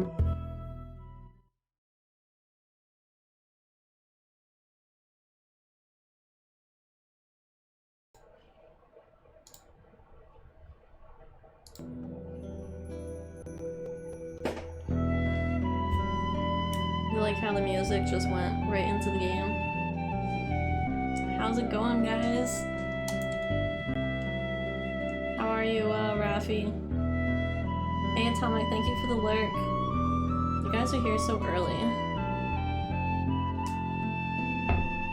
I like how the music just went right into the game. How's it going, guys? How are you, Rafi? Hey, Atomic, thank you for the lurk. You guys are here so early.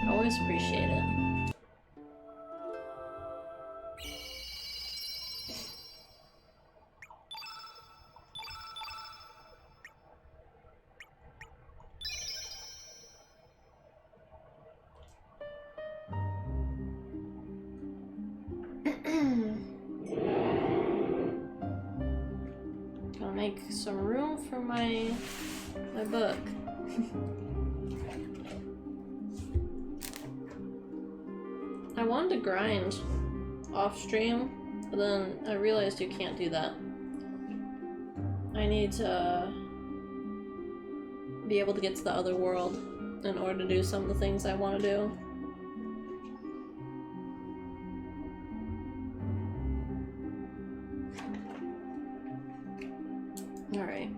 Always appreciate it. Gonna make some room for my book. I wanted to grind off stream, but then I realized you can't do that. I need to be able to get to the other world in order to do some of the things I want to do. Alright.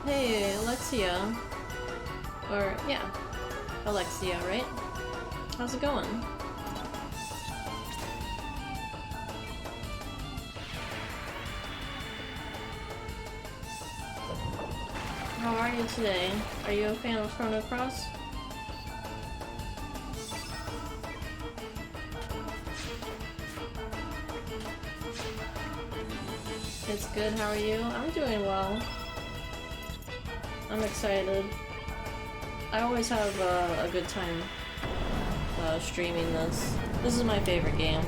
Hey, Alexia. Or, yeah. Alexia, right? How's it going? How are you today? Are you a fan of Chrono Cross? It's good, how are you? I'm doing well. I'm excited. I always have a good time streaming this. This is my favorite game.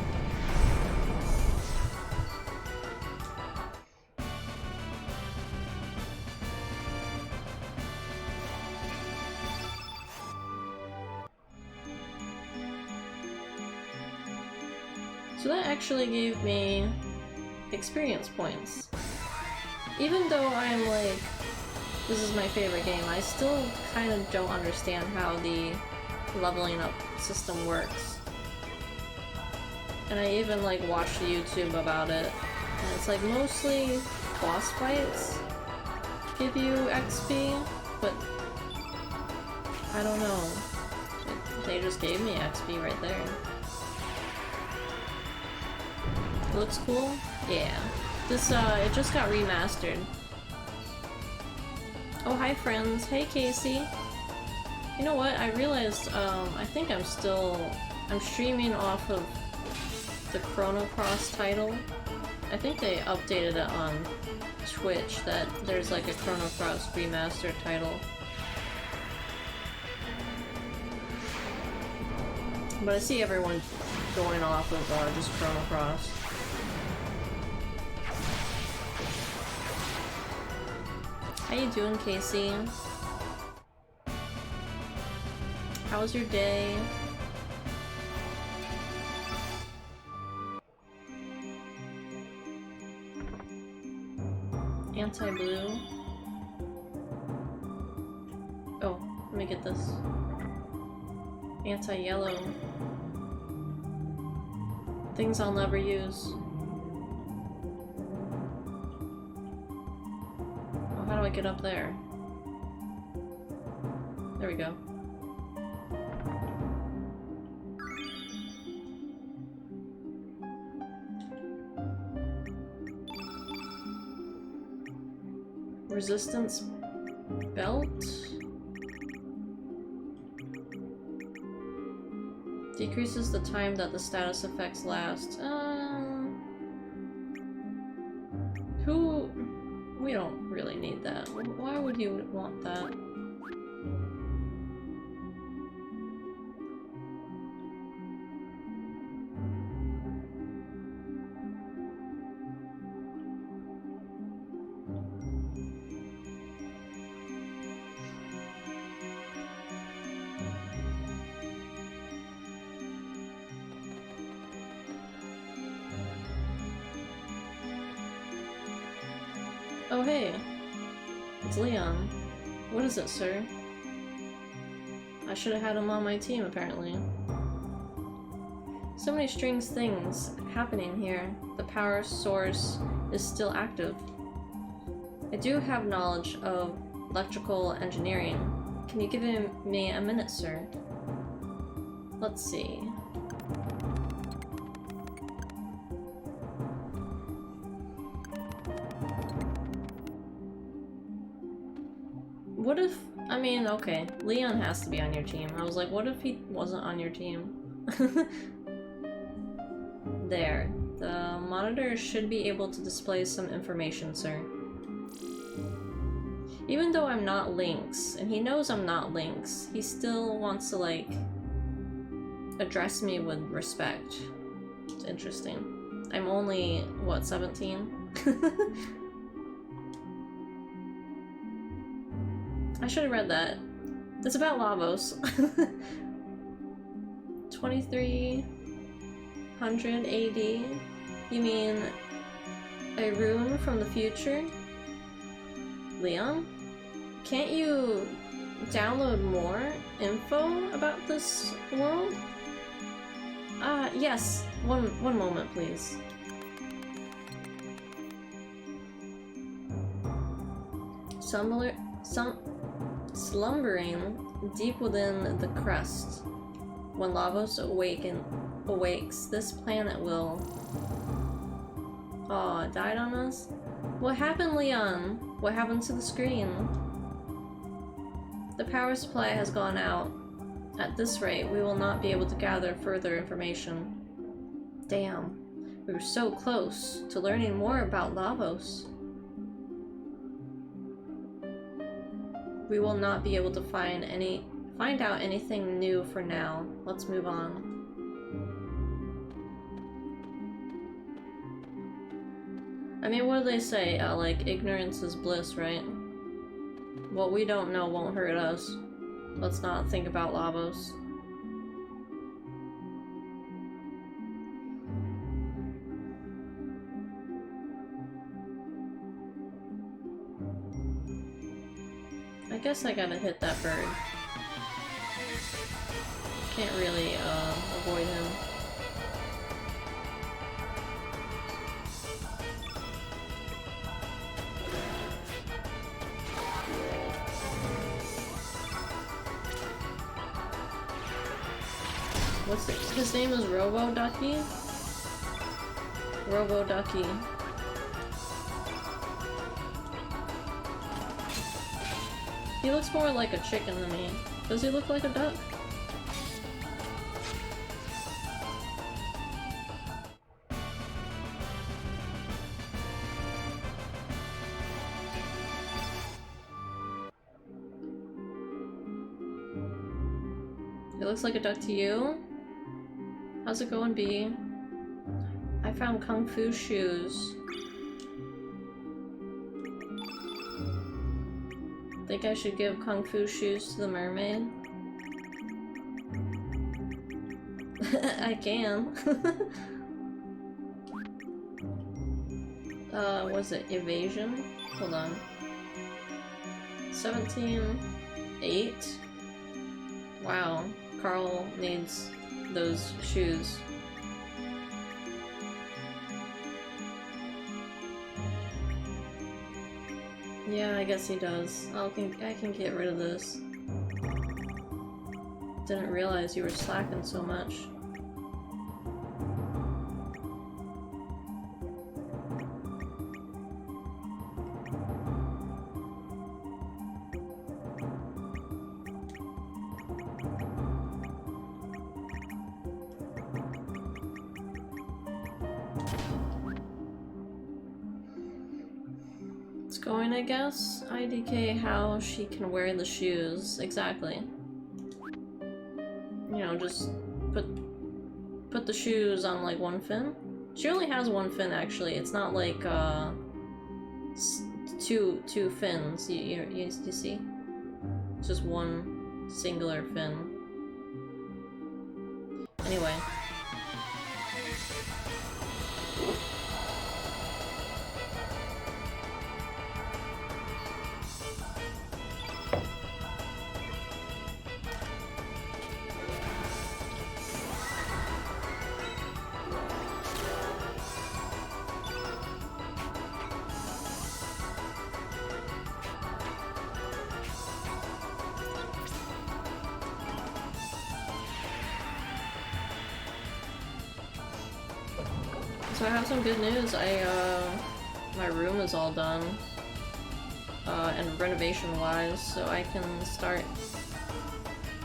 So that actually gave me experience points. Even though I'm like, this is my favorite game, I still kind of don't understand how the leveling up system works. And I even like watched YouTube about it, and it's like mostly boss fights give you XP, but I don't know. They just gave me XP right there. Looks cool? Yeah. This, it just got remastered. Oh, hi friends. Hey Casey. You know what? I realized, I think I'm streaming off of the Chrono Cross title. I think they updated it on Twitch that there's like a Chrono Cross remastered title. But I see everyone going off of just Chrono Cross. How you doing, Casey? How was your day? Anti-blue. Oh, let me get this. Anti-yellow. Things I'll never use. Oh, how do I get up there? There we go. Resistance belt? Decreases the time that the status effects last. Who... We don't really need that. Why would you want that? Oh hey, it's Leon. What is it, sir? I should have had him on my team, apparently. So many strange things happening here. The power source is still active. I do have knowledge of electrical engineering. Can you give me a minute, sir? Let's see. What if, I mean, okay, Leon has to be on your team. I was like, what if he wasn't on your team? There. The monitor should be able to display some information, sir. Even though I'm not Lynx, and he knows I'm not Lynx, he still wants to, like, address me with respect. It's interesting. I'm only, what, 17? I should have read that. It's about Lavos. 2300 AD? You mean a rune from the future? Leon? Can't you download more info about this world? Yes. One moment, please. Slumbering deep within the crust. When Lavos awakes, this planet will... Aw, it died on us? What happened, Leon? What happened to the screen? The power supply has gone out. At this rate, we will not be able to gather further information. Damn. We were so close to learning more about Lavos. We will not be able to find out anything new for now. Let's move on. I mean, what do they say? Like, ignorance is bliss, right? What we don't know won't hurt us. Let's not think about Lavos. I guess I gotta hit that bird. Can't really, avoid him. What's it? His name is Robo Ducky? Robo Ducky. He looks more like a chicken to me. Does he look like a duck? It looks like a duck to you? How's it going, B? I found Kung Fu shoes. Think I should give Kung Fu shoes to the mermaid? I can. Was it evasion? Hold on. 17.8? Wow, Carl needs those shoes. Yeah, I guess he does. I can get rid of this. Didn't realize you were slacking so much. it's going, I guess. IDK how she can wear the shoes. Exactly. You know, just put the shoes on like one fin. She only has one fin actually. It's not like two fins. You see? It's just one singular fin. Anyway. So I have some good news. My room is all done, and renovation-wise, so I can start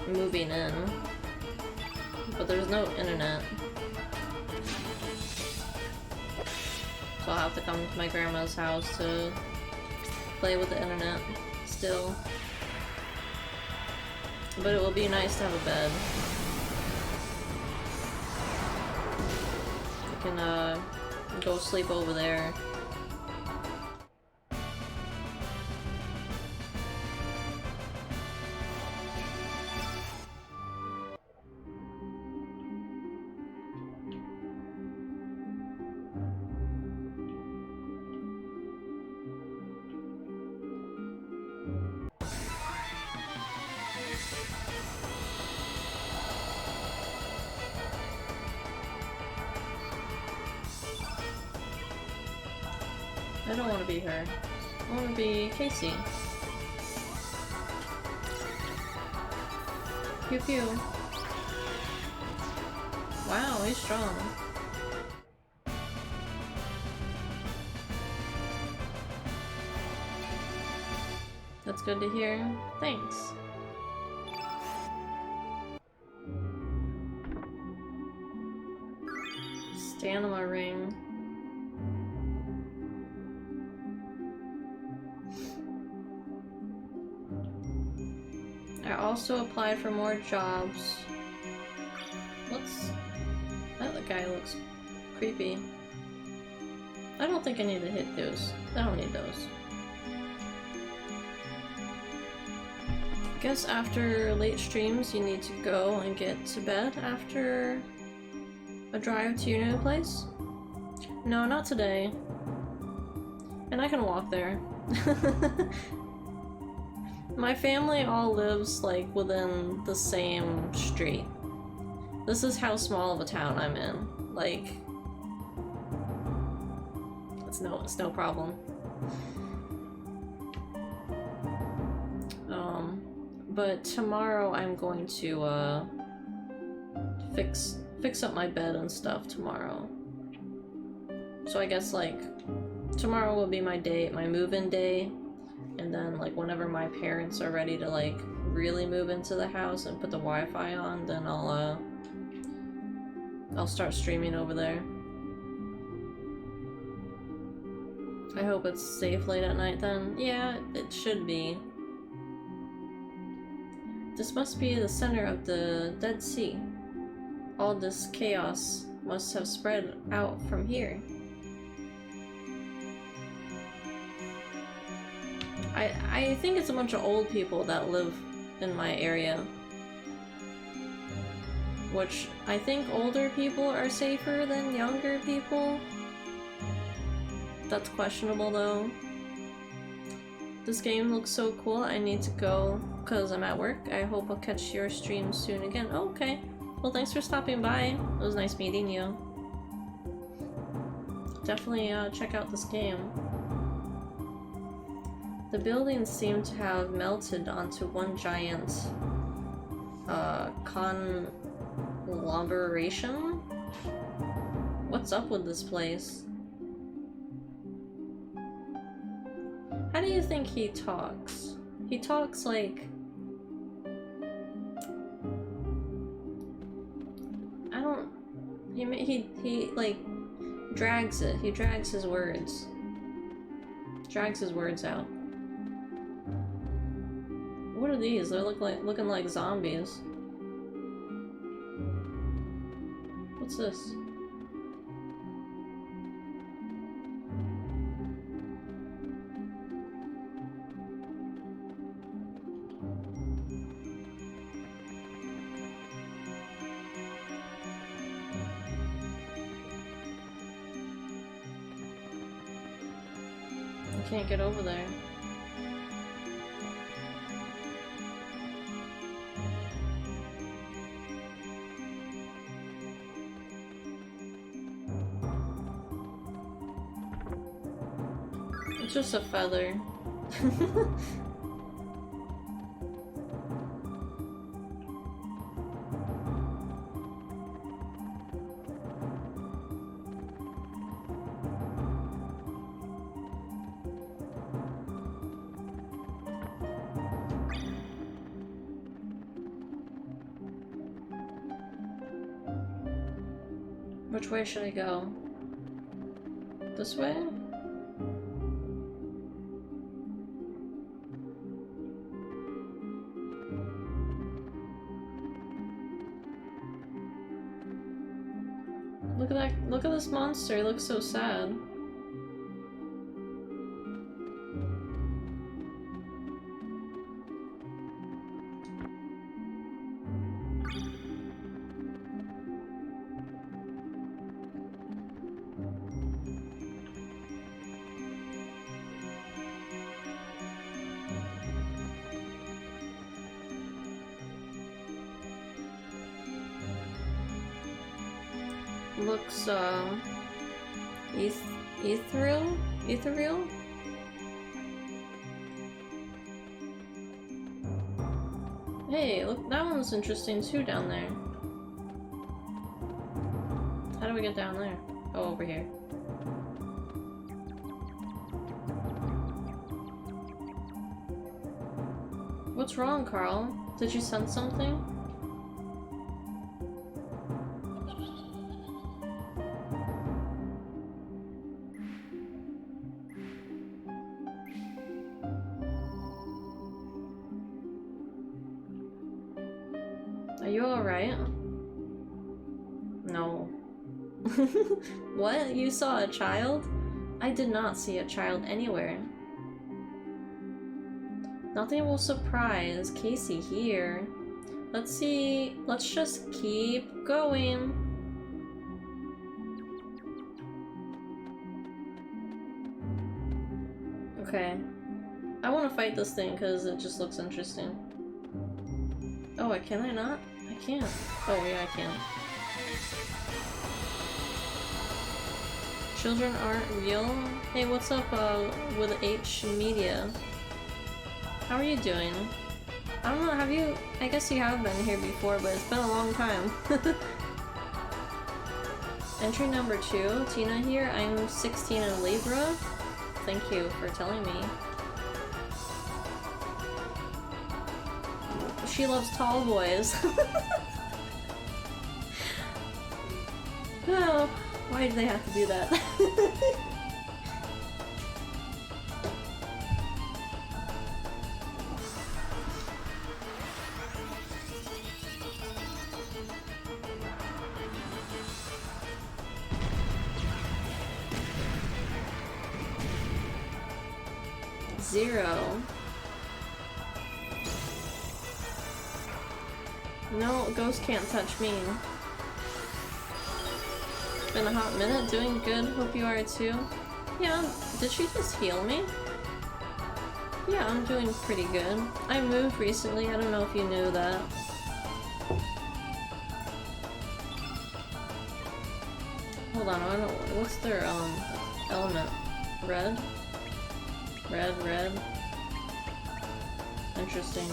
moving in. But there's no internet. So I'll have to come to my grandma's house to play with the internet still. But it will be nice to have a bed. I can go sleep over there. I don't want to be her. I want to be Casey. Pew pew. Wow, he's strong. That's good to hear. Thanks. Stamina ring. I also applied for more jobs. That guy looks creepy. I don't think I need to hit those. I don't need those. Guess after late streams you need to go and get to bed after a drive to your new place? No, not today. And I can walk there. My family all lives, like, within the same street. This is how small of a town I'm in. Like, it's no problem. But tomorrow I'm going to, fix up my bed and stuff tomorrow. So I guess, like, tomorrow will be my day, my move-in day. And then, like, whenever my parents are ready to, like, really move into the house and put the Wi-Fi on, then I'll start streaming over there. I hope it's safe late at night then. Yeah, it should be. This must be the center of the Dead Sea. All this chaos must have spread out from here. I think it's a bunch of old people that live in my area. Which, I think older people are safer than younger people. That's questionable though. This game looks so cool, I need to go because I'm at work. I hope I'll catch your stream soon again. Oh, okay. Well, thanks for stopping by. It was nice meeting you. Definitely check out this game. The buildings seem to have melted onto one giant conglomeration? What's up with this place? How do you think he talks? He talks like... I don't... He like drags it. He drags his words. Drags his words out. What are these? They're looking like zombies. What's this? I can't get over there. It's just a feather. Which way should I go? This way? Look at that, look at this monster, he looks so sad. Looks, ethereal? Ethereal? Hey, look, that one's interesting too down there. How do we get down there? Oh, over here. What's wrong, Carl? Did you sense something? Are you alright? No. What? You saw a child? I did not see a child anywhere. Nothing will surprise Casey here. Let's see. Let's just keep going. Okay. I want to fight this thing because it just looks interesting. Oh, can I not? I can't. Oh, yeah, I can. Children aren't real? Hey, what's up, with H Media? How are you doing? I don't know, have you... I guess you have been here before, but it's been a long time. Entry number 2, Tina here. I'm 16 in Libra. Thank you for telling me. She loves tall boys. Oh, why did they have to do that? Zero. No, ghost can't touch me. It's been a hot minute, doing good, hope you are too. Yeah, did she just heal me? Yeah, I'm doing pretty good. I moved recently, I don't know if you knew that. Hold on, I don't, what's their, element? Red? Red. Interesting.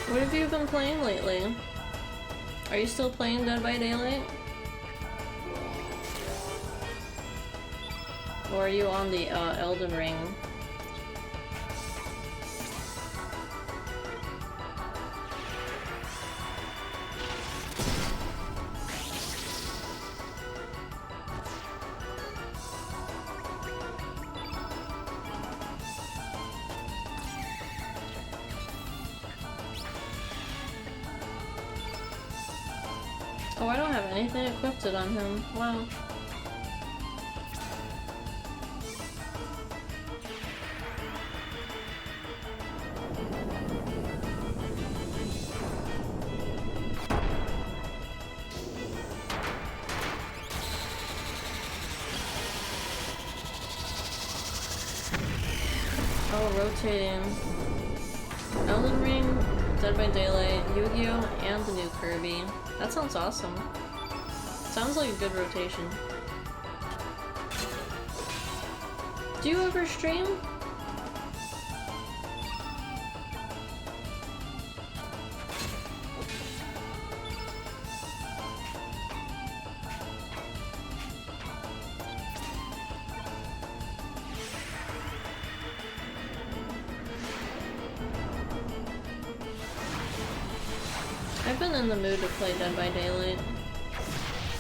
What have you been playing lately? Are you still playing Dead by Daylight? Or are you on the Elden Ring? Oh, I don't have anything equipped on him. Wow. Oh, rotating. Elden Ring, Dead by Daylight, Yu-Gi-Oh, and the new Kirby. That sounds awesome. Sounds like a good rotation. Do you ever stream? I've been in the mood to play Dead by Daylight,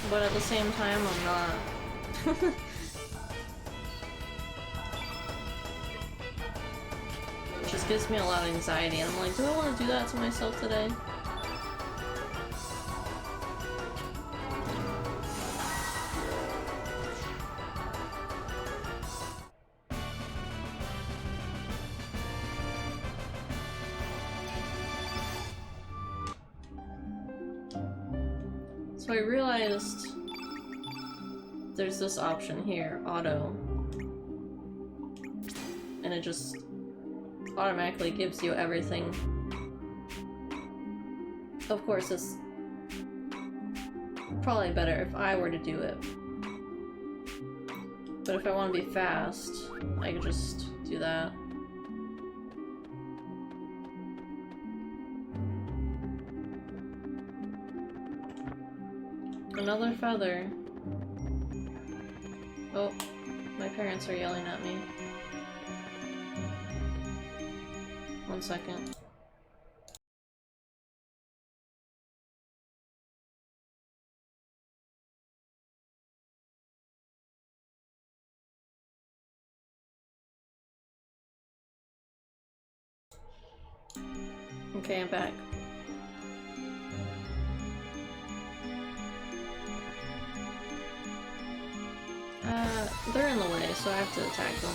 but at the same time, I'm not. It just gives me a lot of anxiety, and I'm like, do I want to do that to myself today? So I realized there's this option here, auto, and it just automatically gives you everything. Of course, it's probably better if I were to do it, but if I want to be fast, I could just do that. Another feather. Oh, my parents are yelling at me. 1 second. Okay, I'm back. They're in the way, so I have to attack them.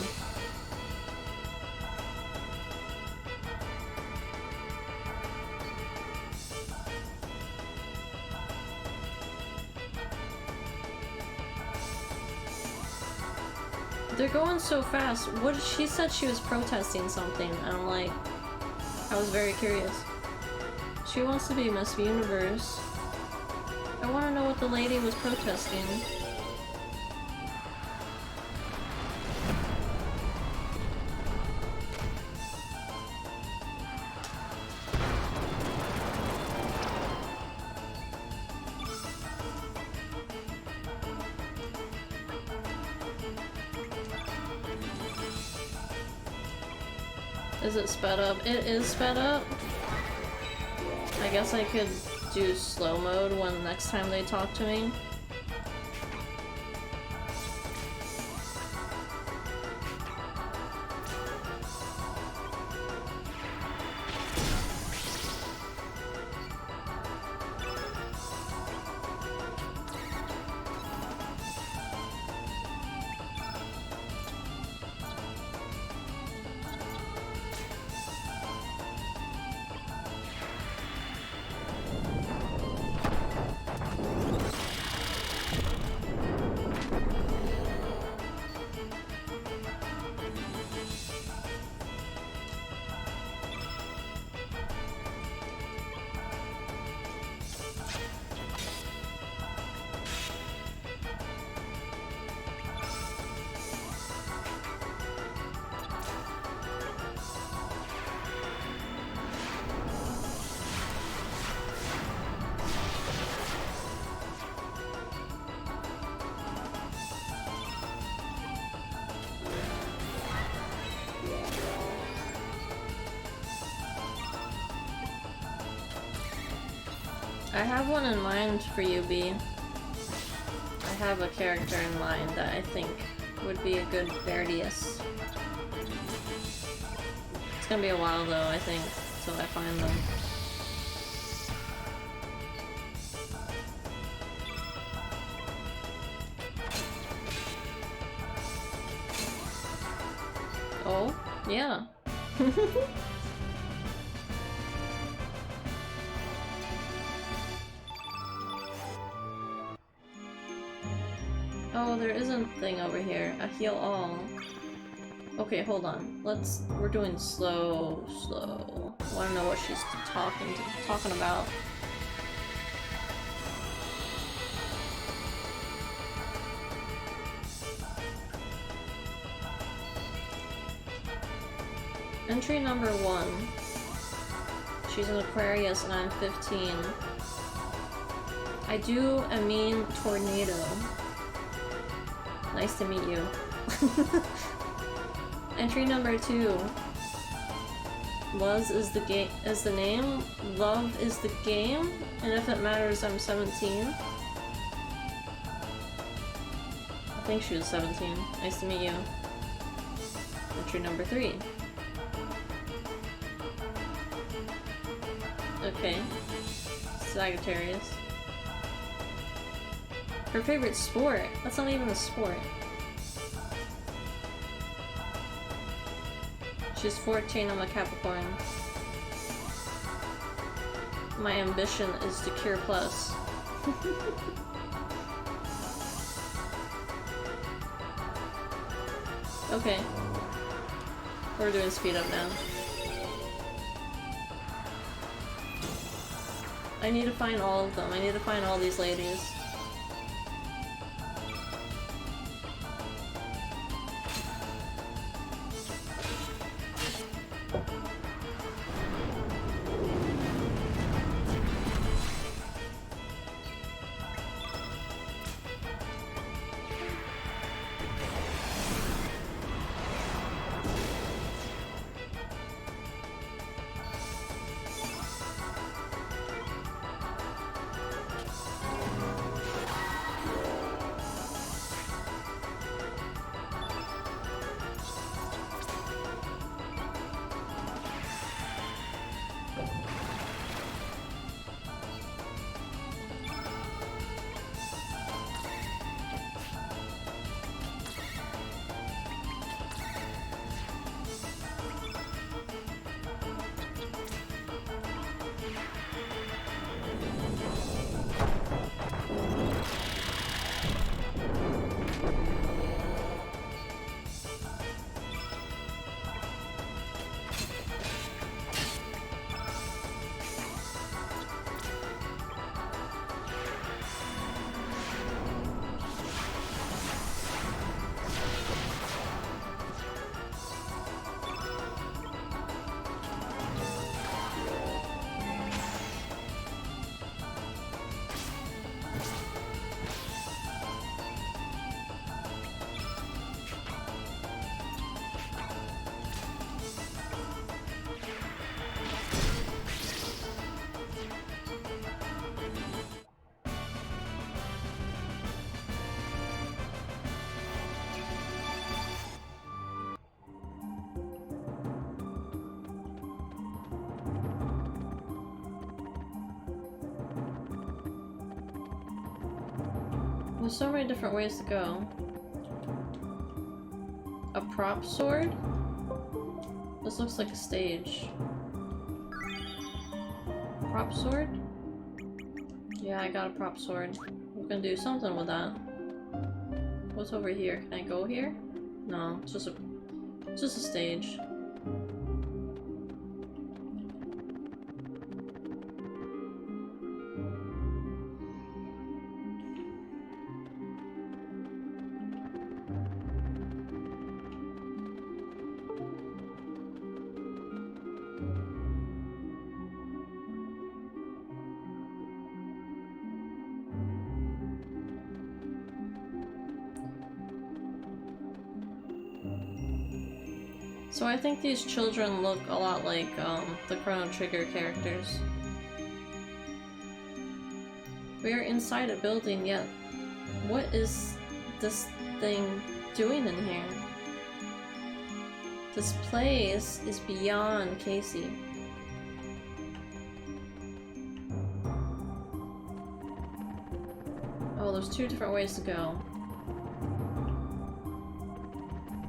They're going so fast. What? She said she was protesting something, and I'm like, I was very curious. She wants to be Miss Universe. I want to know what the lady was protesting. Is it sped up? It is sped up. I guess I could do slow mode when next time they talk to me. I have one in mind for you, B. I have a character in mind that I think would be a good Verdius. It's gonna be a while though, I think, till I find them. Oh, yeah. Oh, there isn't a thing over here. A heal all. Okay, hold on. We're doing slow. Wanna know what she's talking about. Entry number 1. She's an Aquarius and I'm 15. I do a mean tornado. Nice to meet you. Entry number 2. Luz is the name. Love is the game. And if it matters, I'm 17. I think she was 17. Nice to meet you. Entry number 3. Okay. Sagittarius. Her favorite sport? That's not even a sport. She's 14, I'm a Capricorn. My ambition is to cure plus. Okay. We're doing speed up now. I need to find all of them. I need to find all these ladies. There's so many different ways to go. A prop sword? This looks like a stage. Prop sword? Yeah, I got a prop sword. I'm gonna do something with that. What's over here? Can I go here? No, it's just a stage. So I think these children look a lot like the Chrono Trigger characters. We are inside a building, yet what is this thing doing in here? This place is beyond Casey. Oh, there's two different ways to go.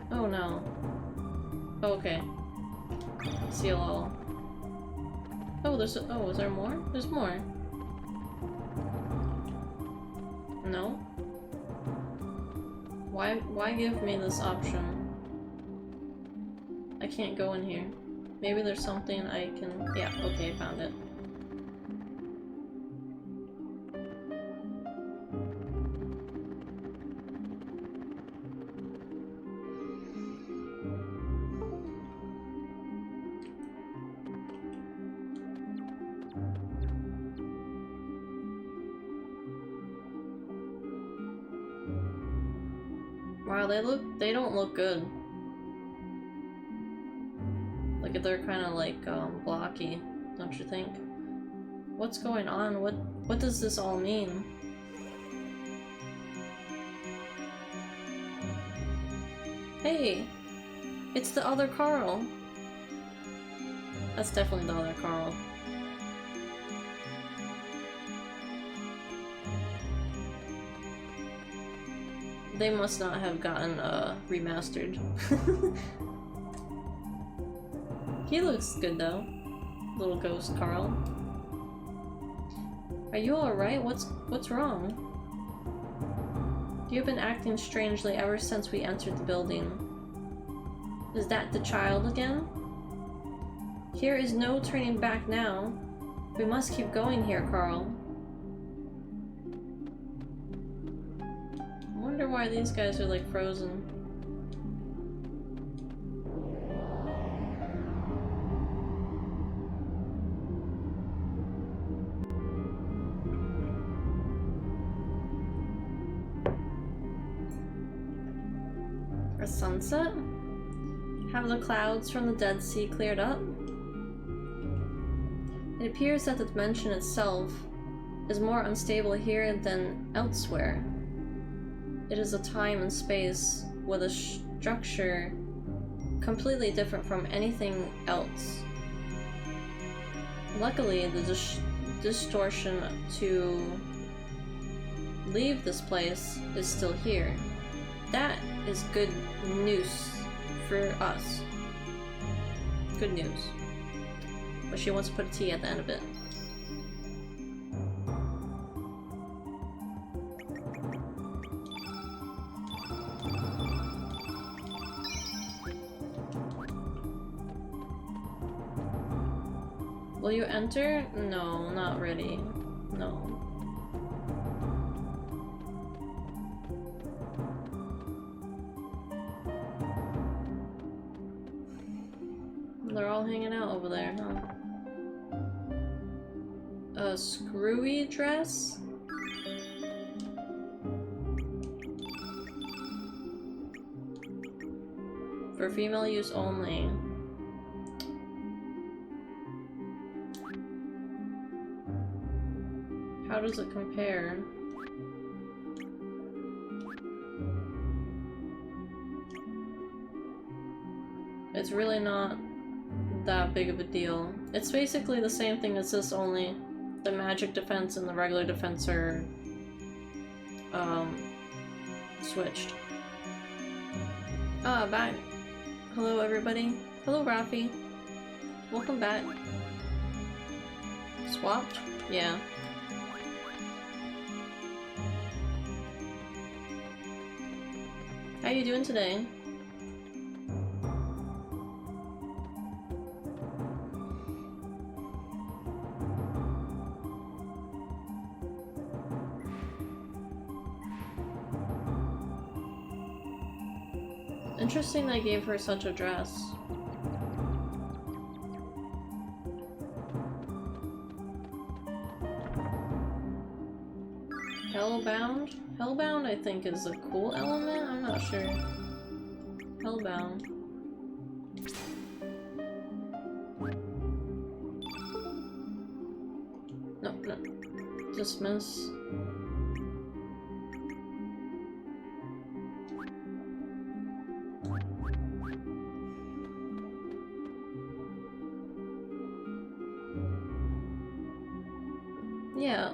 Oh no. Oh, okay. Seal all. Oh, there's a, oh, is there more? There's more. No? Why give me this option? I can't go in here. Maybe there's something I can... Yeah, okay, found it. Wow, they don't look good. Like, they're kind of like, blocky, don't you think? What's going on? What does this all mean? Hey! It's the other Carl! That's definitely the other Carl. They must not have gotten, remastered. He looks good though. Little ghost Carl. Are you alright? What's wrong? You've been acting strangely ever since we entered the building. Is that the child again? Here is no turning back now. We must keep going here, Carl. I wonder why these guys are like frozen. A sunset? Have the clouds from the Dead Sea cleared up? It appears that the dimension itself is more unstable here than elsewhere. It is a time and space with a structure completely different from anything else. Luckily, the distortion to leave this place is still here. That is good news for us. Good news. But she wants to put a T at the end of it. Will you enter? No, not ready. No. They're all hanging out over there, huh? A screwy dress? For female use only. How does it compare? It's really not that big of a deal. It's basically the same thing as this, only the magic defense and the regular defense are switched. Ah, back. Hello everybody. Hello Rafi. Welcome back. Swapped? Yeah. How you doing today? Interesting they gave her such a dress. Hellbound? Hellbound I think is a cool element? I'm not sure. Hellbound. No, no. Dismiss. Yeah.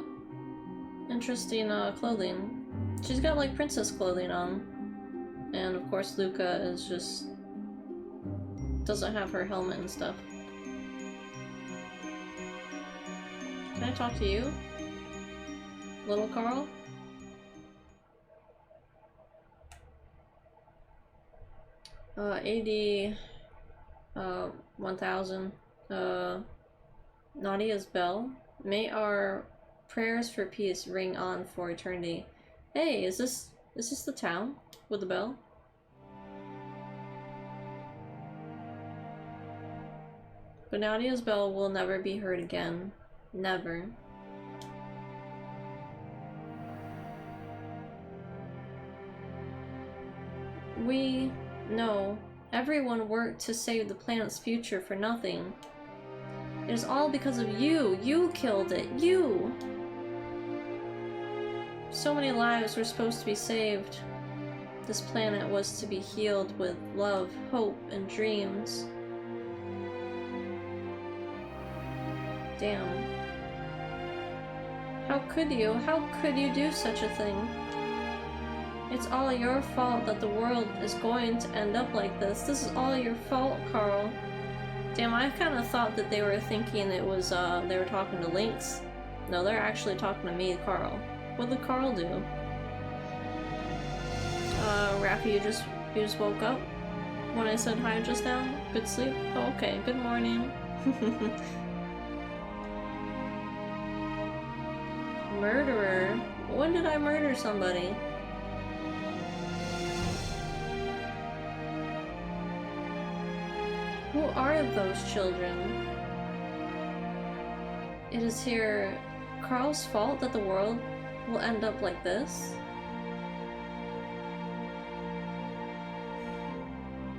Interesting clothing. She's got like princess clothing on. And of course Luca is just doesn't have her helmet and stuff. Can I talk to you? Little Carl? AD 1000. Nadia's bell. May our prayers for peace ring on for eternity. Hey, is this the town with the bell? But Nadia's bell will never be heard again. Never. We know everyone worked to save the planet's future for nothing. It is all because of you. You killed it. You! So many lives were supposed to be saved. This planet was to be healed with love, hope, and dreams. Damn. How could you? How could you do such a thing? It's all your fault that the world is going to end up like this. This is all your fault, Carl. Damn, I kind of thought that they were thinking it was, they were talking to Lynx. No, they're actually talking to me, Carl. What did Carl do? Raffy, you just woke up? When I said hi just now? Good sleep? Oh, okay, good morning. Murderer? When did I murder somebody? Who are those children? It is here Carl's fault that the world will end up like this?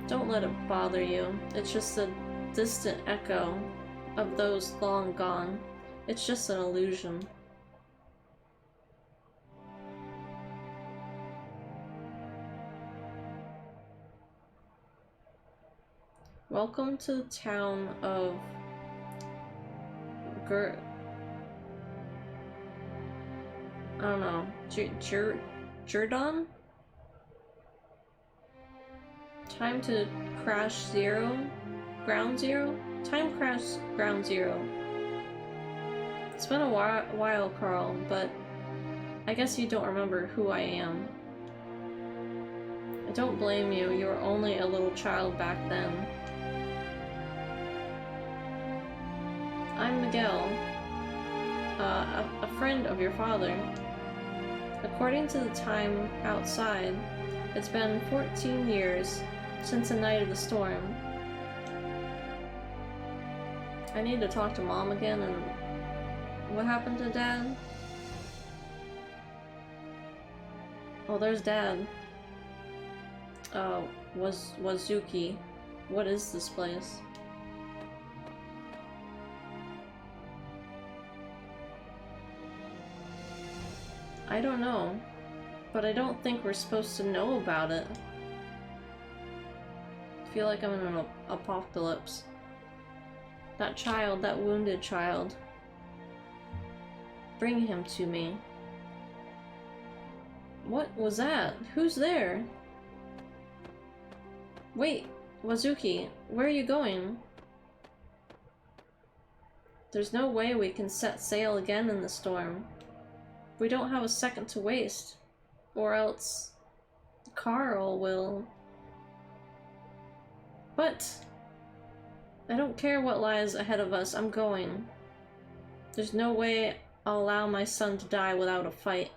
Don't let it bother you. It's just a distant echo of those long gone. It's just an illusion. Welcome to the town of I don't know. Jurdon? Time to crash zero? Ground zero? Time crash ground zero. It's been a while, Carl, but I guess you don't remember who I am. I don't blame you. You were only a little child back then. I'm Miguel, a friend of your father. According to the time outside, it's been 14 years since the night of the storm. I need to talk to Mom again, and what happened to Dad? Oh, there's Dad. Wazuki. What is this place? I don't know, but I don't think we're supposed to know about it. I feel like I'm in an apocalypse. That child, that wounded child. Bring him to me. What was that? Who's there? Wait, Wazuki, where are you going? There's no way we can set sail again in the storm. We don't have a second to waste, or else Carl will. But I don't care what lies ahead of us, I'm going. There's no way I'll allow my son to die without a fight.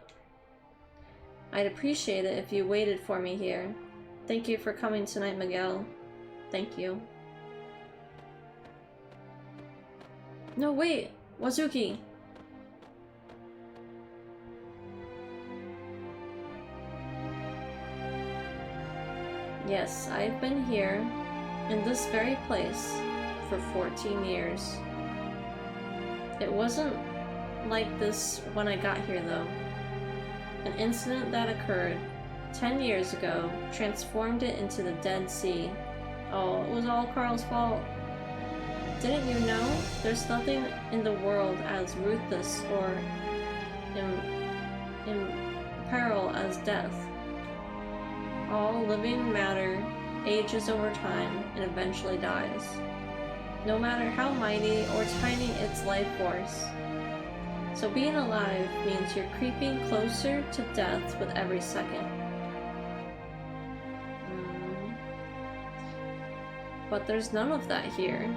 I'd appreciate it if you waited for me here. Thank you for coming tonight, Miguel. Thank you. No, wait! Wazuki! Yes, I've been here, in this very place, for 14 years. It wasn't like this when I got here, though. An incident that occurred 10 years ago transformed it into the Dead Sea. Oh, it was all Carl's fault. Didn't you know? There's nothing in the world as ruthless or in peril as death. All living matter ages over time, and eventually dies. No matter how mighty or tiny its life force. So being alive means you're creeping closer to death with every second. But there's none of that here.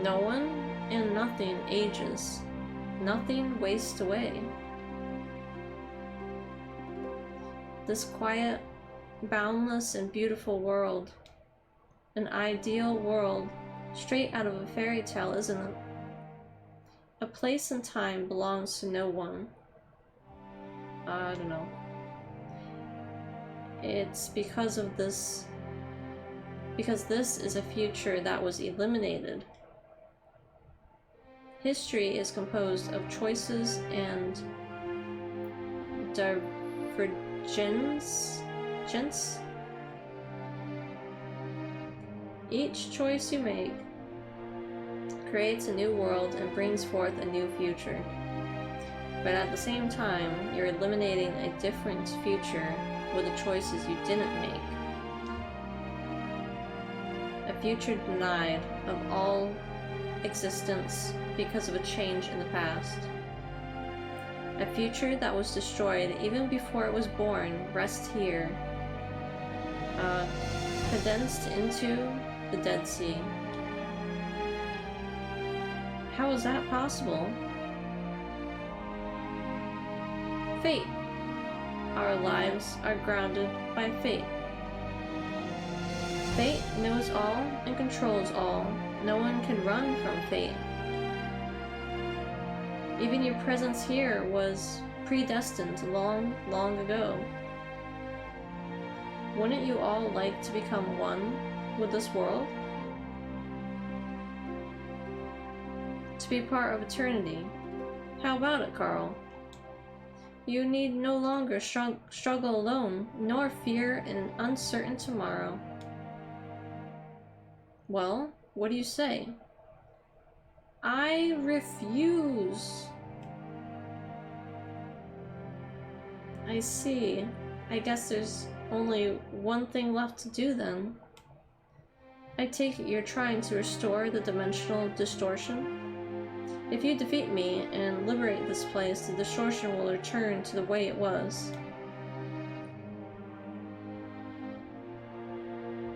No one and nothing ages. Nothing wastes away. This quiet, boundless, and beautiful world, an ideal world straight out of a fairy tale, isn't it? A place and time belongs to no one. I don't know. It's because this is a future that was eliminated. History is composed of choices and divergence. Each choice you make creates a new world and brings forth a new future. But at the same time, you're eliminating a different future with the choices you didn't make. A future denied of all existence because of a change in the past. A future that was destroyed even before it was born rests here, condensed into the Dead Sea. How is that possible? Fate. Our lives are grounded by fate. Fate knows all and controls all. No one can run from fate. Even your presence here was predestined long, long ago. Wouldn't you all like to become one with this world? To be part of eternity. How about it, Carl? You need no longer struggle alone, nor fear an uncertain tomorrow. Well, what do you say? I refuse. I see. I guess there's only one thing left to do then. I take it you're trying to restore the dimensional distortion? If you defeat me and liberate this place, the distortion will return to the way it was.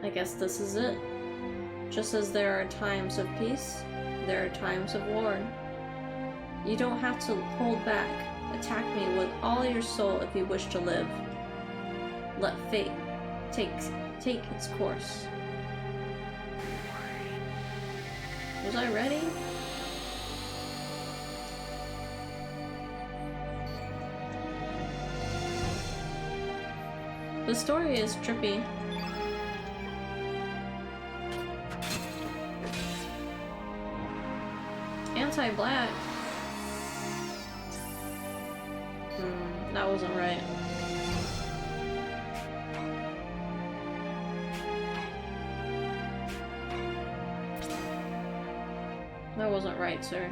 I guess this is it. Just as there are times of peace, there are times of war. You don't have to hold back. Attack me with all your soul if you wish to live. Let fate take its course. Was I ready? The story is trippy. Anti-black. That wasn't right. That wasn't right, sir.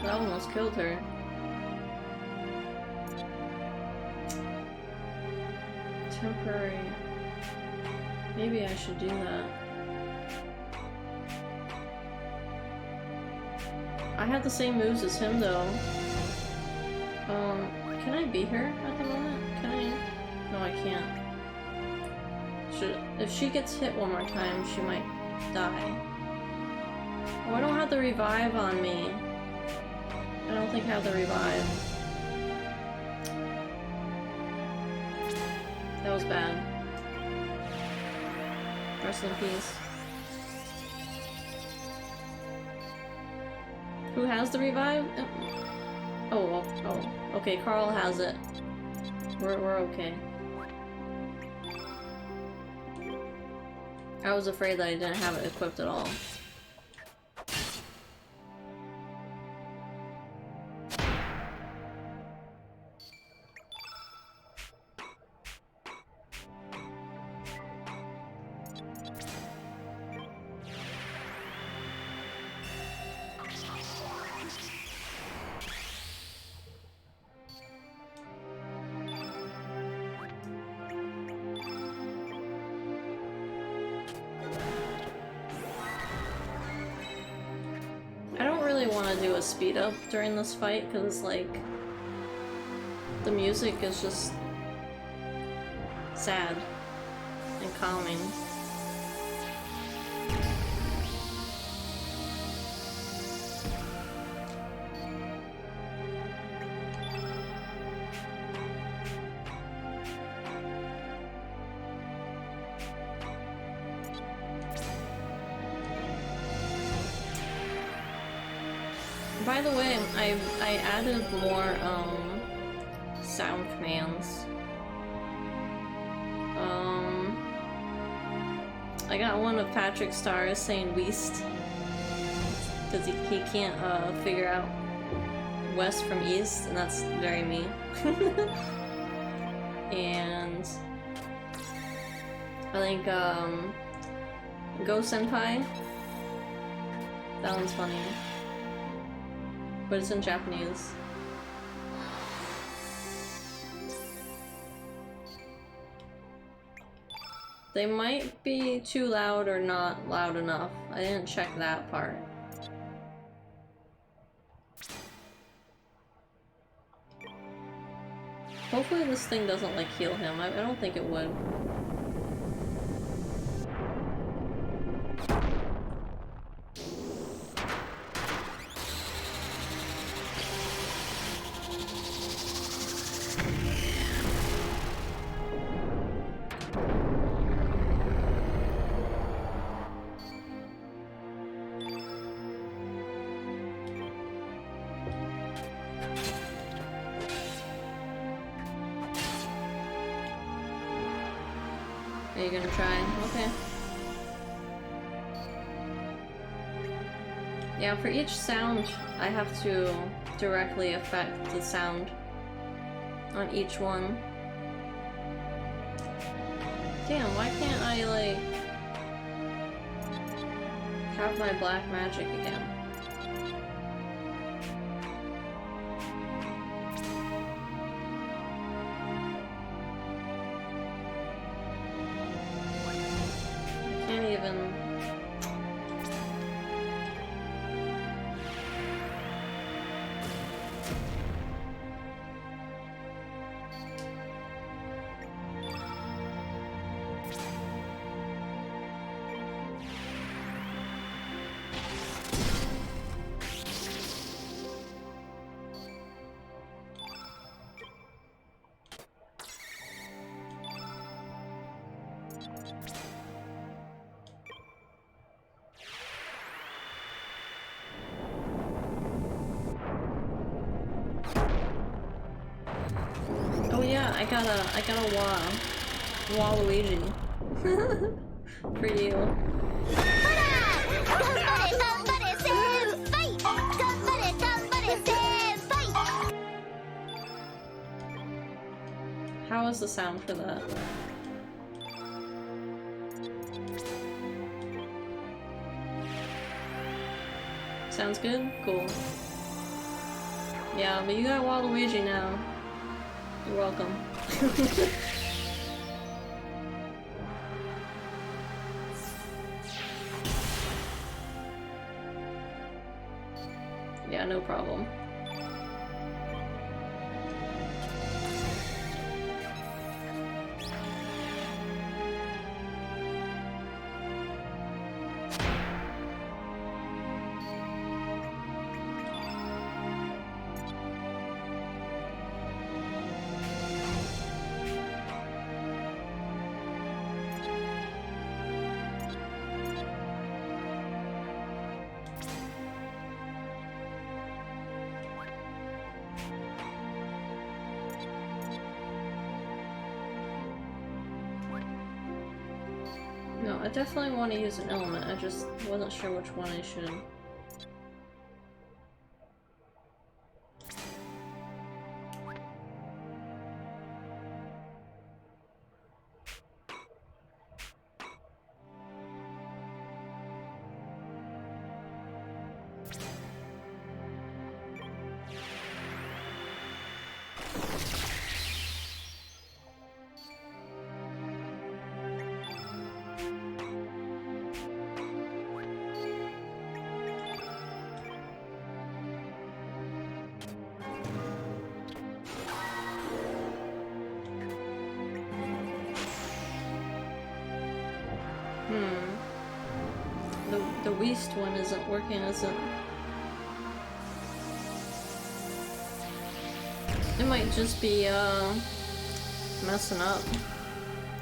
That almost killed her. Temporary. Maybe I should do that. I have the same moves as him though. Can I beat her at the moment? Can I? No, I can't. If she gets hit one more time, she might die. Oh, I don't have the revive on me. I don't think I have the revive. That was bad. Rest in peace. Who has the revive? Oh, okay, Carl has it. We're okay. I was afraid that I didn't have it equipped at all. Speed up during this fight because like the music is just sad and calming. By the way, I added more sound commands. I got one of Patrick's stars saying West because he can't figure out west from east, and that's very me. And I think Go Senpai. That one's funny. But it's in Japanese. They might be too loud or not loud enough. I didn't check that part. Hopefully this thing doesn't like heal him. I don't think it would. Are you gonna try? Okay. Yeah, for each sound, I have to directly affect the sound on each one. Damn, why can't I, like, have my black magic again? I got a Waluigi for you. How is the sound for that? Sounds good? Cool. Yeah, but you got Waluigi now. You're welcome. Yeah, no problem. No, I definitely want to use an element, I just wasn't sure which one I should. The Weast one isn't working, is it? It might just be, messing up.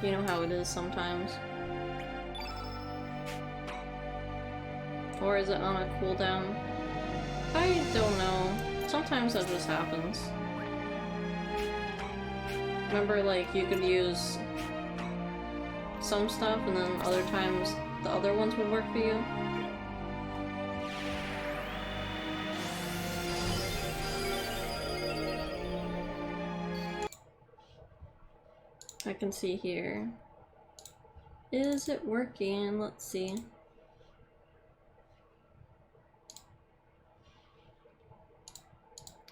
You know how it is sometimes. Or is it on a cooldown? I don't know. Sometimes that just happens. Remember, like, you could use some stuff and then other times the other ones would work for you? I can see here. Is it working? Let's see.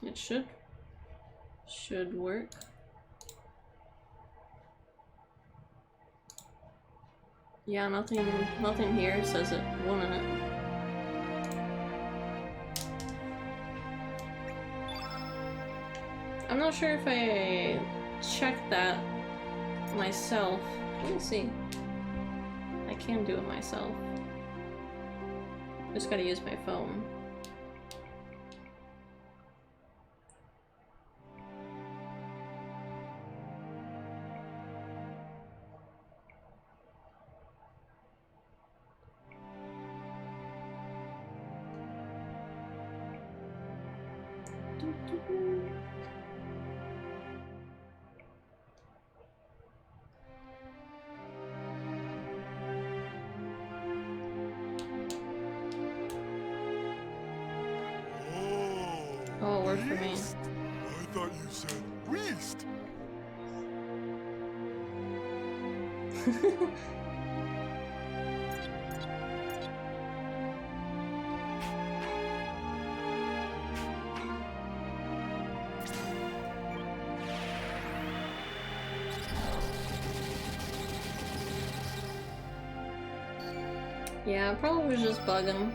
It should work. Yeah, nothing here says it wouldn't. I'm not sure if I checked that myself. Let me see. I can do it myself. Just gotta use my phone. Oh, it worked for me. I thought you said Weast. Yeah, it probably was just bugging.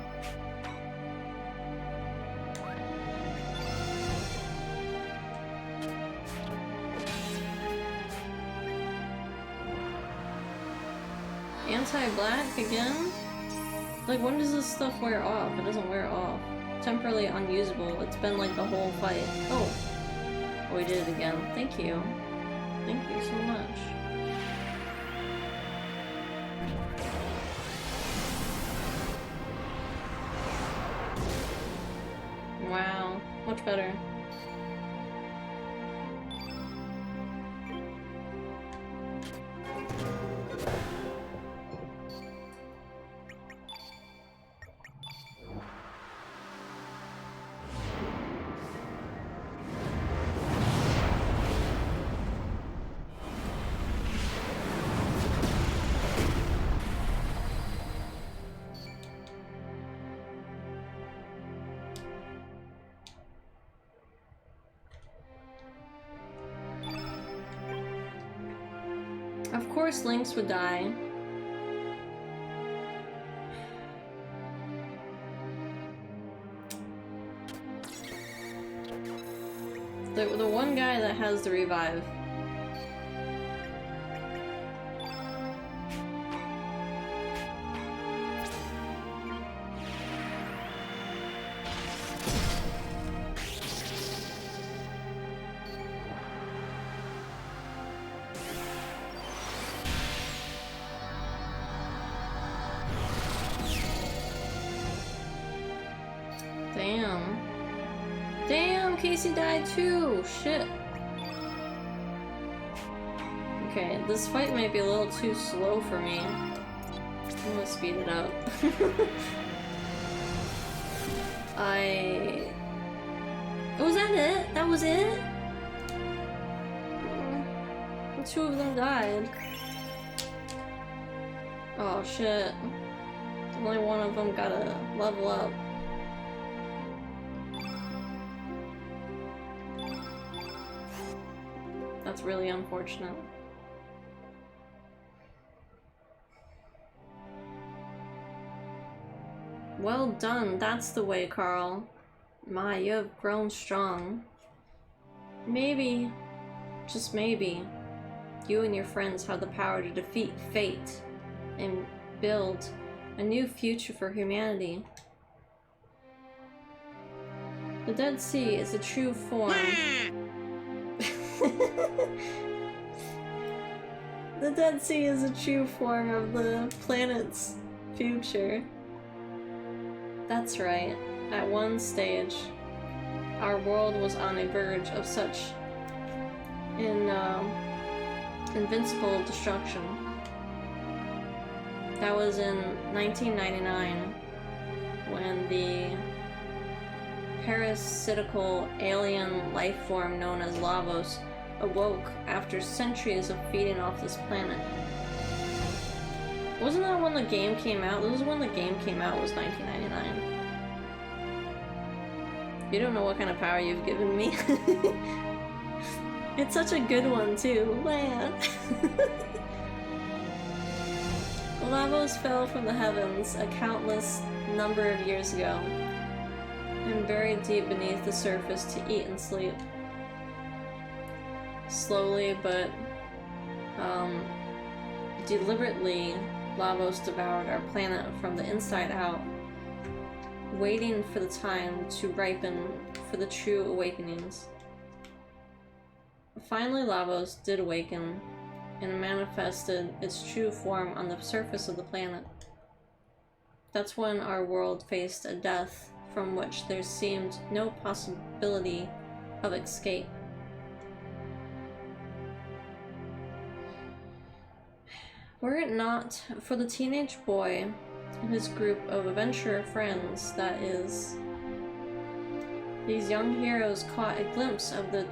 Anti-black again? Like, when does this stuff wear off? It doesn't wear off. Temporarily unusable. It's been like the whole fight. Oh. Oh, we did it again. Thank you. Thank you so much. Wow. Much better. Of course Lynx would die. The one guy that has the revive. Damn. Damn, Casey died too! Shit. Okay, this fight might be a little too slow for me. I'm gonna speed it up. Was that it? That was it? Two of them died. Oh shit. Only one of them got to level up. That's really unfortunate. Well done, that's the way, Carl. My, you have grown strong. Maybe, just maybe, you and your friends have the power to defeat fate and build a new future for humanity. The Dead Sea is a true form. The Dead Sea is a true form of the planet's future. That's right. At one stage, our world was on a verge of such invincible destruction. That was in 1999, when the parasitical alien life form known as Lavos awoke after centuries of feeding off this planet. Wasn't that when the game came out? This is when the game came out, was 1999. You don't know what kind of power you've given me. It's such a good one too, man. Lavos fell from the heavens a countless number of years ago and buried deep beneath the surface to eat and sleep. Slowly but deliberately, Lavos devoured our planet from the inside out, waiting for the time to ripen for the true awakenings. Finally, Lavos did awaken and manifested its true form on the surface of the planet. That's when our world faced a death from which there seemed no possibility of escape. Were it not for the teenage boy and his group of adventurer friends, that is, these young heroes caught a glimpse of the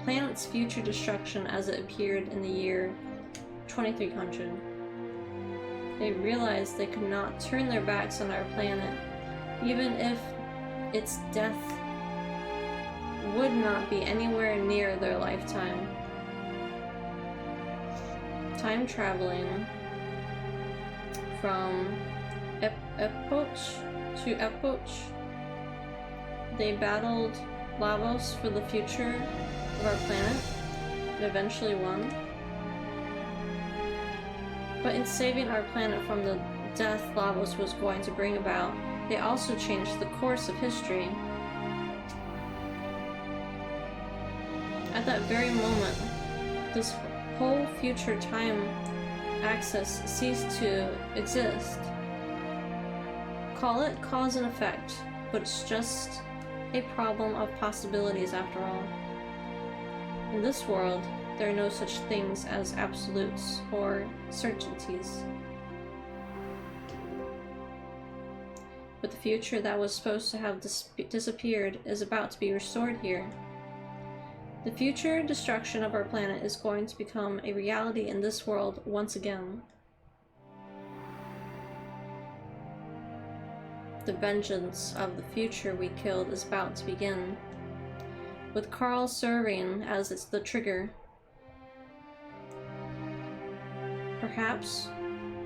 planet's future destruction as it appeared in the year 2300. They realized they could not turn their backs on our planet, even if its death would not be anywhere near their lifetime. Time traveling from epoch to epoch, they battled Lavos for the future of our planet and eventually won. But in saving our planet from the death Lavos was going to bring about, they also changed the course of history. At that very moment, this whole future time axis ceased to exist. Call it cause and effect, but it's just a problem of possibilities after all. In this world, there are no such things as absolutes or certainties. But the future that was supposed to have disappeared is about to be restored here. The future destruction of our planet is going to become a reality in this world once again. The vengeance of the future we killed is about to begin, with Carl serving as the trigger. Perhaps,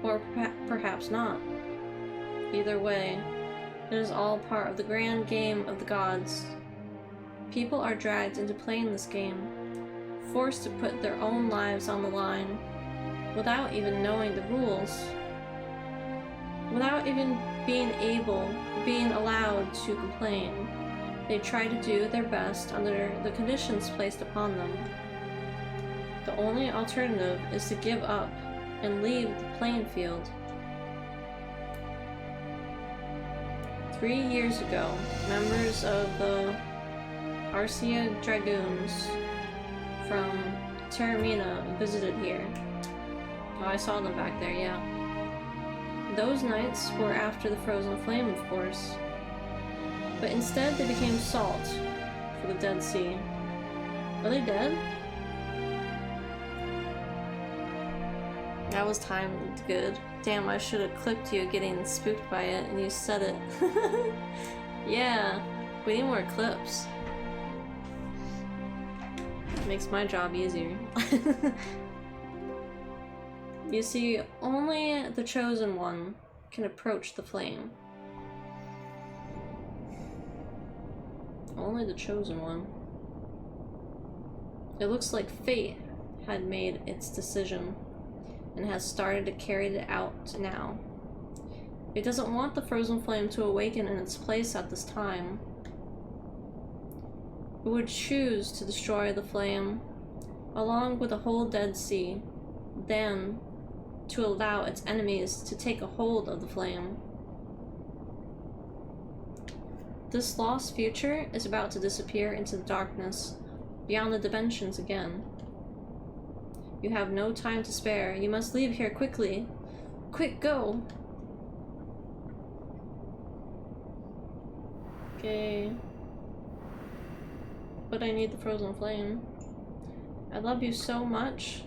or perhaps not. Either way, it is all part of the grand game of the gods. People are dragged into playing this game, forced to put their own lives on the line, without even knowing the rules, without even being allowed to complain. They try to do their best under the conditions placed upon them. The only alternative is to give up and leave the playing field. 3 years ago, members of the Arcia Dragoons from Terramina visited here. Oh, I saw them back there, yeah. Those knights were after the frozen flame, of course. But instead they became salt for the Dead Sea. Are they dead? That was timed good. Damn, I should have clipped you getting spooked by it and you said it. Yeah, we need more clips. Makes my job easier. You see, only the Chosen One can approach the flame. Only the Chosen One. It looks like fate had made its decision and has started to carry it out now. It doesn't want the frozen flame to awaken in its place at this time. It would choose to destroy the flame, along with the whole Dead Sea, then to allow its enemies to take a hold of the flame. This lost future is about to disappear into the darkness, beyond the dimensions again. You have no time to spare. You must leave here quickly. Quick, go! Okay. But I need the frozen flame. I love you so much.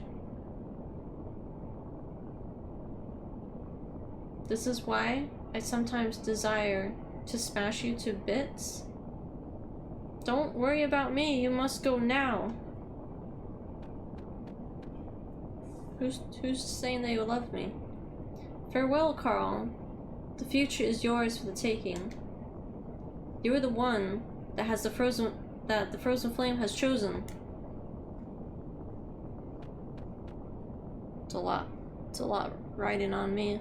This is why I sometimes desire to smash you to bits. Don't worry about me, you must go now. Who's saying they love me? Farewell, Carl. The future is yours for the taking. You are the one that the frozen flame has chosen. It's a lot riding on me.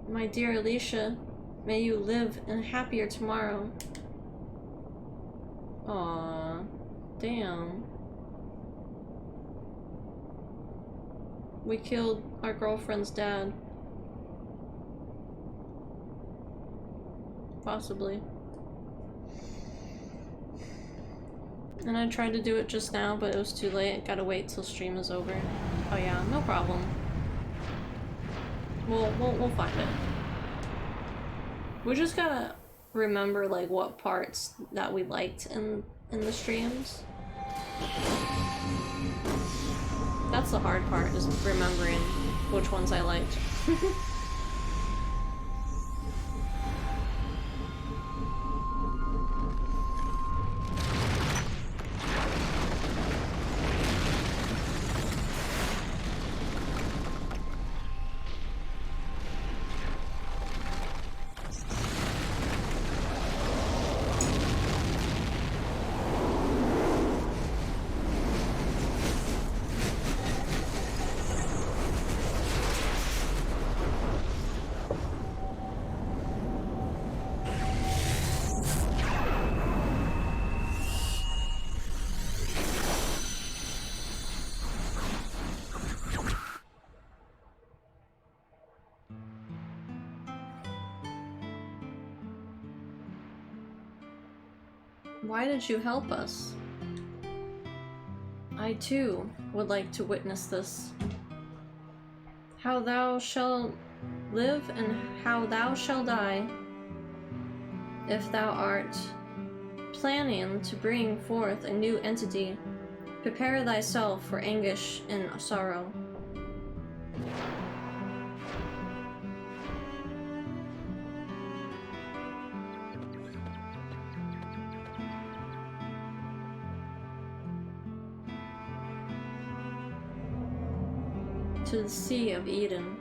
My dear Alicia, may you live in a happier tomorrow. Aww, damn. We killed our girlfriend's dad. Possibly. And I tried to do it just now, but it was too late. Gotta wait till stream is over. Oh yeah, no problem. We'll find it. We just gotta remember like what parts that we liked in the streams. That's the hard part, is remembering which ones I liked. Why did you help us? I too would like to witness this. How thou shalt live and how thou shalt die. If thou art planning to bring forth a new entity, prepare thyself for anguish and sorrow. To the Sea of Eden.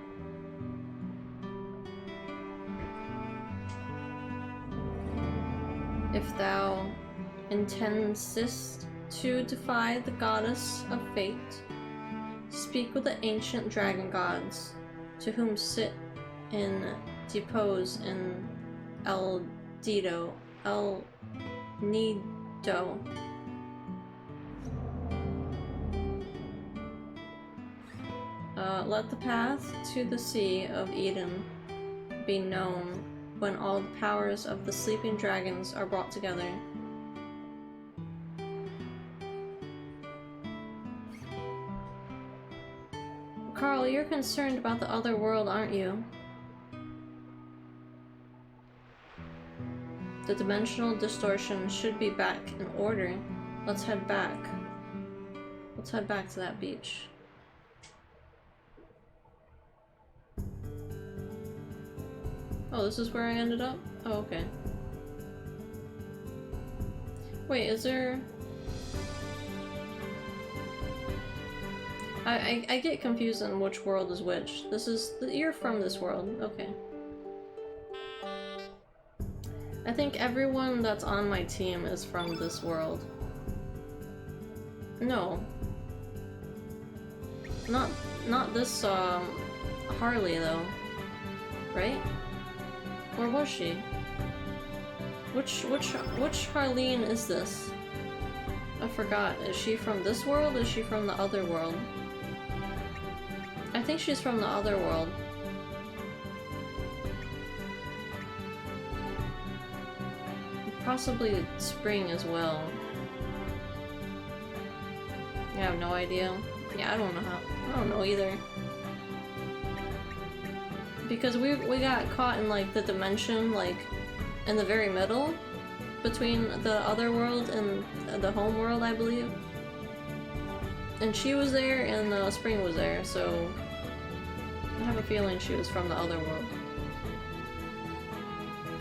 If thou intendest to defy the goddess of fate, speak with the ancient dragon gods, to whom sit in depose in El Nido. Let the path to the Sea of Eden be known when all the powers of the sleeping dragons are brought together. Carl, you're concerned about the other world, aren't you? The dimensional distortion should be back in order. Let's head back. Let's head back to that beach. Oh, this is where I ended up? Oh, okay. Wait, is there... I get confused on which world is which. This is... You're from this world. Okay. I think everyone that's on my team is from this world. No. Not this, Harley, though. Right? Or was she? Which Harleen is this? I forgot. Is she from this world or is she from the other world? I think she's from the other world. Possibly Spring as well. I have no idea. Yeah, I don't know how. I don't know either. Because we got caught in like the dimension, like in the very middle between the other world and the home world, I believe. And she was there and Spring was there, so I have a feeling she was from the other world.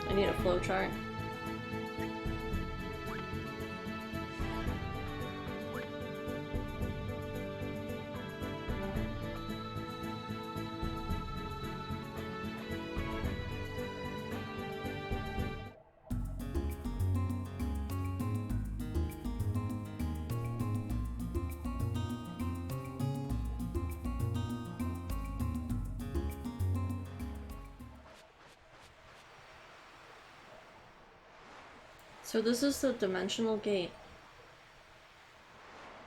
I need a flowchart. So this is the dimensional gate.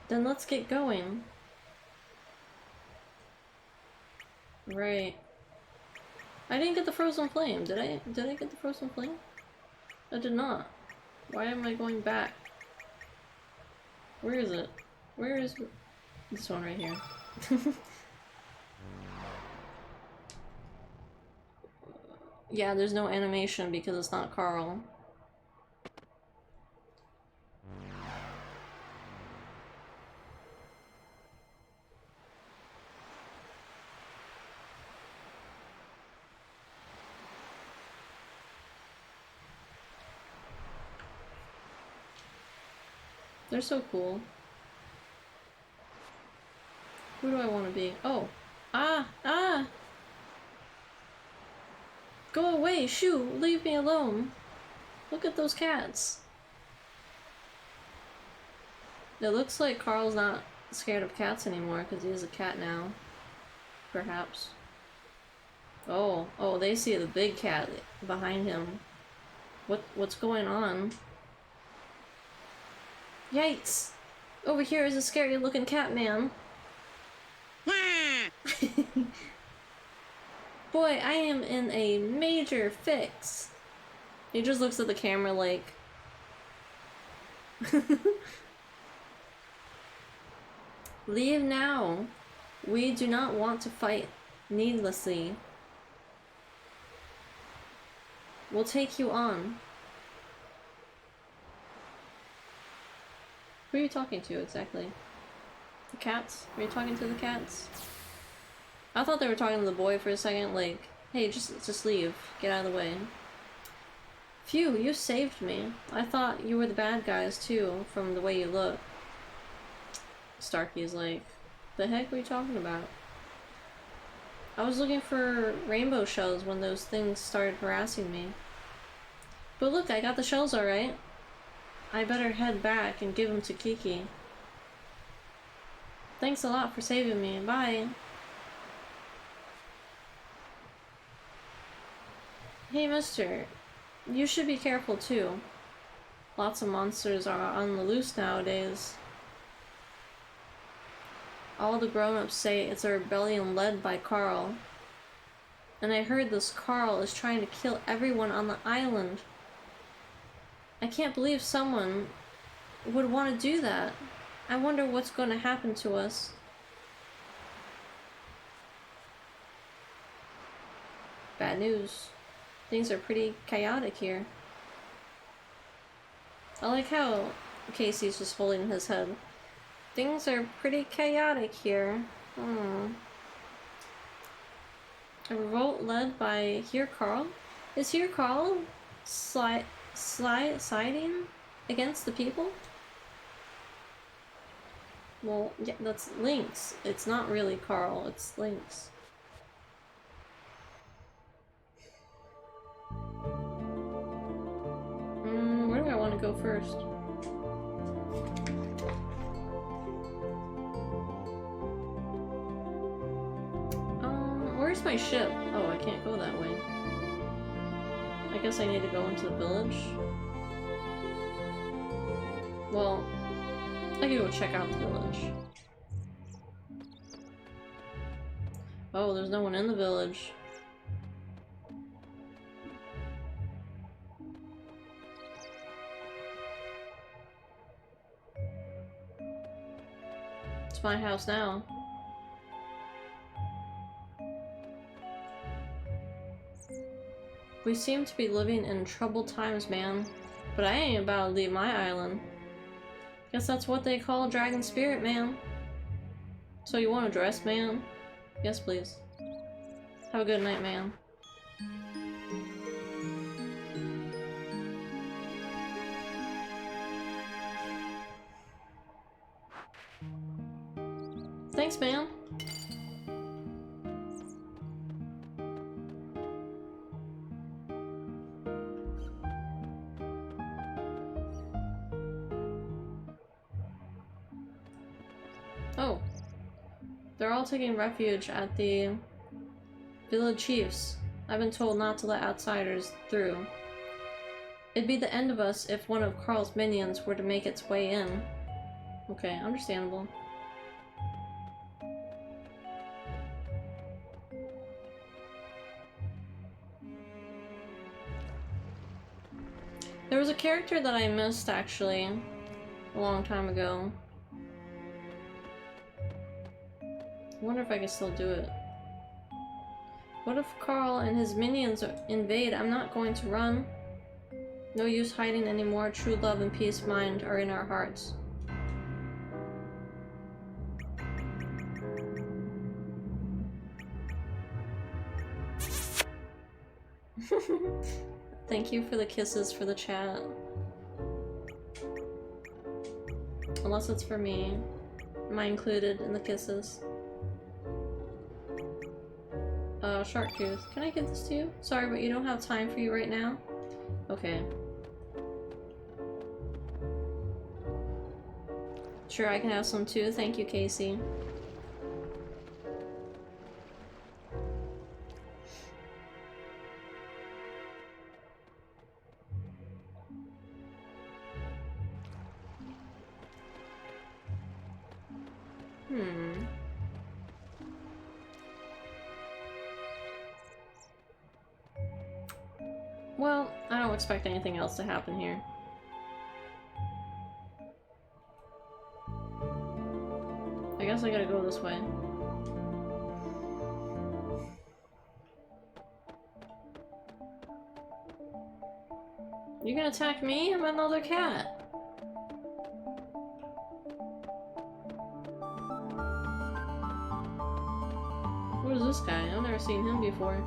Then let's get going. Right. I didn't get the frozen flame. Did I get the frozen flame? I did not. Why am I going back? Where is it? Where is this one right here? Yeah, there's no animation because it's not Carl. They're so cool. Who do I want to be? Oh. Ah! Ah! Go away! Shoo! Leave me alone! Look at those cats! It looks like Carl's not scared of cats anymore because he is a cat now. Perhaps. Oh. Oh, they see the big cat behind him. What's going on? Yikes! Over here is a scary looking cat man. Boy, I am in a major fix. He just looks at the camera like... Leave now. We do not want to fight needlessly. We'll take you on. Who are you talking to exactly? The cats? Are you talking to the cats? I thought they were talking to the boy for a second, like, hey, just leave. Get out of the way. Phew, you saved me. I thought you were the bad guys too, from the way you look. Starkey's like, the heck were you talking about? I was looking for rainbow shells when those things started harassing me. But look, I got the shells alright. I better head back and give them to Kiki. Thanks a lot for saving me. Bye. Hey, mister. You should be careful too. Lots of monsters are on the loose nowadays. All the grown-ups say it's a rebellion led by Carl. And I heard this Carl is trying to kill everyone on the island. I can't believe someone would want to do that. I wonder what's going to happen to us. bad news. Things are pretty chaotic here. I like how Casey's just holding his head. Things are pretty chaotic here. A revolt led by Here Carl? Is Here Carl siding against the people? Well, yeah, that's Lynx. It's not really Carl, it's Lynx. Where do I want to go first? Where's my ship? Oh, I can't go that way. I guess I need to go into the village. Well, I can go check out the village. Oh, there's no one in the village. It's my house now. We seem to be living in troubled times, man. But I ain't about to leave my island. Guess that's what they call dragon spirit, man. So you want a dress, man? Yes, please. Have a good night, man. Thanks, man. Oh. They're all taking refuge at the village chiefs. I've been told not to let outsiders through. It'd be the end of us if one of Carl's minions were to make its way in. Okay, understandable. There was a character that I missed, actually, a long time ago. I wonder if I can still do it. What if Carl and his minions invade? I'm not going to run. No use hiding anymore. True love and peace of mind are in our hearts. Thank you for the kisses for the chat. Unless it's for me. Am I included in the kisses? Shark tooth. Can I give this to you? Sorry, but you don't have time for you right now? Okay. Sure, I can have some too. Thank you, Casey. Well, I don't expect anything else to happen here. I guess I gotta go this way. You gonna attack me? I'm another cat. Who is this guy? I've never seen him before.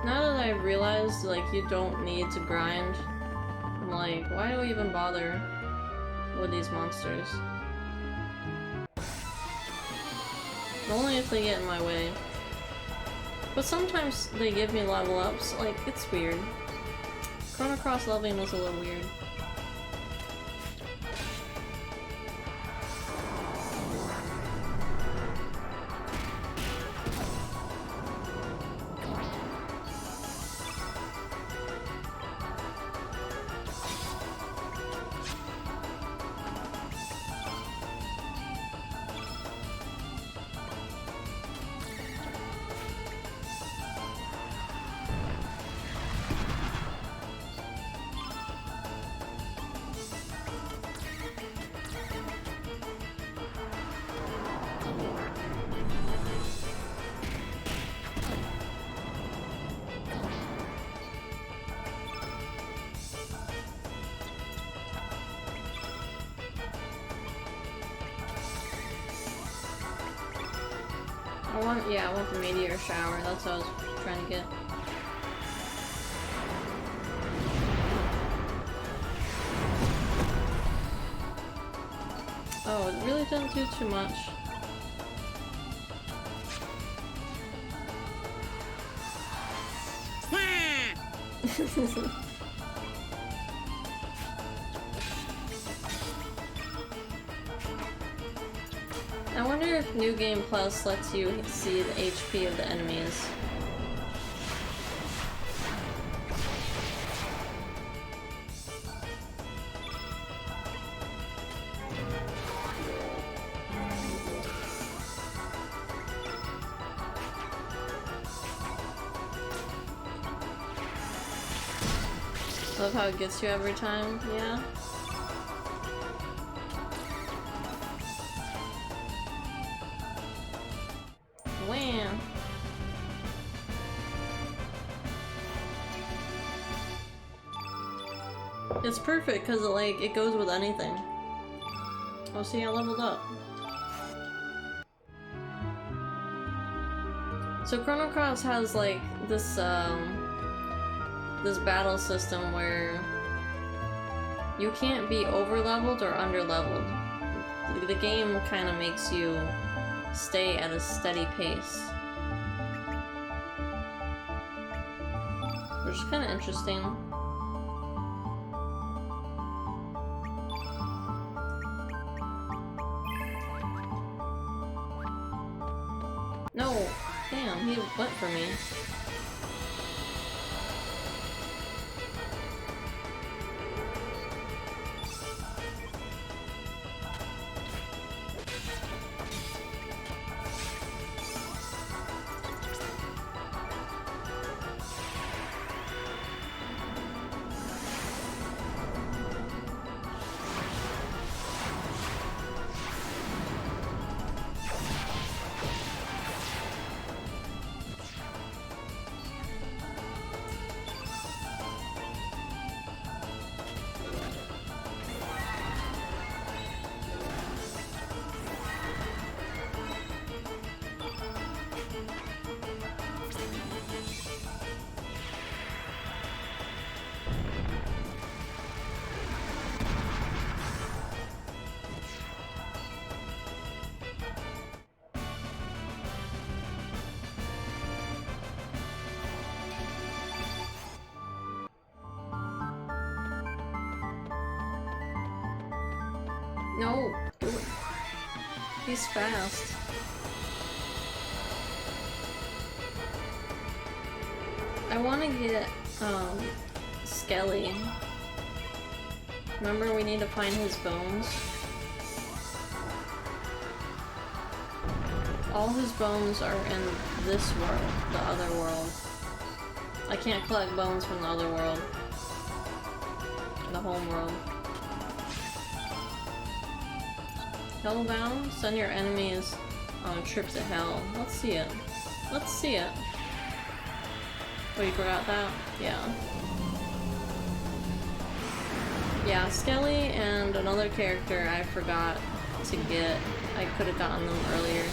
Now that I've realized, like, you don't need to grind, I'm like, why do I even bother with these monsters? Only if they get in my way. But sometimes they give me level ups, like, it's weird. Chrono Cross leveling was a little weird. I want the meteor shower. That's what I was trying to get. Oh, it really doesn't do too much. I wonder if New Game Plus lets you see the HP of the enemies. Love how it gets you every time, yeah. Wham! It's perfect because it goes with anything. Oh, see, I leveled up. So Chrono Cross has like this this battle system where you can't be over-leveled or under-leveled. The game kind of makes you stay at a steady pace. Which is kind of interesting. No! Damn, he went for me. No, do it. He's fast. I want to get, Skelly. Remember, we need to find his bones? All his bones are in this world, the other world. I can't collect bones from the other world. The home world. Hellbound? Send your enemies on a trip to hell. Let's see it. Let's see it. Oh, you forgot that? Yeah. Yeah, Skelly and another character I forgot to get. I could have gotten them earlier.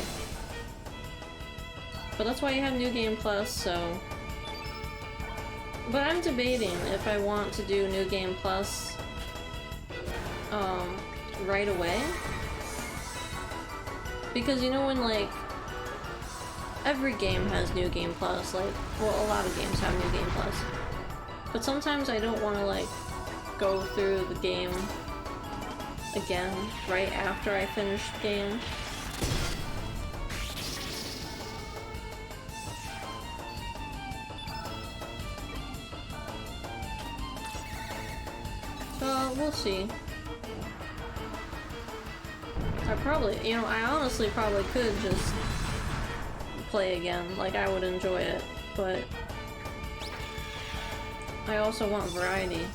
But that's why you have New Game Plus, so... But I'm debating if I want to do New Game Plus right away. Because you know when, like, every game has New Game Plus, like, well, a lot of games have New Game Plus. But sometimes I don't want to, like, go through the game again right after I finish the game. So, we'll see. I probably, you know, I honestly probably could just play again, like I would enjoy it, but I also want variety.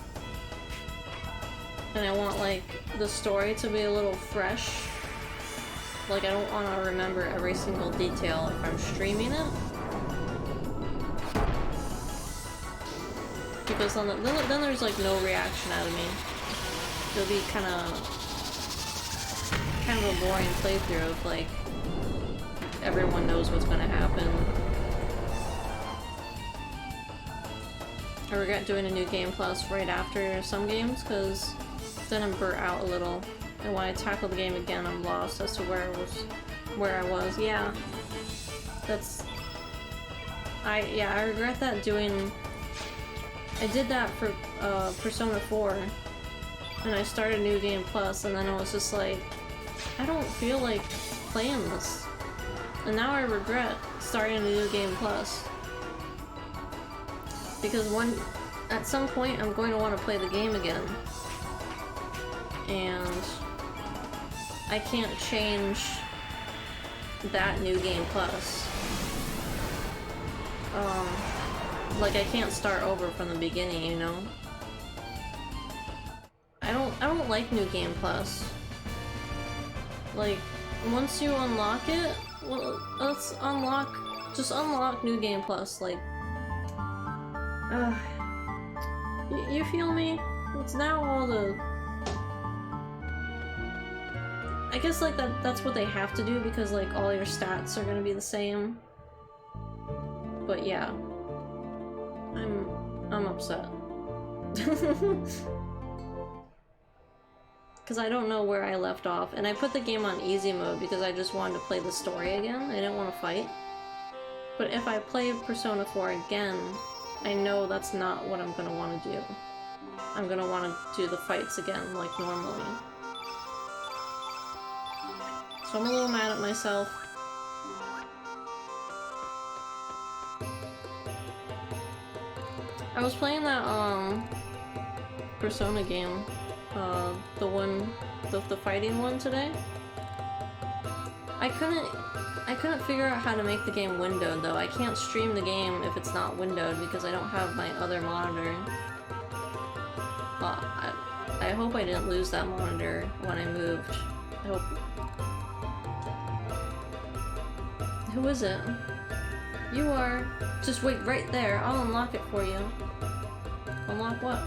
And I want, like, the story to be a little fresh. Like, I don't want to remember every single detail if I'm streaming it. Because then there's, like, no reaction out of me. It'll be kind of a boring playthrough of, like, everyone knows what's gonna happen. I regret doing a new game plus right after some games, because then I'm burnt out a little. And when I tackle the game again, I'm lost as to where I was. Yeah. That's... I regret that doing... I did that for Persona 4, and I started New Game Plus, and then I was just like, I don't feel like playing this. And now I regret starting a New Game Plus. Because at some point I'm going to want to play the game again. And I can't change that New Game Plus. Like, I can't start over from the beginning, you know? I don't like New Game Plus. Like, once you unlock it, well, just unlock New Game Plus, like... you feel me? It's now all the... I guess, like, that's what they have to do, because, like, all your stats are gonna be the same. But yeah. I'm upset. Because I don't know where I left off, and I put the game on easy mode because I just wanted to play the story again. I didn't want to fight. But if I play Persona 4 again, I know that's not what I'm gonna want to do. I'm gonna want to do the fights again, like normally. So I'm a little mad at myself. I was playing that, Persona game. The fighting one today. I couldn't figure out how to make the game windowed, though. I can't stream the game if it's not windowed because I don't have my other monitor. I hope I didn't lose that monitor when I moved. I hope... Who is it? You are. Just wait right there. I'll unlock it for you. Unlock what?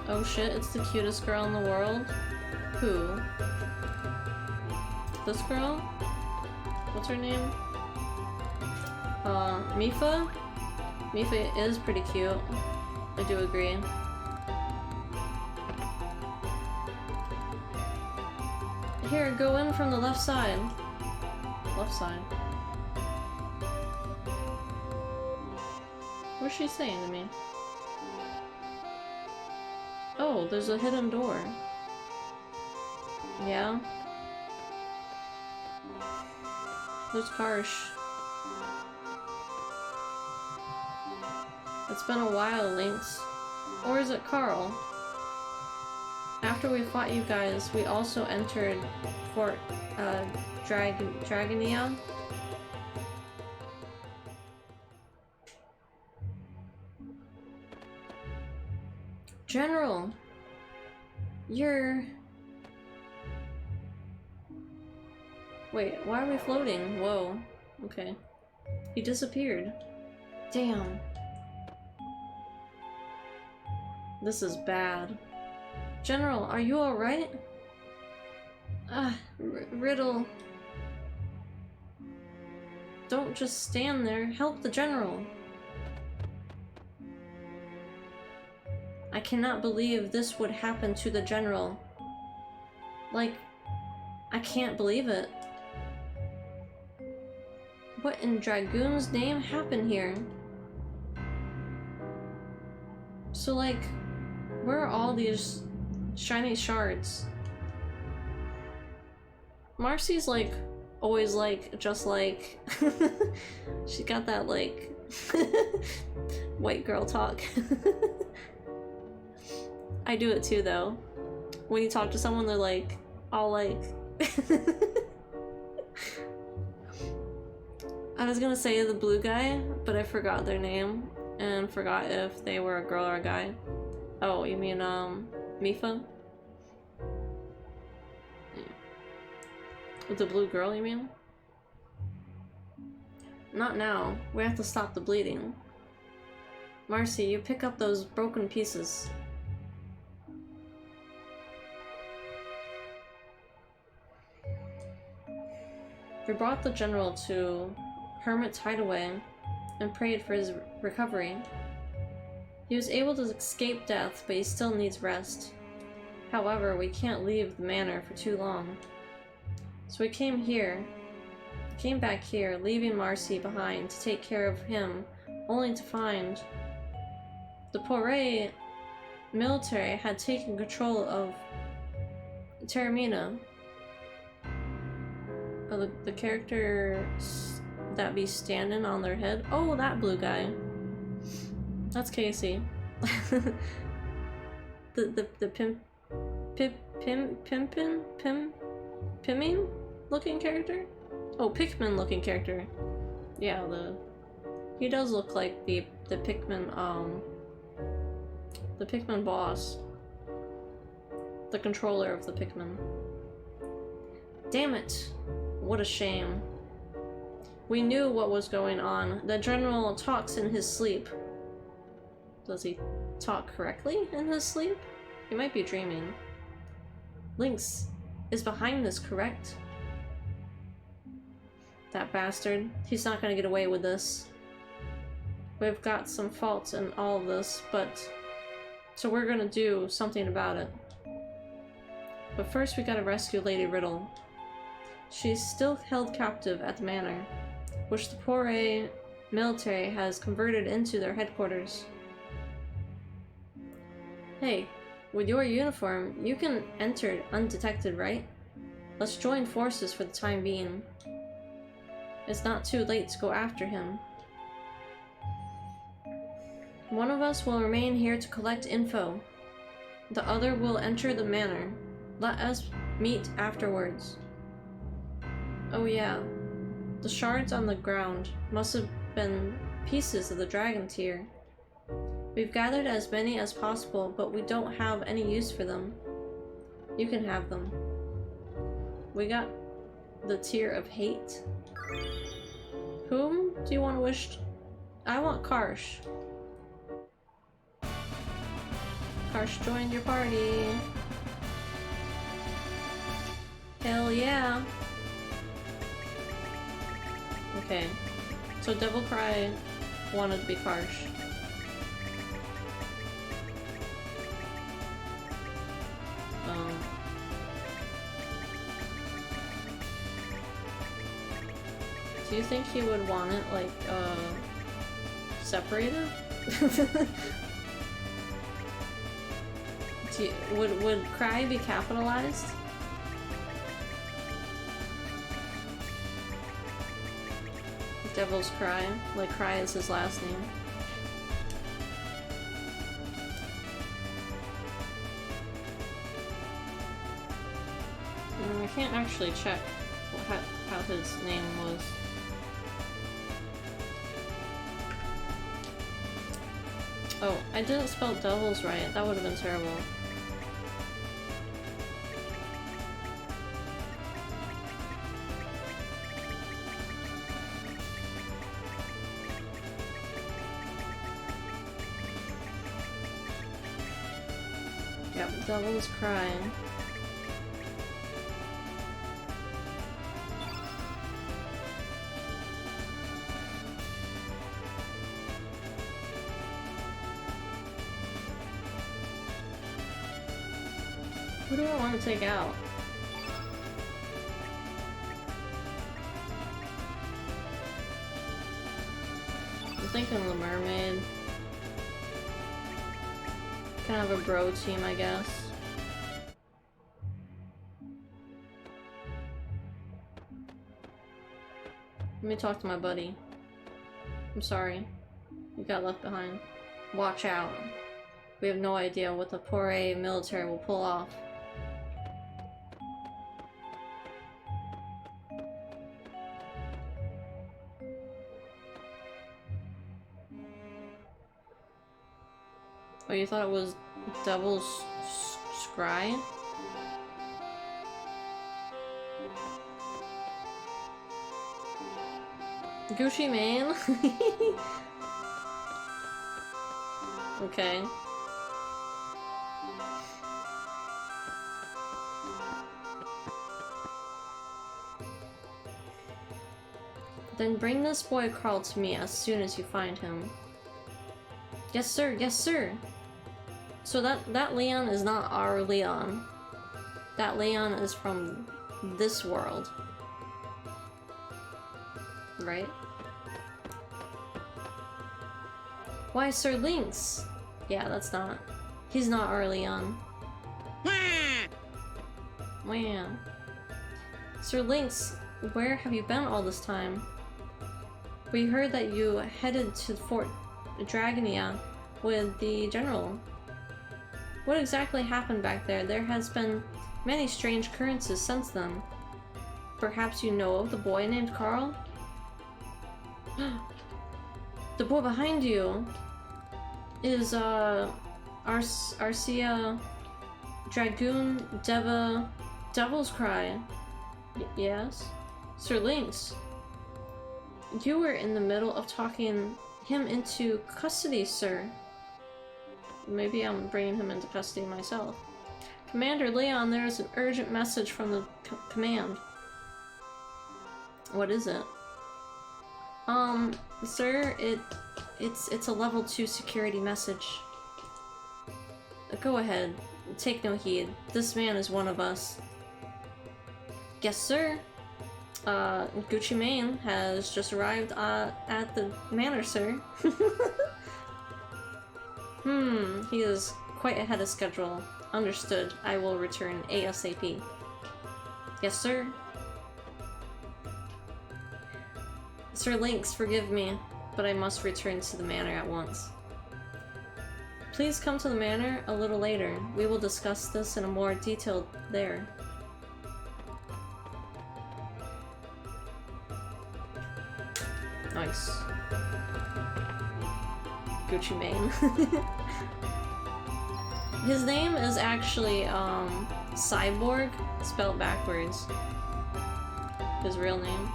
Oh shit, it's the cutest girl in the world? Who? This girl? What's her name? Mifa? Mifa is pretty cute. I do agree. Here, go in from the left side. Left side. What's she saying to me? Oh, there's a hidden door. Yeah? Who's Karsh? It's been a while, Lynx. Or is it Carl? After we fought you guys, we also entered Fort, Dragonia. General! You're... Wait, why are we floating? Whoa. Okay. He disappeared. Damn. This is bad. General, are you alright? Riddle. Don't just stand there. Help the general. I cannot believe this would happen to the general. Like, I can't believe it. What in Dragoon's name happened here? So, like, where are all these shiny shards? Marcy's, like, always, like, just like... she got that, like... white girl talk. I do it too, though. When you talk to someone, they're like, all like... I was gonna say the blue guy, but I forgot their name, and forgot if they were a girl or a guy. Oh, you mean, Mifa? With the blue girl, you mean? Not now. We have to stop the bleeding. Marcy, you pick up those broken pieces. We brought the general to Hermit's hideaway and prayed for his recovery. He was able to escape death, but he still needs rest. However, we can't leave the manor for too long. So we came back here, leaving Marcy behind to take care of him, only to find the Poiret military had taken control of Terramina. The characters that be standing on their head. Oh, that blue guy. That's Casey. the pimming looking character? Oh, Pikmin looking character. Yeah, he does look like the Pikmin the Pikmin boss. The controller of the Pikmin. Damn it. What a shame. We knew what was going on. The general talks in his sleep. Does he talk correctly in his sleep? He might be dreaming. Lynx is behind this, correct? That bastard. He's not gonna get away with this. We've got some faults in all of this, but... So we're gonna do something about it. But first we gotta rescue Lady Riddle. She's still held captive at the manor, which the Poiret military has converted into their headquarters. Hey, with your uniform, you can enter undetected, right? Let's join forces for the time being. It's not too late to go after him. One of us will remain here to collect info. The other will enter the manor. Let us meet afterwards. Oh yeah, the shards on the ground must have been pieces of the dragon tier. We've gathered as many as possible, but we don't have any use for them. You can have them. We got the tier of hate. Whom do you want to wish? I want Karsh. Karsh joined your party. Hell yeah. Okay, so Devil Cry wanted to be Karsh. Do you think he would want it, like, separated? Would Cry be capitalized? Devil's Cry, like Cry is his last name. I can't actually check how his name was. Oh, I didn't spell devils right. That would have been terrible. Yep, Devil's Crying. Who do I want to take out? I'm thinking the mermaid. Kind of a bro team, I guess. Let me talk to my buddy. I'm sorry. You got left behind. Watch out. We have no idea what the Poiret military will pull off. Oh, you thought it was Devil's Scry? Gucci Mane? Okay. Then bring this boy Carl to me as soon as you find him. Yes, sir. Yes, sir. So that Leon is not our Leon. That Leon is from this world. Right? Why, Sir Lynx? Yeah, that's not... He's not our Leon. Man. Sir Lynx, where have you been all this time? We heard that you headed to Fort Dragonia with the general. What exactly happened back there? There has been many strange occurrences since then. Perhaps you know of the boy named Carl? The boy behind you is Arcia Dragoon Devil's Cry. Yes? Sir Lynx, you were in the middle of talking him into custody, sir. Maybe I'm bringing him into custody myself. Commander Leon, there is an urgent message from the command. What is it? Sir, it's a level 2 security message. Go ahead. Take no heed. This man is one of us. Yes, sir. Gucci Mane has just arrived at the manor, sir. He is quite ahead of schedule. Understood. I will return ASAP. Yes, sir. Sir Lynx, forgive me, but I must return to the manor at once. Please come to the manor a little later. We will discuss this in a more detail there. Nice. Gucci Mane. His name is actually, Cyborg, spelled backwards. His real name.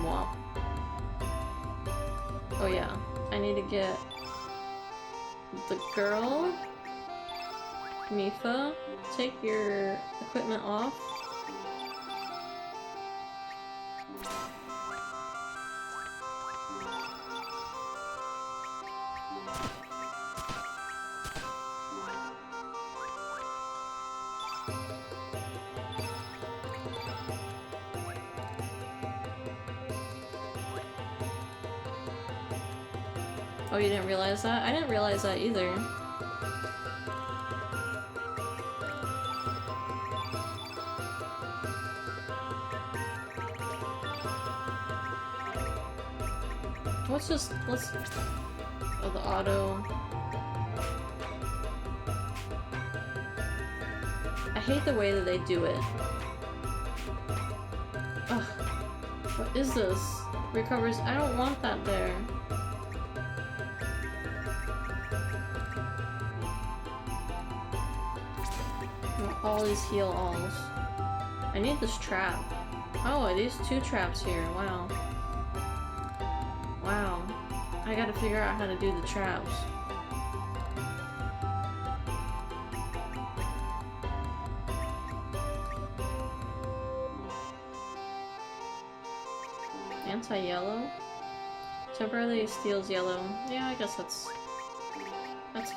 Wow. Oh yeah, I need to get the girl. Mifa, take your equipment off. Oh, you didn't realize that? I didn't realize that either. Let's... Oh, the auto... I hate the way that they do it. Ugh. What is this? Recovers... I don't want that there. All these heal alls. I need this trap. Oh, these 2 traps here. Wow. Wow. I gotta figure out how to do the traps. Anti-yellow? Temporarily steals yellow. Yeah, I guess that's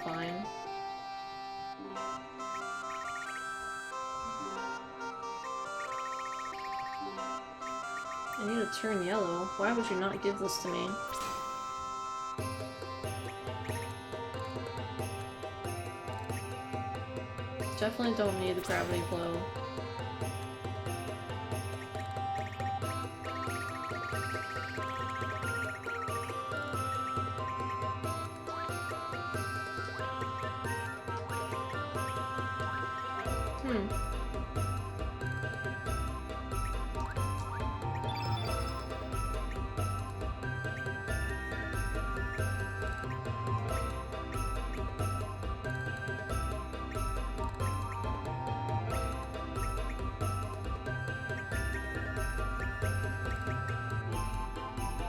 fine. I need to turn yellow. Why would you not give this to me? Definitely don't need the gravity blow.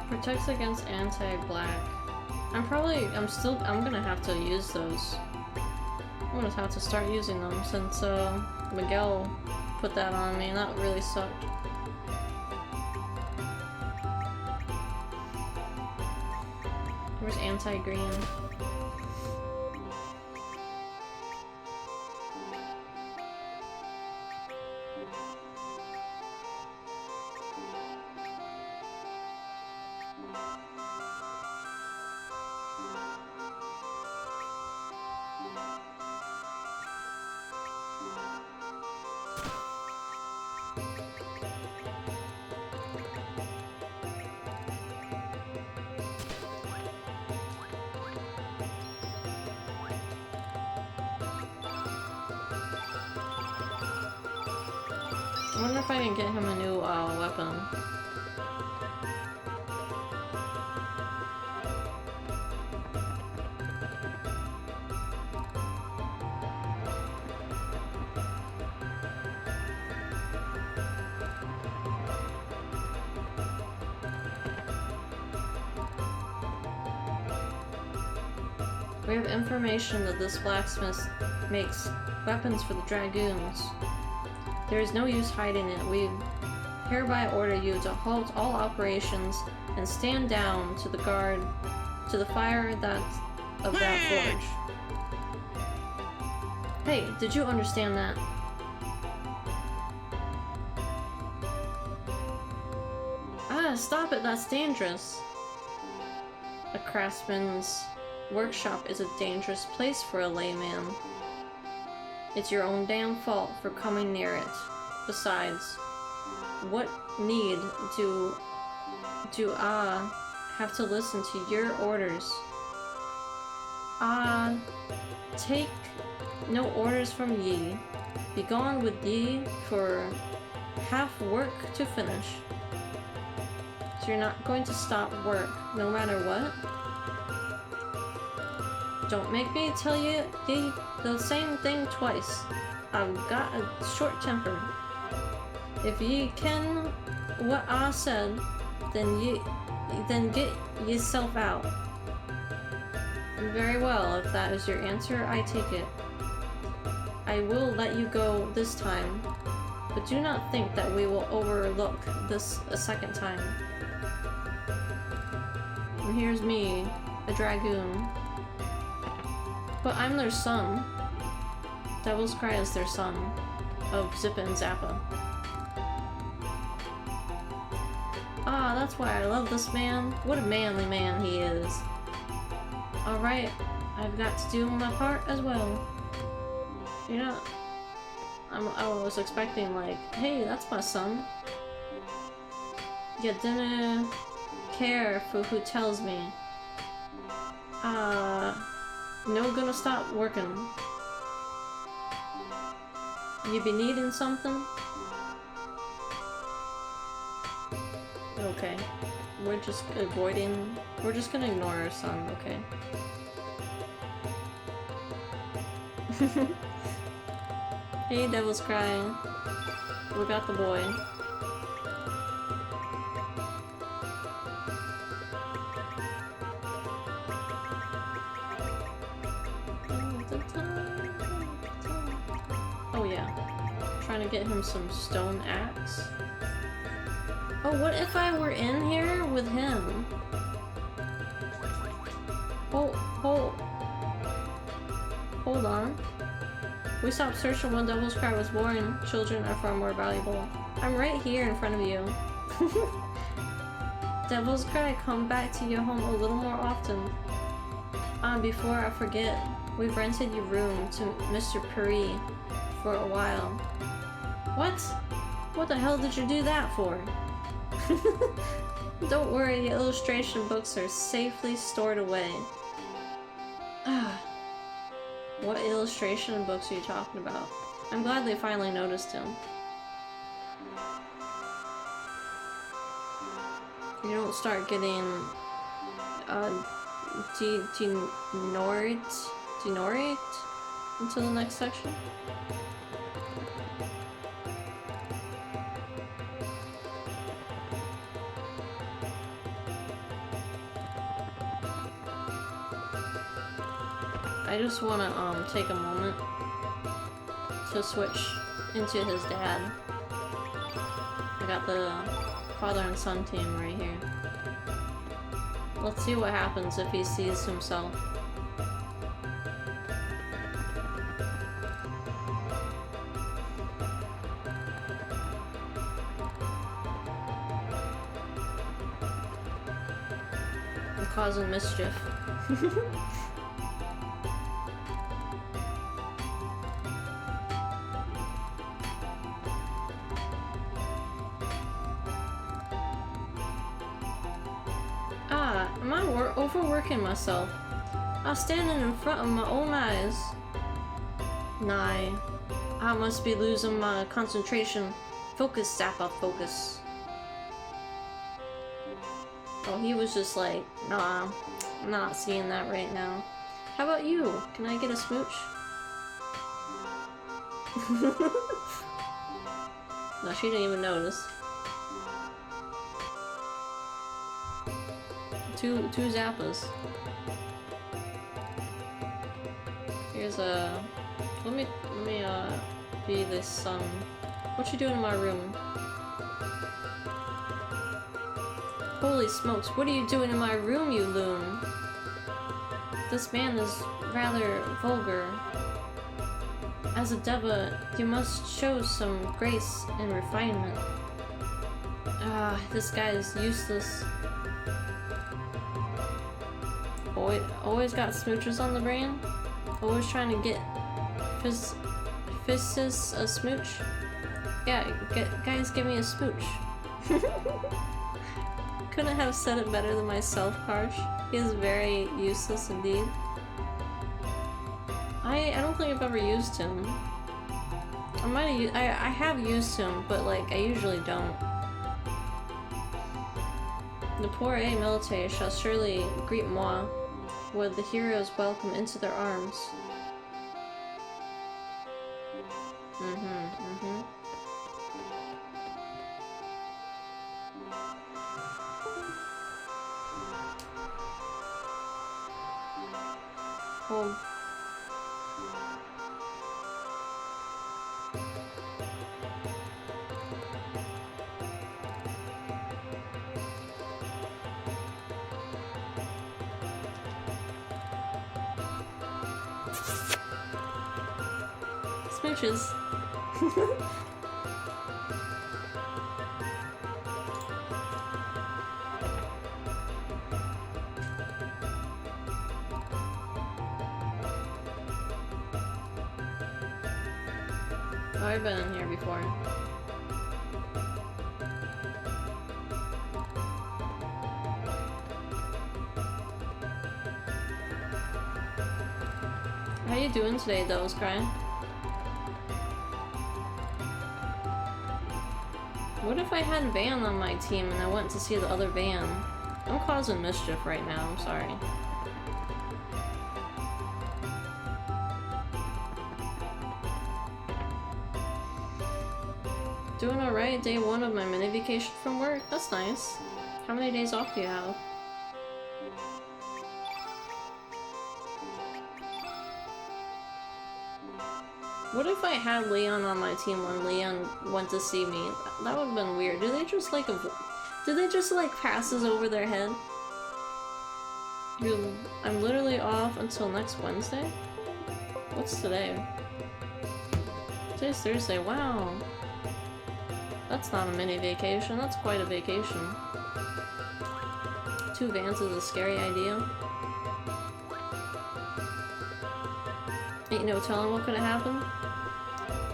Protects against anti-black. I'm gonna have to use those. I'm gonna have to start using them since, Miguel put that on me, and that really sucked. Where's anti-green? I wonder if I can get him a new weapon. We have information that this blacksmith makes weapons for the dragoons. There is no use hiding it. We hereby order you to halt all operations and stand down to the guard, to the fire of that forge. Hey, did you understand that? Ah, stop it, that's dangerous. A craftsman's workshop is a dangerous place for a layman. It's your own damn fault for coming near it. Besides, what need do have to listen to your orders? Take no orders from ye. Be gone with ye for half work to finish. So you're not going to stop work, no matter what? Don't make me tell you the same thing twice. I've got a short temper. If ye ken what I said, then get yourself out. Very well, if that is your answer, I take it. I will let you go this time, but do not think that we will overlook this a second time. And here's me, a dragoon. But I'm their son. Devil's Cry is their son of Zippa and Zappa. Ah, that's why I love this man. What a manly man he is. Alright, I've got to do my part as well. You know, I was expecting like, hey, that's my son. You didn't care for who tells me. No gonna stop working. You be needing something? Okay. We're just avoiding... We're just gonna ignore our son, okay? Hey, Devil's Crying. We got the boy. Oh yeah. Trying to get him some stone axe. Oh, what if I were in here with him? Hold on. We stopped searching when Devil's Cry was born. Children are far more valuable. I'm right here in front of you. Devil's Cry, come back to your home a little more often. Before I forget, we've rented your room to Mr. Puri for a while. What? What the hell did you do that for? Don't worry, the illustration books are safely stored away. What illustration books are you talking about? I'm glad they finally noticed him. You don't start getting denorate until the next section. I just want to take a moment to switch into his dad. I got the father and son team right here. Let's see what happens if he sees himself. I'm causing mischief. Am I overworking myself? I'm standing in front of my own eyes. Nah, I must be losing my concentration. Focus, Zappa, focus. Oh, he was just like, nah, I'm not seeing that right now. How about you? Can I get a smooch? No, she didn't even notice. Two Zappas. Here's a... Let me be this son. What you doing in my room? Holy smokes, what are you doing in my room, you loon? This man is rather vulgar. As a deva, you must show some grace and refinement. This guy is useless. Always got smoochers on the brain? Always trying to get Fistus a smooch? Yeah, guys, give me a smooch. Couldn't have said it better than myself, Karsh. He is very useless indeed. I don't think I've ever used him. I have used him, but like I usually don't. The poor military shall surely greet moi with the heroes welcome into their arms. Well, smooches. Oh, I've been in here before. How you doing today, though, Scry? What if I had Van on my team and I went to see the other Van? I'm causing mischief right now, I'm sorry. Doing alright, day 1 of my mini vacation from work. That's nice. How many days off do you have? What if I had Leon on my team when Leon went to see me? That would have been weird. Did they just like passes over their head? I'm literally off until next Wednesday? What's today? Today's Thursday, wow. That's not a mini vacation, that's quite a vacation. 2 Vans is a scary idea. Ain't no telling what could have happened.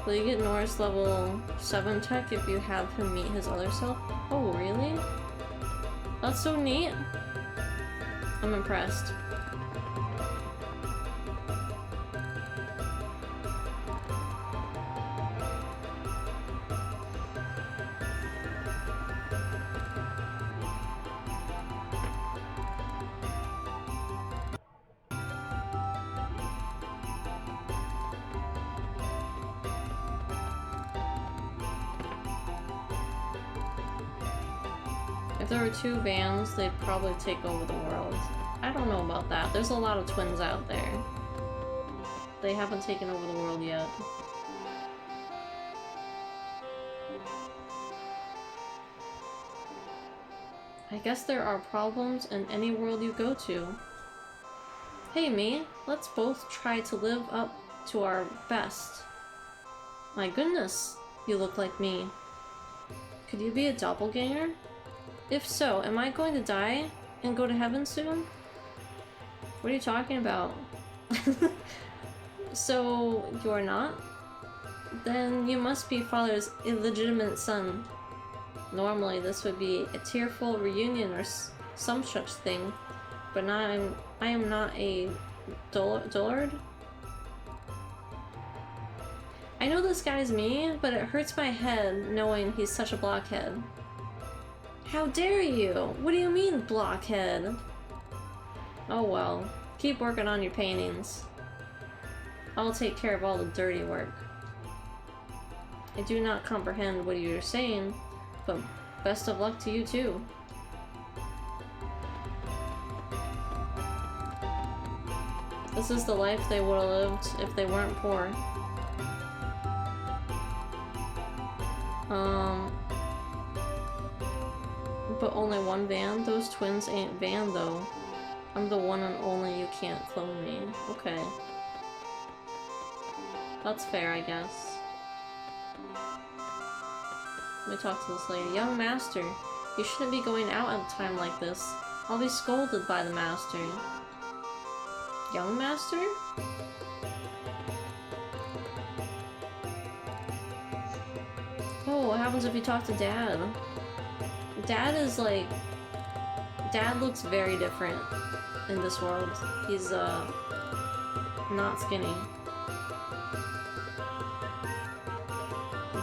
Will you get Norris level 7 tech if you have him meet his other self? Oh, really? That's so neat. I'm impressed. If there were 2 Vans, they'd probably take over the world. I don't know about that. There's a lot of twins out there. They haven't taken over the world yet. I guess there are problems in any world you go to. Hey me, let's both try to live up to our best. My goodness, you look like me. Could you be a doppelganger? If so, am I going to die and go to heaven soon? What are you talking about? So, you are not? Then you must be father's illegitimate son. Normally this would be a tearful reunion or some such thing, but I am not a dullard. I know this guy's mean, but it hurts my head knowing he's such a blockhead. How dare you? What do you mean, blockhead? Oh well, keep working on your paintings. I'll take care of all the dirty work. I do not comprehend what you're saying, but best of luck to you too. This is the life they would have lived if they weren't poor. But only one van? Those twins ain't van though. I'm the one and only, you can't clone me. Okay. That's fair, I guess. Let me talk to this lady. Young master, you shouldn't be going out at a time like this. I'll be scolded by the master. Young master? Oh, what happens if you talk to Dad? Dad is like... Dad looks very different in this world. He's, not skinny.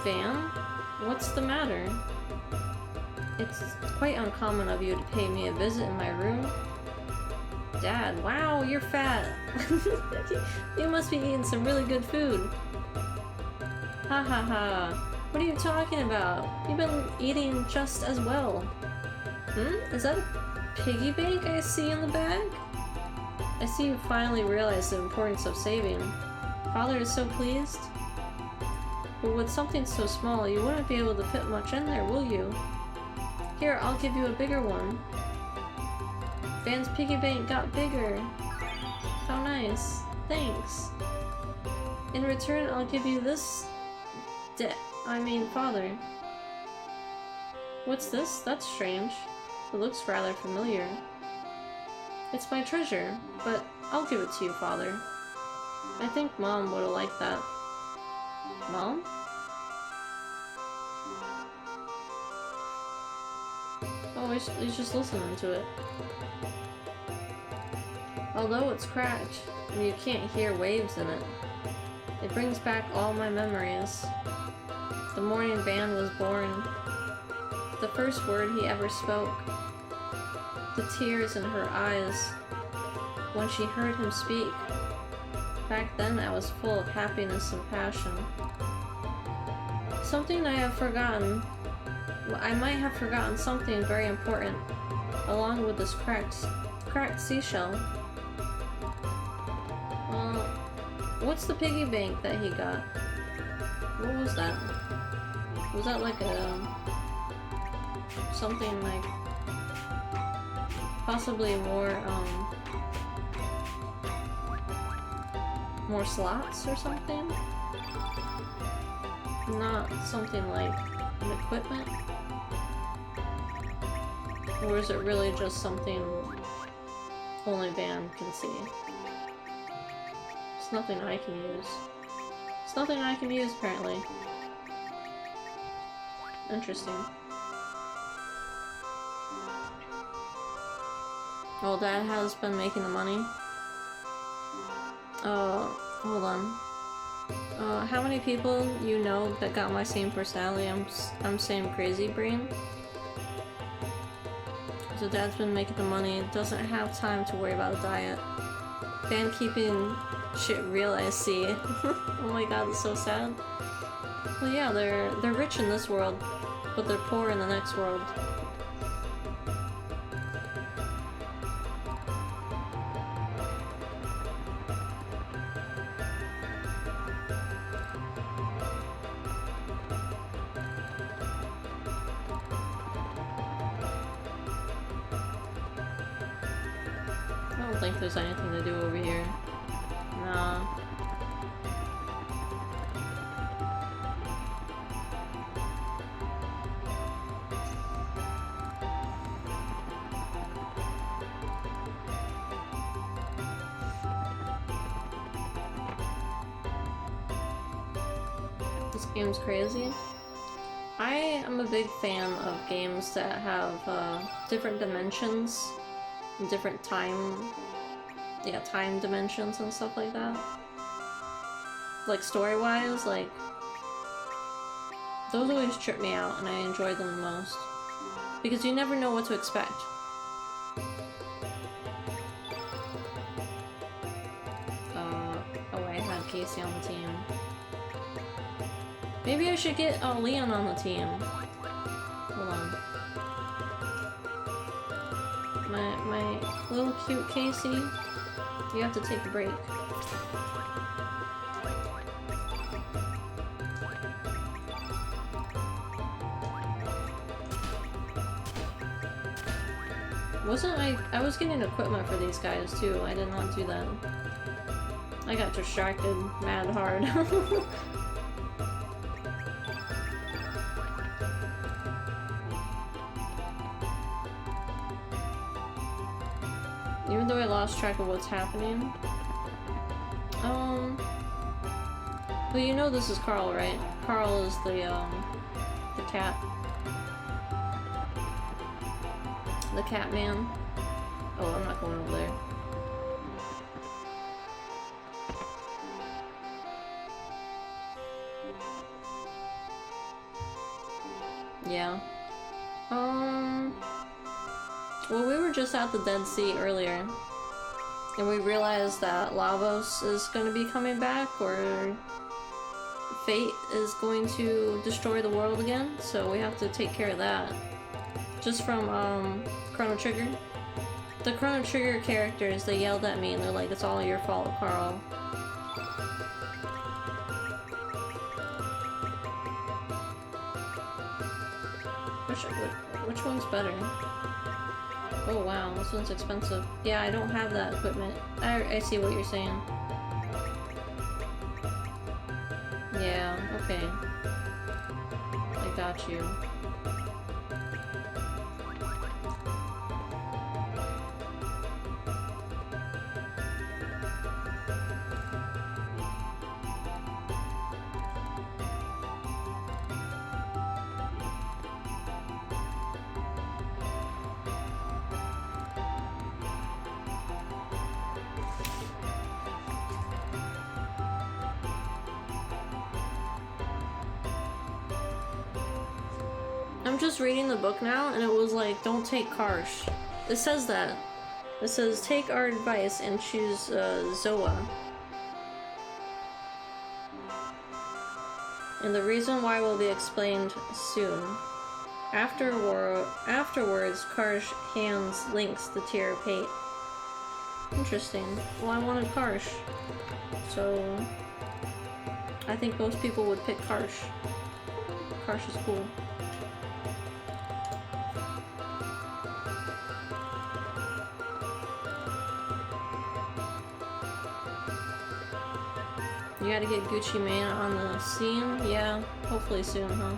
Van? What's the matter? It's quite uncommon of you to pay me a visit in my room. Dad, wow, you're fat. You must be eating some really good food. Ha ha ha. What are you talking about? You've been eating just as well. Is that a piggy bank I see in the bag? I see you finally realize the importance of saving. Father is so pleased. But with something so small, you wouldn't be able to fit much in there, will you? Here, I'll give you a bigger one. Van's piggy bank got bigger. How nice. Thanks. In return, I'll give you this... father. What's this? That's strange. It looks rather familiar. It's my treasure, but I'll give it to you, Father. I think Mom would have liked that. Mom? Oh, he's just listening to it. Although it's cracked, and you can't hear waves in it, it brings back all my memories. The morning Van was born. The first word he ever spoke. The tears in her eyes when she heard him speak. Back then I was full of happiness and passion. Something I have forgotten. I might have forgotten something very important, along with this cracked seashell. Well, what's the piggy bank that he got? What was that? Was that like something like possibly more slots or something? Not something like an equipment? Or is it really just something only Van can see? It's nothing I can use. It's nothing I can use, apparently. Interesting. Well, Dad has been making the money. Hold on. How many people you know that got my same personality? I'm same crazy brain. So Dad's been making the money, doesn't have time to worry about a diet. Van keeping shit real, I see. Oh my god, it's so sad. Well yeah, they're rich in this world, but they're poor in the next world. think there's anything to do over here. Nah. This game's crazy. I am a big fan of games that have different dimensions and different time dimensions and stuff like that. Like story-wise, like those always trip me out and I enjoy them the most. Because you never know what to expect. Oh, I had Casey on the team. Maybe I should get Leon on the team. Hold on. My little cute Casey, you have to take a break. I was getting equipment for these guys too. I did not do that. I got distracted mad hard. Even though I lost track of what's happening. Well, you know this is Carl, right? Carl is the cat. The cat man. Oh, I'm not going over there. Yeah. Well, we were just at the Dead Sea earlier, and we realized that Lavos is going to be coming back, or Fate is going to destroy the world again, so we have to take care of that. Just from, Chrono Trigger. The Chrono Trigger characters, they yelled at me and they're like, it's all your fault, Carl. Which one's better? Oh wow, this one's expensive. Yeah, I don't have that equipment. I see what you're saying. Yeah, okay. I got you. I'm just reading the book now, and it was like, don't take Karsh. It says that. It says, take our advice and choose Zoa. And the reason why will be explained soon. Afterwards, Karsh hands Link's the tier of hate. Interesting. Well, I wanted Karsh. So, I think most people would pick Karsh. Karsh is cool. You gotta get Gucci Mane on the scene? Yeah, hopefully soon, huh?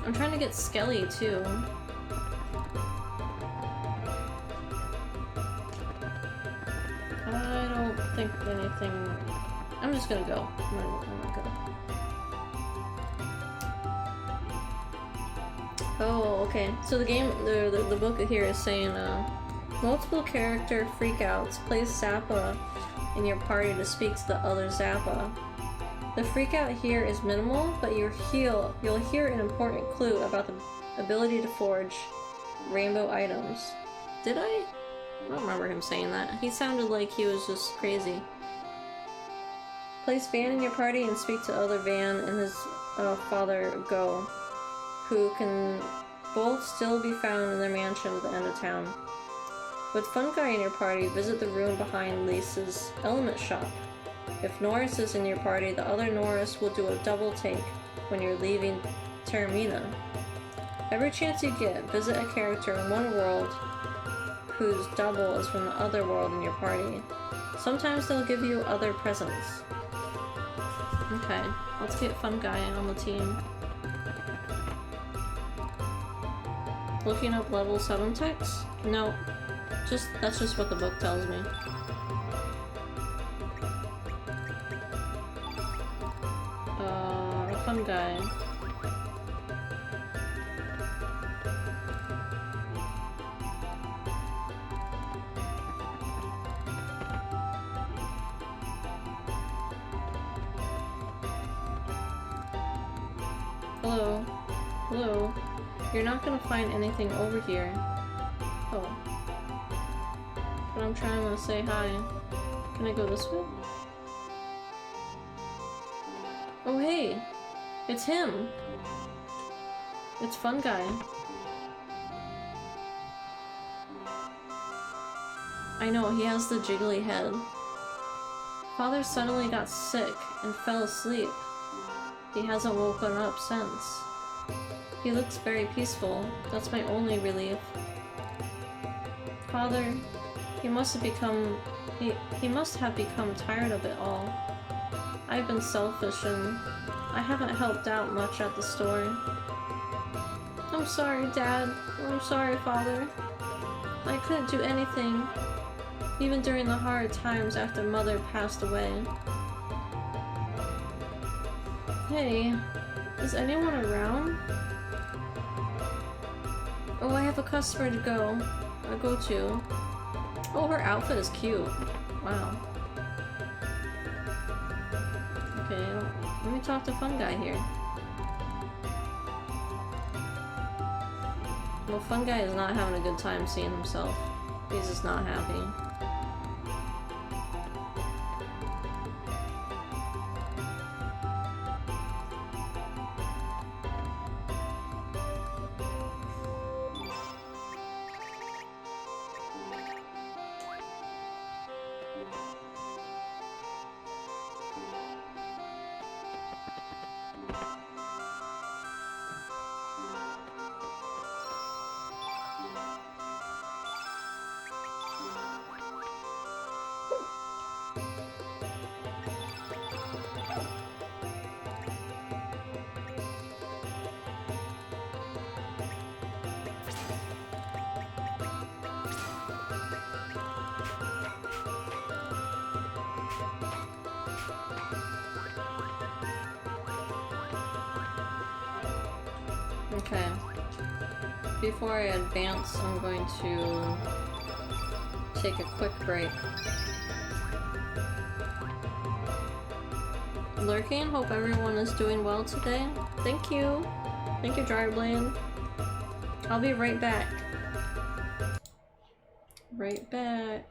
I'm trying to get Skelly too. I don't think anything... I'm just gonna go. I'm gonna go. Oh, okay. So the game, the book here is saying, multiple character freakouts. Place Zappa in your party to speak to the other Zappa. The freakout here is minimal, but you'll hear an important clue about the ability to forge rainbow items. Did I? I don't remember him saying that. He sounded like he was just crazy. Place Van in your party and speak to other Van and his father Go, who can both still be found in their mansion at the end of town. With Fun Guy in your party, visit the room behind Lisa's Element Shop. If Norris is in your party, the other Norris will do a double take when you're leaving Termina. Every chance you get, visit a character in one world whose double is from the other world in your party. Sometimes they'll give you other presents. Okay, let's get Fun Guy on the team. Looking up level 7 text? No, that's just what the book tells me. Fun Guy. Hello? Hello? You're not gonna find anything over here. Oh. But I'm trying to say hi. Can I go this way? Oh hey! It's him! It's Fun Guy. I know, he has the jiggly head. Father suddenly got sick and fell asleep. He hasn't woken up since. He looks very peaceful. That's my only relief. Father, he must have become tired of it all. I've been selfish and I haven't helped out much at the store. I'm sorry, Dad. I'm sorry, Father. I couldn't do anything, even during the hard times after Mother passed away. Hey, is anyone around? Oh, I have a customer to go to. Oh, her outfit is cute. Wow. Okay, let me talk to Fun Guy here. Well, Fun Guy is not having a good time seeing himself. He's just not happy. Okay. Before I advance, I'm going to take a quick break. Lurking, hope everyone is doing well today. Thank you. Thank you, Dryblade. I'll be right back. Right back.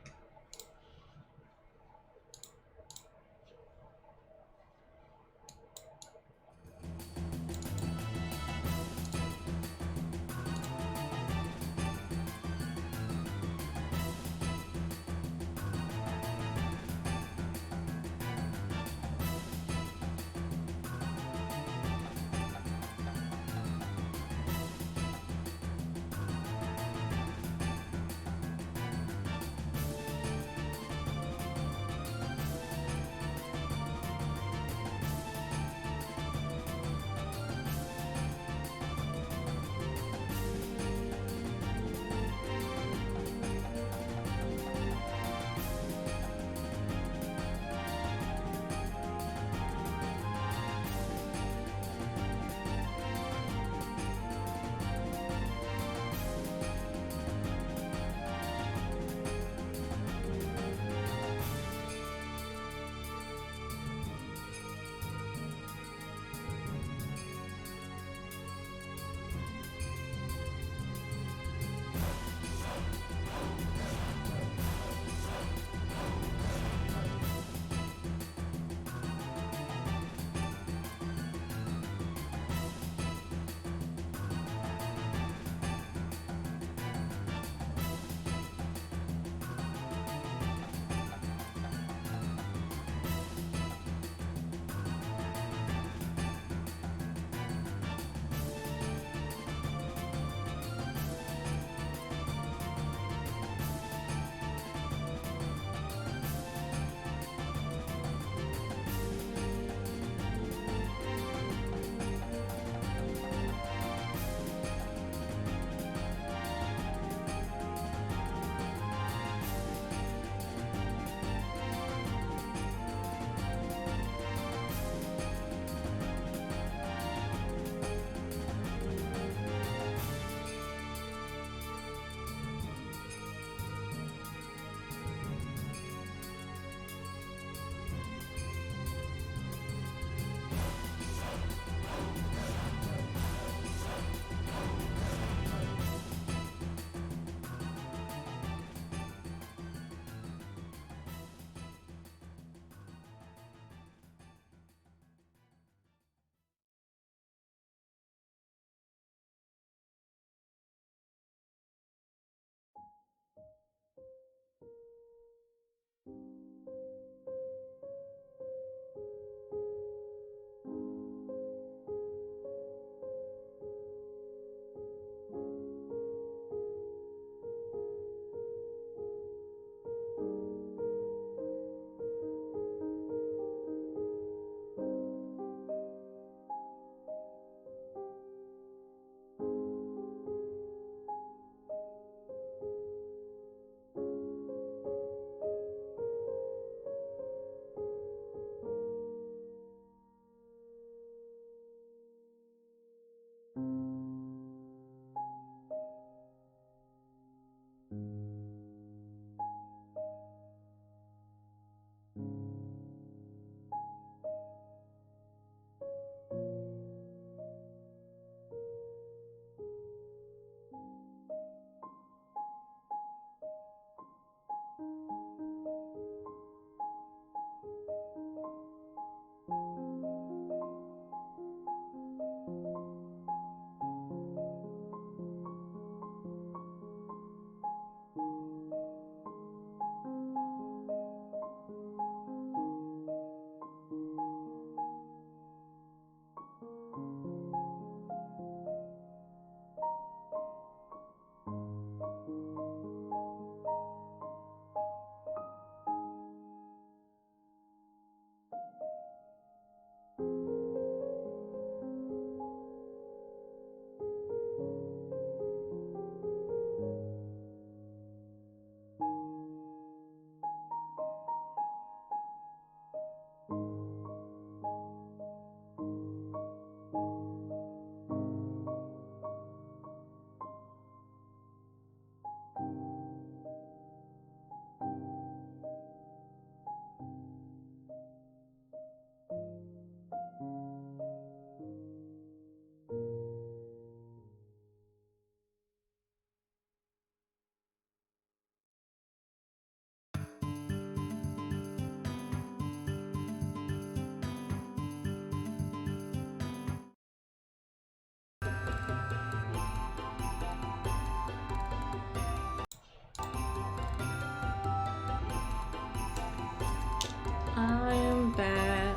I am back.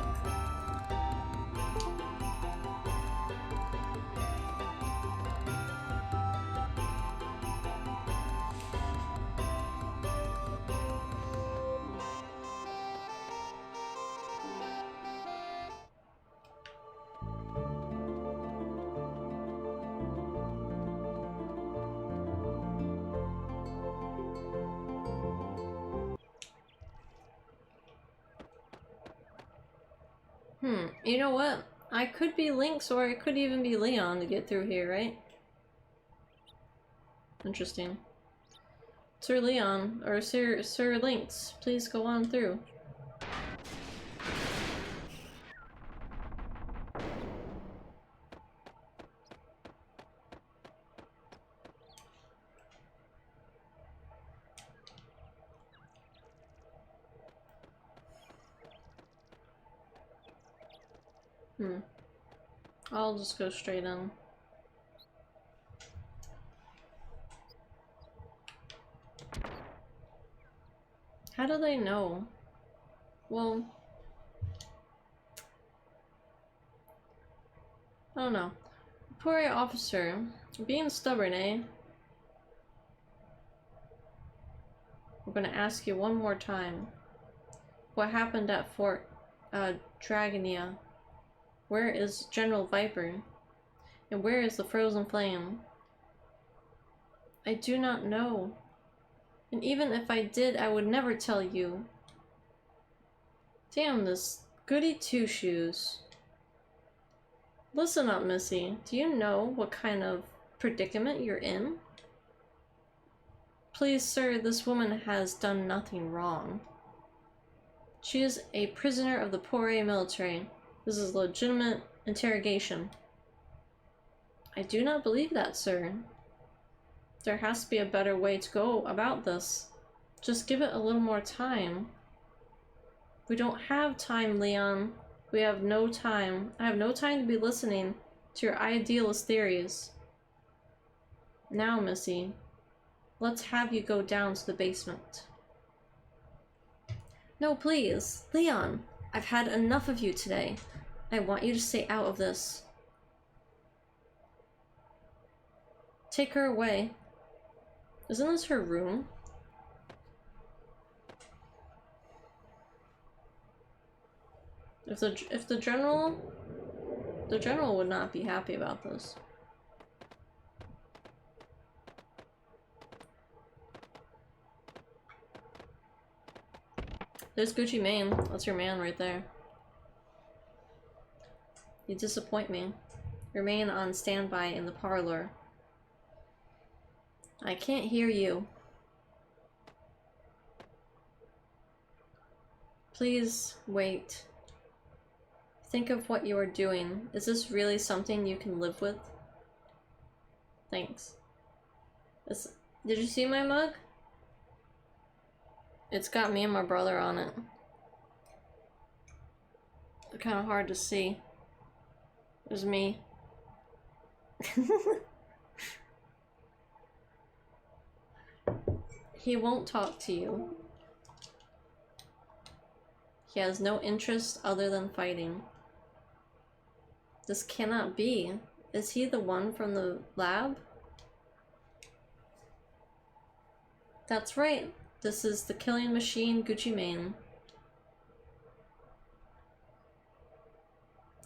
You know what? I could be Lynx or it could even be Leon to get through here, right? Interesting. Sir Leon, or Sir Lynx, please go on through. I'll just go straight in. How do they know? Well, I don't know. Poor officer, being stubborn, eh? I'm gonna ask you one more time. What happened at Fort Dragonia? Where is General Viper? And where is the Frozen Flame? I do not know. And even if I did, I would never tell you. Damn this goody two-shoes. Listen up, Missy. Do you know what kind of predicament you're in? Please, sir, this woman has done nothing wrong. She is a prisoner of the Poire military. This is legitimate interrogation. I do not believe that, sir. There has to be a better way to go about this. Just give it a little more time. We don't have time, Leon. We have no time. I have no time to be listening to your idealist theories. Now, Missy, let's have you go down to the basement. No, please. Leon, I've had enough of you today. I want you to stay out of this. Take her away. Isn't this her room? If the general would not be happy about this. There's Gucci Mane. That's your man right there. You disappoint me. Remain on standby in the parlor. I can't hear you. Please wait. Think of what you are doing. Is this really something you can live with? Thanks. Did you see my mug? It's got me and my brother on it. It's kind of hard to see. There's me. He won't talk to you. He has no interest other than fighting. This cannot be. Is he the one from the lab? That's right. This is the killing machine, Gucci Mane.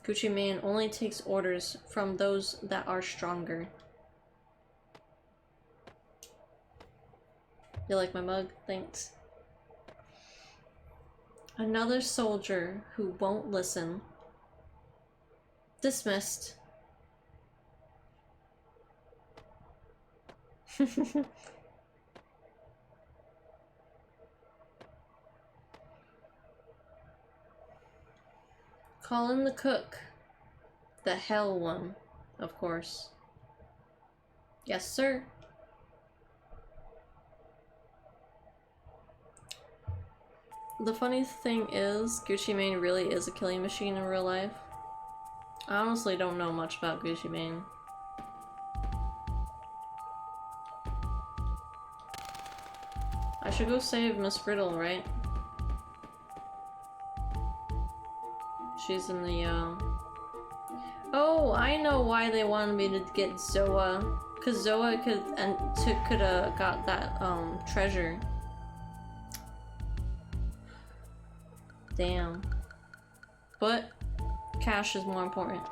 Gucci Mane only takes orders from those that are stronger. You like my mug? Thanks. Another soldier who won't listen. Dismissed. Call in the cook. The hell one, of course. Yes, sir. The funny thing is, Gucci Mane really is a killing machine in real life. I honestly don't know much about Gucci Mane. I should go save Miss Brittle, right? She's in the, Oh, I know why they wanted me to get Zoa. Cause Zoa could've got that, treasure. Damn. But cash is more important.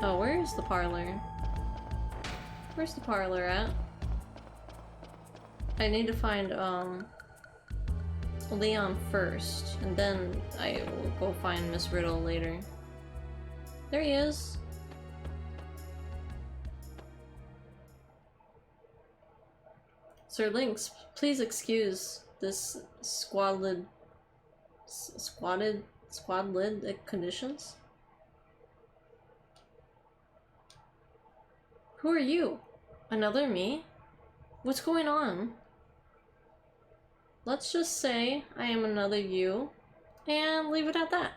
Oh, where is the parlor? Where's the parlor at? I need to find, Leon first, and then I will go find Miss Riddle later. There he is! Sir Lynx, please excuse this squalid conditions? Who are you? Another me? What's going on? Let's just say I am another you, and leave it at that.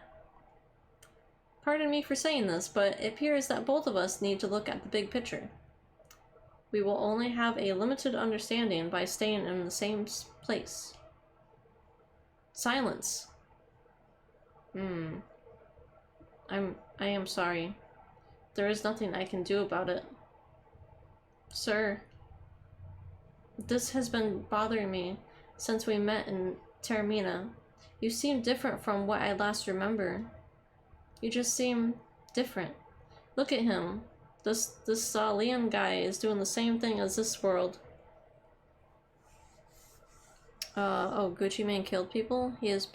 Pardon me for saying this, but it appears that both of us need to look at the big picture. We will only have a limited understanding by staying in the same place. Silence. I am sorry. There is nothing I can do about it. Sir, this has been bothering me since we met in Termina. You seem different from what I last remember. You just seem different. Look at him. This Leon guy is doing the same thing as this world. Oh, Gucci Mane killed people? He has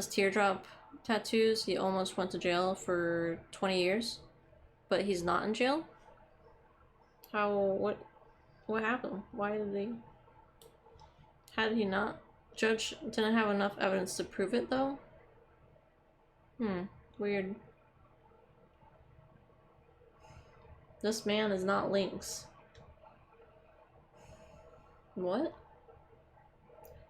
teardrop tattoos. He almost went to jail for 20 years. But he's not in jail? What happened? How did he not? Judge didn't have enough evidence to prove it, though? Weird. This man is not Lynx. What?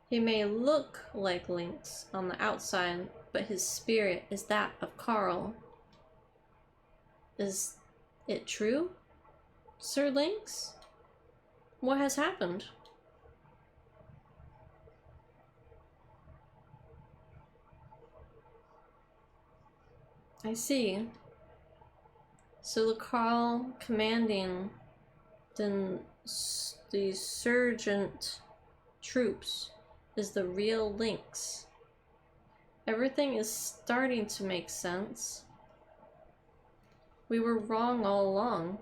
He may look like Lynx on the outside, but his spirit is that of Carl. Is it true, Sir Lynx? What has happened? I see. So the Carl commanding the surgent troops is the real Lynx. Everything is starting to make sense. We were wrong all along.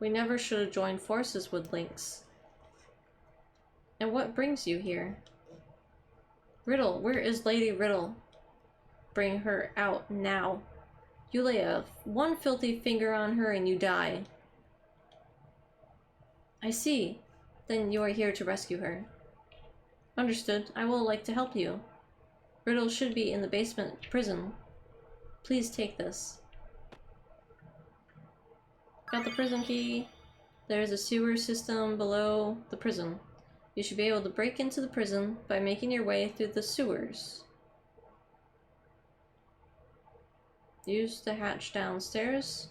We never should have joined forces with Lynx. And what brings you here? Riddle, where is Lady Riddle? Bring her out now. You lay one filthy finger on her and you die. I see. Then you are here to rescue her. Understood. I will like to help you. Riddle should be in the basement prison. Please take this. Got the prison key. There's a sewer system below the prison. You should be able to break into the prison by making your way through the sewers. Use the hatch downstairs.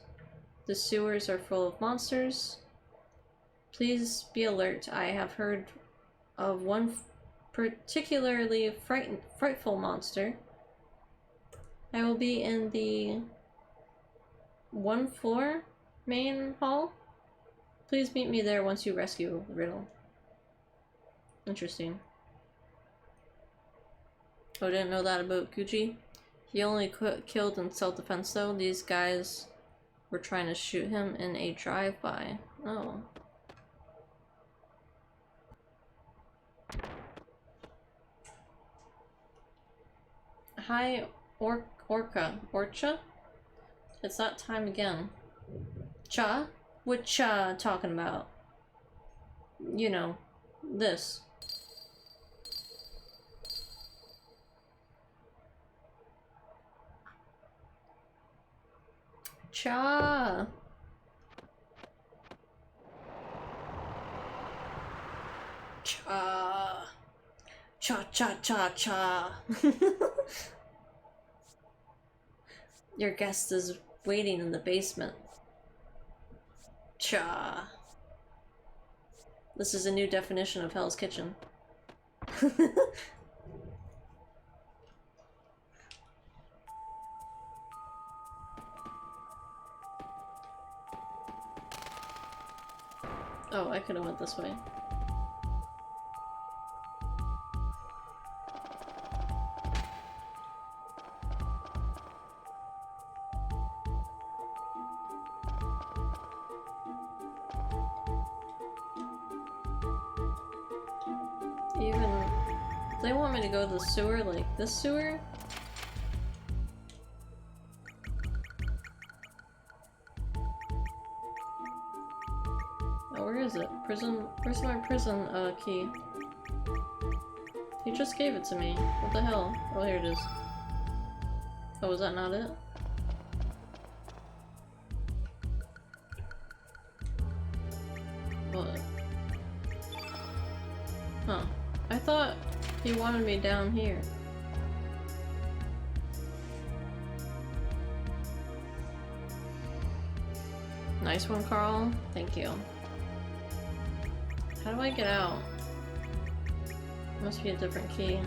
The sewers are full of monsters. Please be alert. I have heard of one particularly frightful monster. I will be in the 1 floor main hall. Please meet me there once you rescue Riddle. Interesting. Oh, didn't know that about Gucci. He only killed in self-defense though. These guys were trying to shoot him in a drive-by. Oh. Hi, Orcha? It's that time again. Cha? What Cha talking about? You know, this. Cha! Cha! Cha cha cha cha! Your guest is waiting in the basement. Cha! This is a new definition of Hell's Kitchen. Oh, I could have went this way. Even... do they want me to go to the sewer, like this sewer? Oh, where is it? Prison... where's my prison, key? He just gave it to me. What the hell? Oh, here it is. Oh, was that not it? What? Huh. I thought he wanted me down here. Nice one, Carl. Thank you. How do I get out? Must be a different key.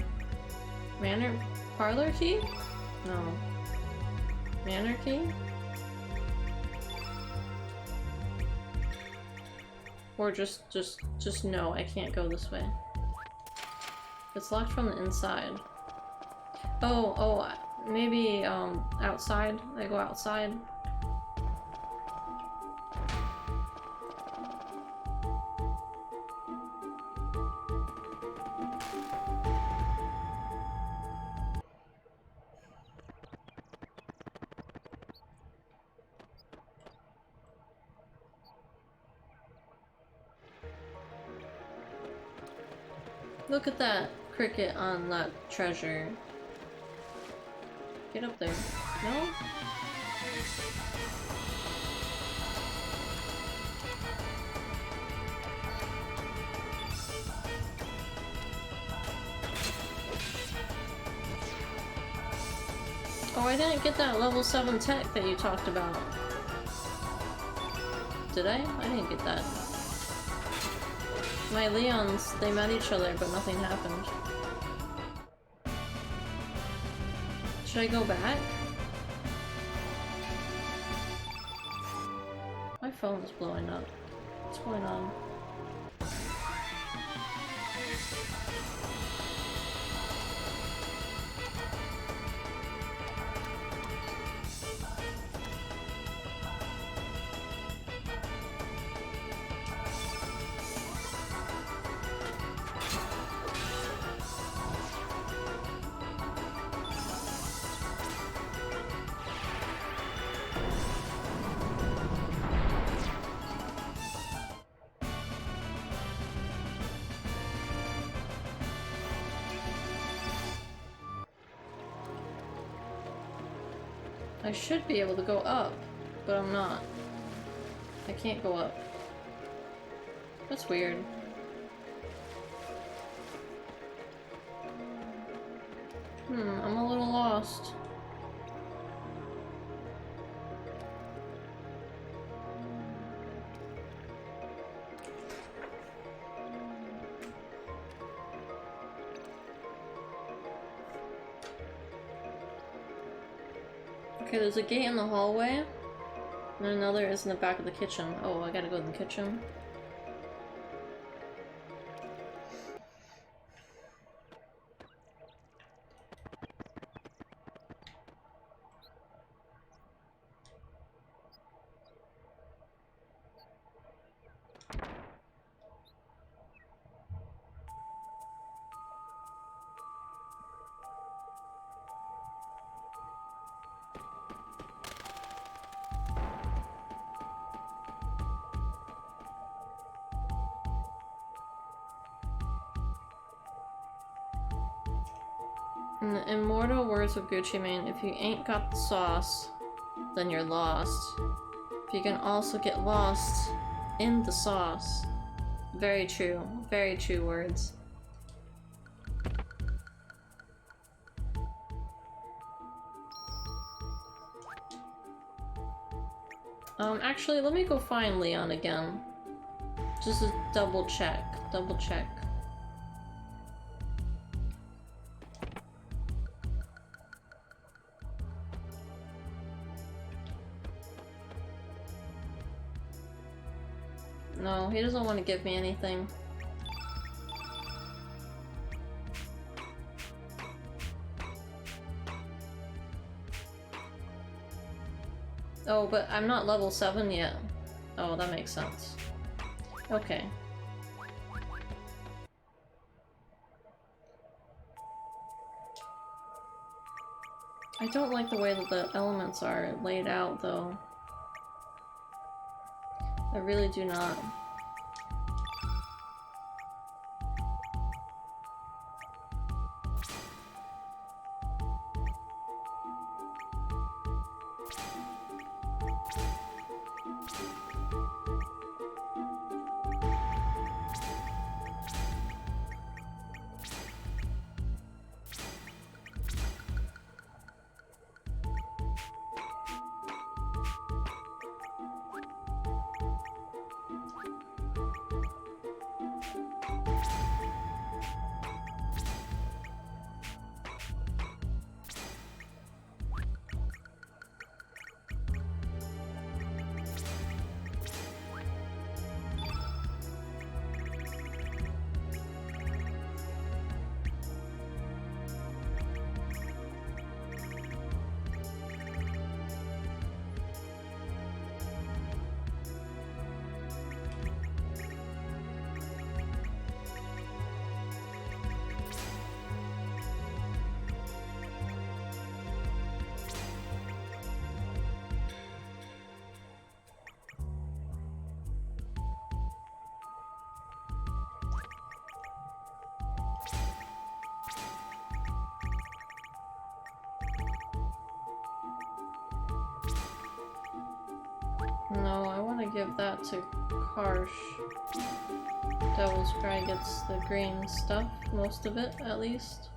Manor? Parlor key? No. Manor key? Or just no, I can't go this way. It's locked from the inside. Oh, maybe, outside? I go outside? Look at that cricket on that treasure. Get up there. No? Oh, I didn't get that level 7 tech that you talked about. Did I? I didn't get that. My Leons, they met each other, but nothing happened. Should I go back? My phone's blowing up. What's going on? I should be able to go up, but I'm not. I can't go up. That's weird. I'm a little lost. Okay, there's a gate in the hallway, and another is in the back of the kitchen. Oh, I gotta go in the kitchen. In the immortal words of Gucci Mane, if you ain't got the sauce, then you're lost. But you can also get lost in the sauce. Very true words. Actually, let me go find Leon again. Just a double check. Double check. No, he doesn't want to give me anything. Oh, but I'm not level 7 yet. Oh, that makes sense. Okay. I don't like the way that the elements are laid out, though. I really do not. No, I want to give that to Karsh. Devil's Cry gets the green stuff, most of it, at least.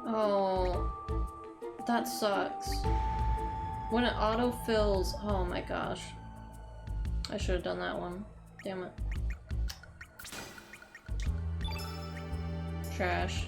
Oh, that sucks. When it autofills, oh my gosh. I should have done that one. Damn it. Trash.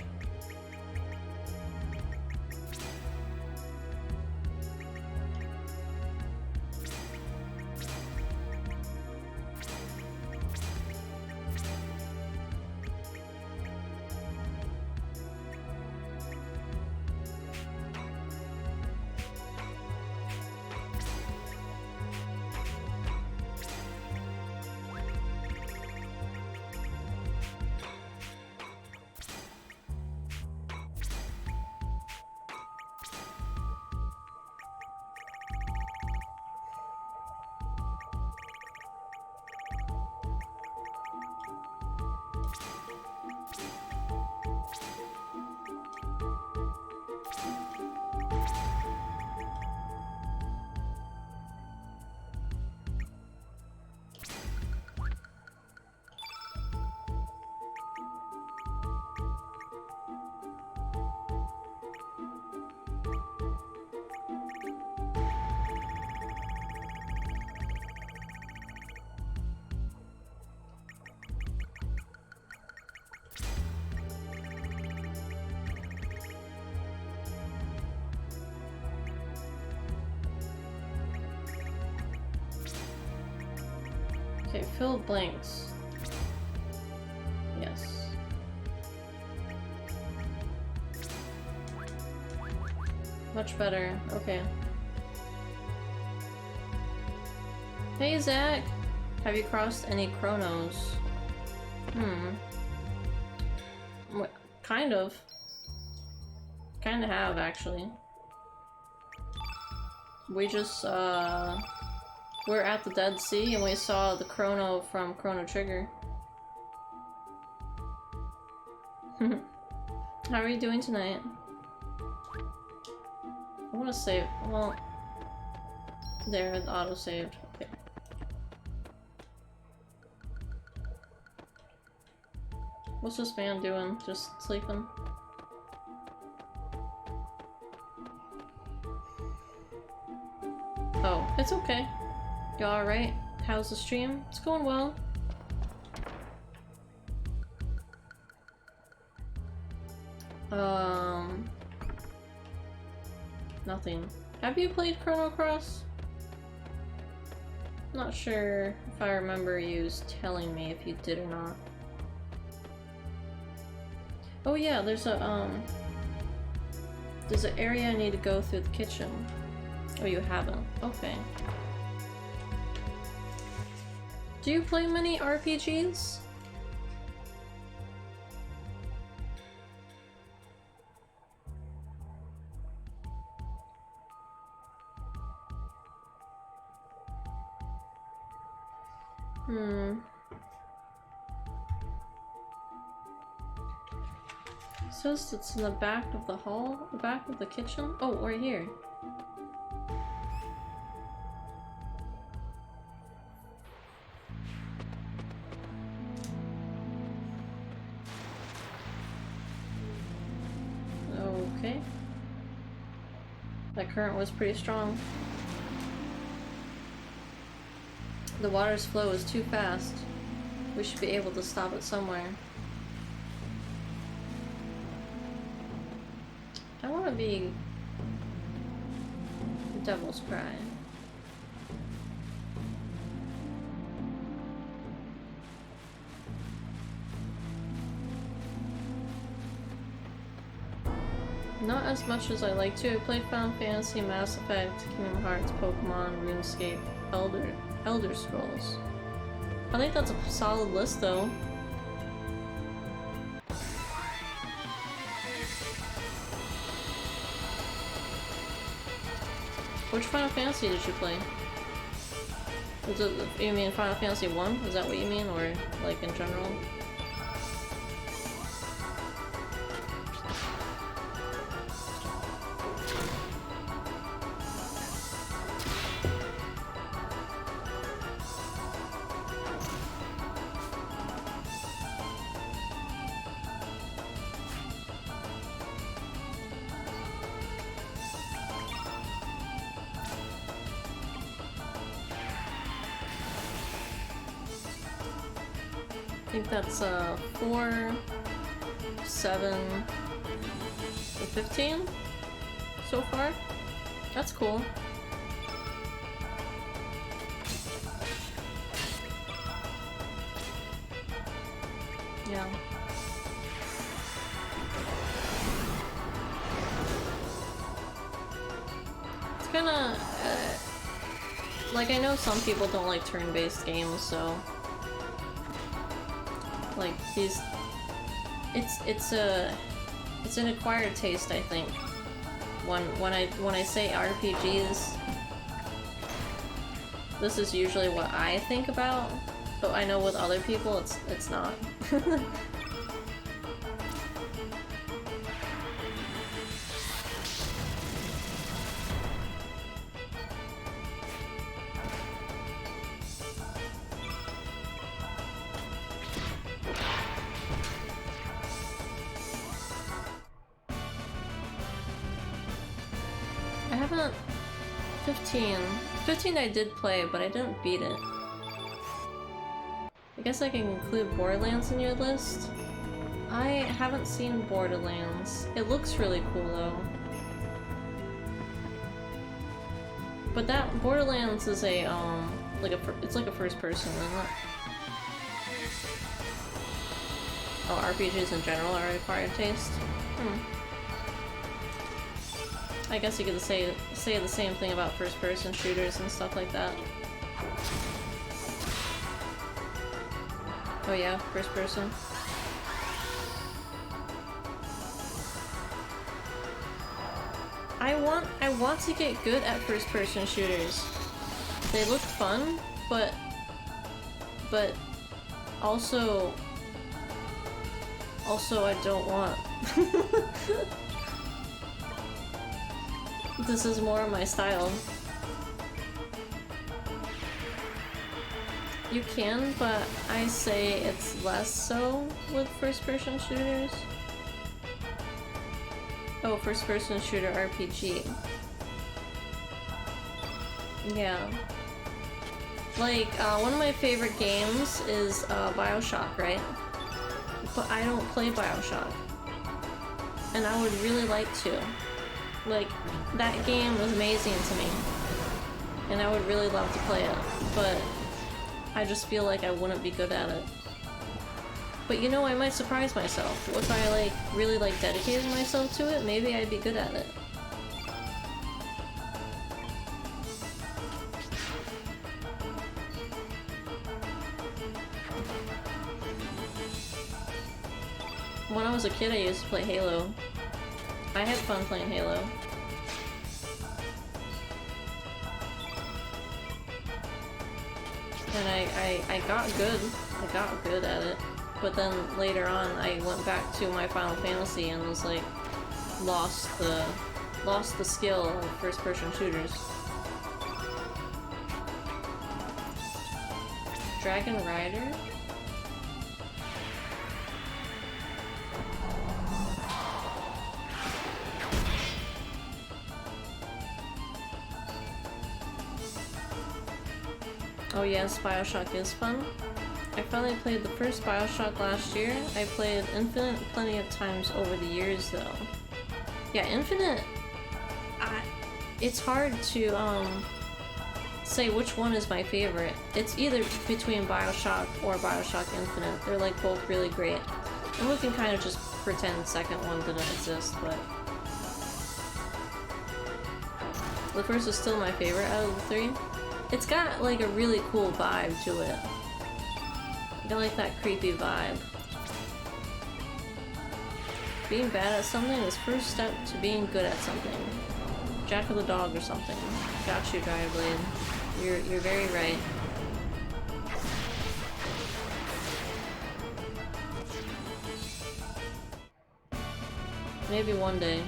Fill blanks. Yes. Much better. Okay. Hey Zach! Have you crossed any Chronos? What? Kind of. Kinda have, actually. We just, we're at the Dead Sea and we saw the Chrono from Chrono Trigger. How are you doing tonight? I wanna save. Well, there, the auto saved. Okay. What's this man doing? Just sleeping? Oh, it's okay. You alright? How's the stream? It's going well. Nothing. Have you played Chrono Cross? Not sure if I remember you telling me if you did or not. Oh yeah, there's an area I need to go through the kitchen. Oh, you haven't? Okay. Do you play many RPGs? It says it's in the back of the hall, the back of the kitchen. Oh, right here. Okay. That current was pretty strong. The water's flow is too fast. We should be able to stop it somewhere. I want to be Devil's Cry. Not as much as I like to. I played Final Fantasy, Mass Effect, Kingdom Hearts, Pokemon, RuneScape, Elder Scrolls. I think that's a solid list though. Which Final Fantasy did you play? Is it, you mean Final Fantasy 1? Is that what you mean? Or like in general? I think that's 4, 7, and 15 so far. That's cool. Yeah. It's kinda like, I know some people don't like turn-based games, so like these, it's an acquired taste, I think. When I say RPGs, this is usually what I think about, but I know with other people it's not. I haven't... 15 I did play, but I didn't beat it. I guess I can include Borderlands in your list. I haven't seen Borderlands. It looks really cool though. But that Borderlands is a it's like a first person, isn't it? Oh, RPGs in general are acquired taste? I guess you could say the same thing about first-person shooters and stuff like that. Oh yeah, first person. I want to get good at first-person shooters. They look fun, but also I don't want. This is more my style. You can, but I say it's less so with first-person shooters. Oh, first-person shooter RPG. Yeah. Like, one of my favorite games is BioShock, right? But I don't play BioShock. And I would really like to. Like, that game was amazing to me. And I would really love to play it, but I just feel like I wouldn't be good at it. But you know, I might surprise myself. If I, like, really, like, dedicated myself to it, maybe I'd be good at it. When I was a kid, I used to play Halo. I had fun playing Halo. And I got good. I got good at it. But then later on, I went back to my Final Fantasy and was like, lost the skill of first-person shooters. Dragon Rider? Oh yes, BioShock is fun. I finally played the first BioShock last year. I played Infinite plenty of times over the years though. Yeah, Infinite, it's hard to say which one is my favorite. It's either between BioShock or BioShock Infinite. They're like both really great. And we can kind of just pretend the second one didn't exist, but the first is still my favorite out of the three. It's got like a really cool vibe to it. I like that creepy vibe. Being bad at something is first step to being good at something. Jack of the Dog or something. Got you, Dryblade. You're very right. Maybe one day.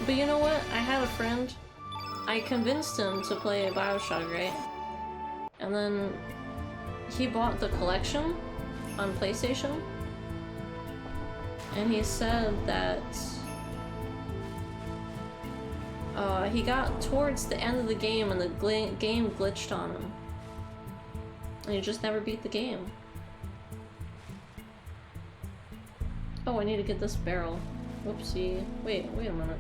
But you know what? I had a friend. I convinced him to play BioShock, right? And then he bought the collection on PlayStation. And he said that he got towards the end of the game and the game glitched on him. And he just never beat the game. Oh, I need to get this barrel. Whoopsie. Wait a minute.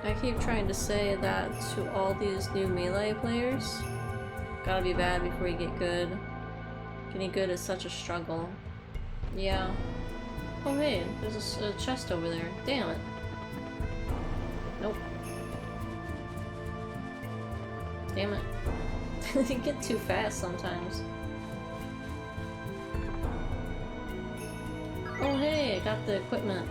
I keep trying to say that to all these new Melee players. Gotta be bad before you get good. Getting good is such a struggle. Yeah. Oh hey, there's a chest over there. Damn it. Nope. Damn it. You get too fast sometimes. Oh hey, I got the equipment.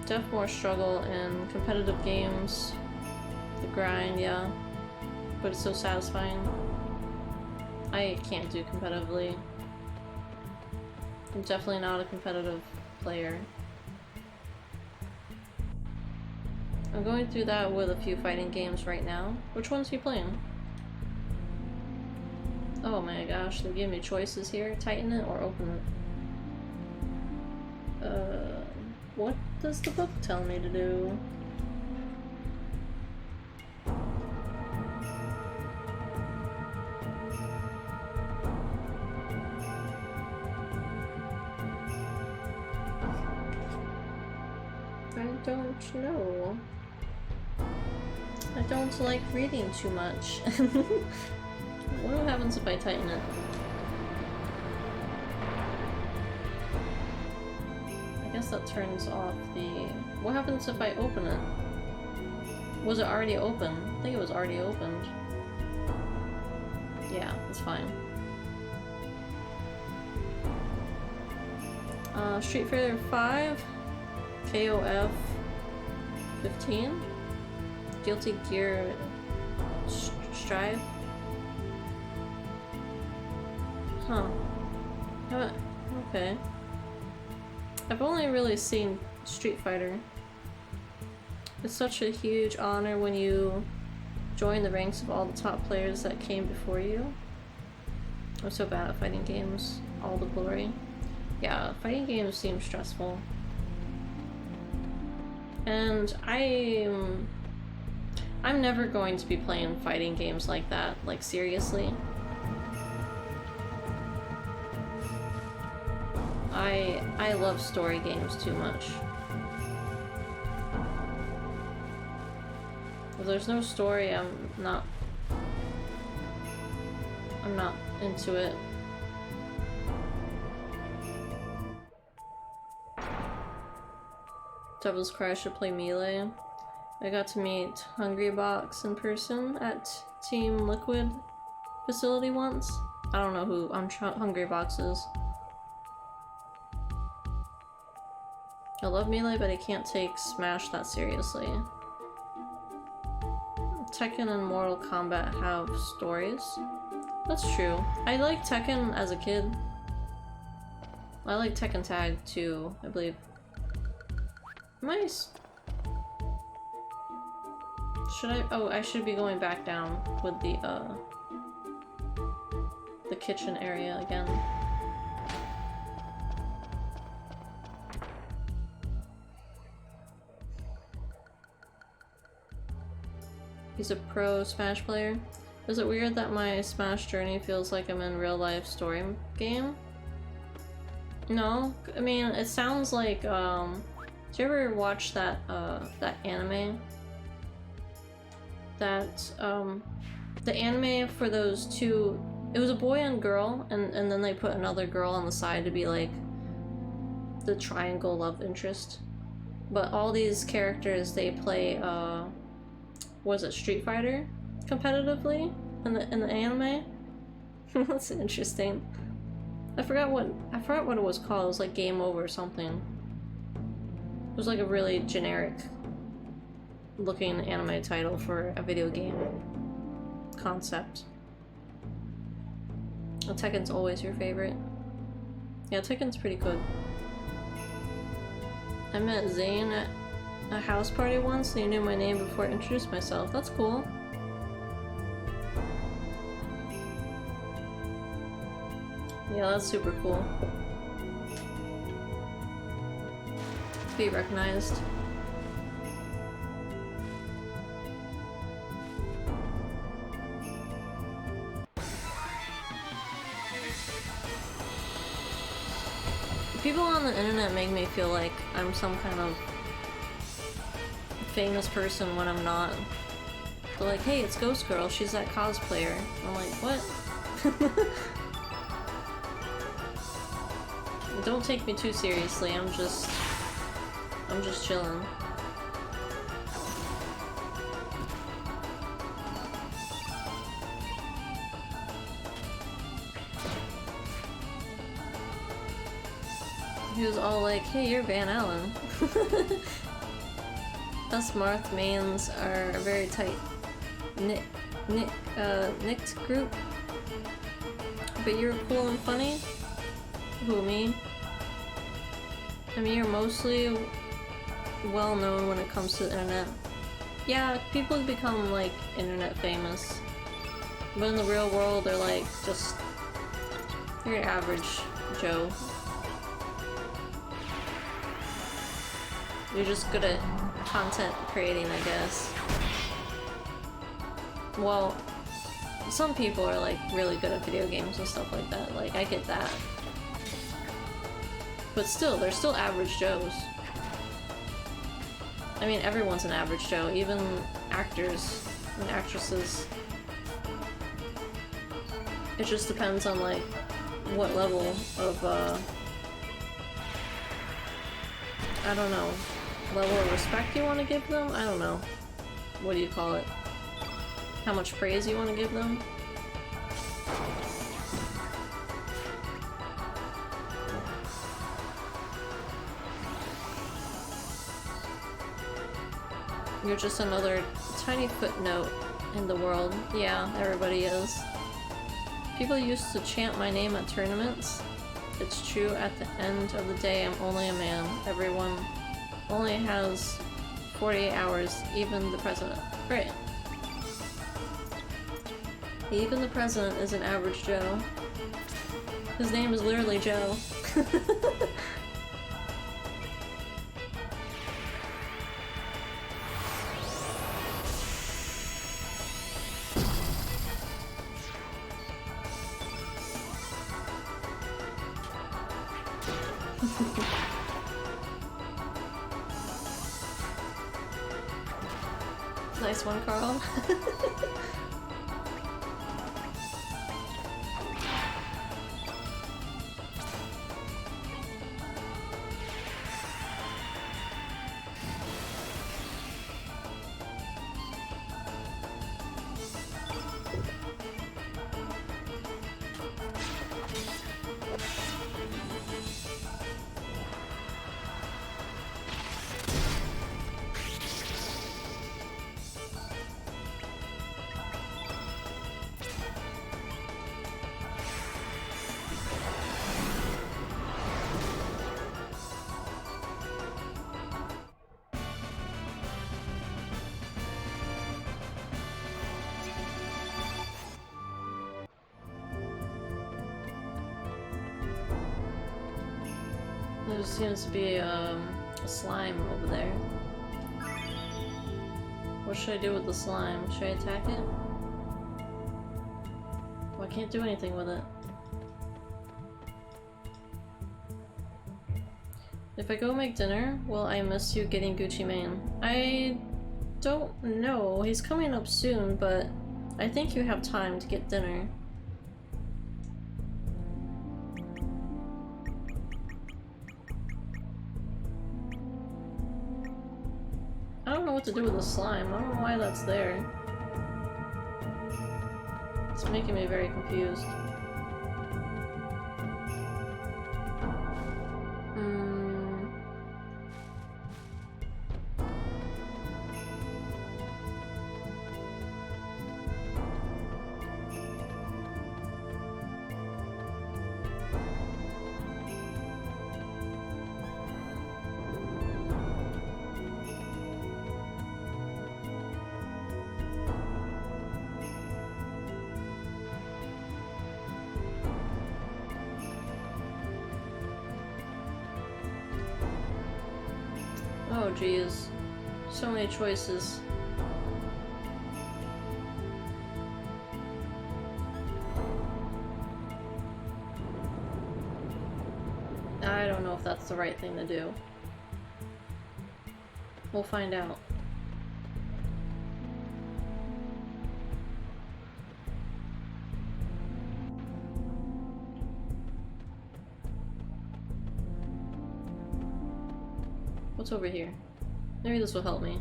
Definitely more struggle in competitive games. The grind, yeah. But it's so satisfying. I can't do competitively. I'm definitely not a competitive player. I'm going through that with a few fighting games right now. Which ones are you playing? Oh my gosh, they give me choices here. Tighten it or open it. What does the book tell me to do? I don't know. I don't like reading too much. What happens if I tighten it? I guess that turns off the... What happens if I open it? Was it already open? I think it was already opened. Yeah, that's fine. Street Fighter 5, KOF 15, Guilty Gear Strive. Huh. Okay. I've only really seen Street Fighter. It's such a huge honor when you join the ranks of all the top players that came before you. I'm so bad at fighting games. All the glory. Yeah, fighting games seem stressful. And I'm never going to be playing fighting games like that, like seriously. I love story games too much. If there's no story, I'm not into it. Devil's Cry should play Melee. I got to meet Hungrybox in person at Team Liquid facility once. I don't know who Hungrybox is. I love Melee, but I can't take Smash that seriously. Tekken and Mortal Kombat have stories. That's true. I liked Tekken as a kid. I like Tekken Tag too, I believe. Nice. Should I? Oh, I should be going back down with the kitchen area again. He's a pro Smash player. Is it weird that my Smash journey feels like I'm in real life story game? No, I mean it sounds like did you ever watch that that anime? That the anime for those two, it was a boy and girl, and then they put another girl on the side to be like the triangle love interest. But all these characters, they play was it Street Fighter competitively in the anime? That's interesting. I forgot what it was called. It was like Game Over or something. It was like a really generic looking anime title for a video game concept. Well, Tekken's always your favorite. Yeah, Tekken's pretty good. I met Zane at a house party once, and he knew my name before I introduced myself. That's cool. Yeah, that's super cool. To be recognized. People on the internet make me feel like I'm some kind of famous person when I'm not. They're like, hey, it's Ghost Girl, she's that cosplayer. I'm like, what? Don't take me too seriously, I'm just chilling. He was all like, hey, you're Van Allen. Us Marth mains are a very tight knit group. But you're cool and funny? Who, me? I mean, you're mostly well known when it comes to the internet. Yeah, people become like internet famous. But in the real world, they're like just your average Joe. You're just good at content creating, I guess. Well, some people are like really good at video games and stuff like that. Like, I get that. But still, they're still average Joes. I mean, everyone's an average Joe, even actors and actresses. It just depends on like what level of I don't know, level of respect you want to give them? I don't know. What do you call it? How much praise you want to give them? You're just another tiny footnote in the world. Yeah, everybody is. People used to chant my name at tournaments. It's true, at the end of the day, I'm only a man. Everyone only has 48 hours, even the president. Great. Even the president is an average Joe. His name is literally Joe. Nice one, Carl. There seems to be a slime over there. What should I do with the slime? Should I attack it? Well, I can't do anything with it. If I go make dinner, will I miss you getting Gucci Mane? I don't know. He's coming up soon, but I think you have time to get dinner. I don't know what to do with the slime. I don't know why that's there. It's making me very confused. Oh geez, so many choices. I don't know if that's the right thing to do. We'll find out. What's over here? Maybe this will help me.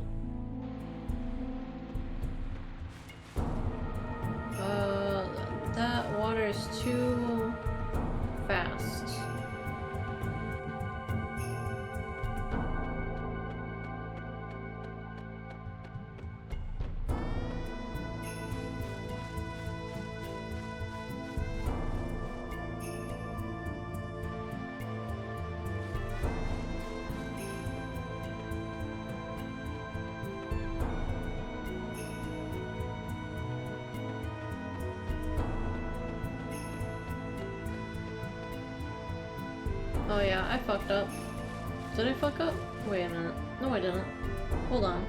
That water is too fast. Oh yeah, I fucked up. Did I fuck up? Wait a minute. No, I didn't. Hold on.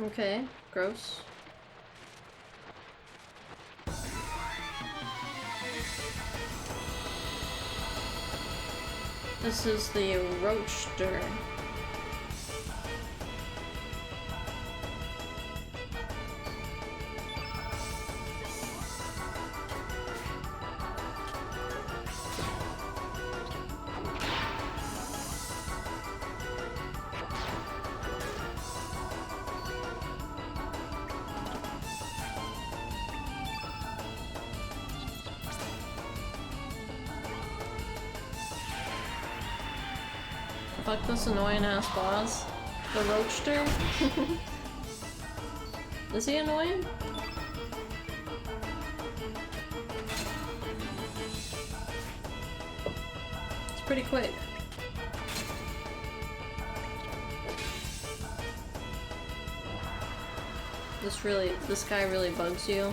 Okay, gross. This is the roadster. Fuck this annoying ass boss. The roadster? Is he annoying? It's pretty quick. This guy really bugs you.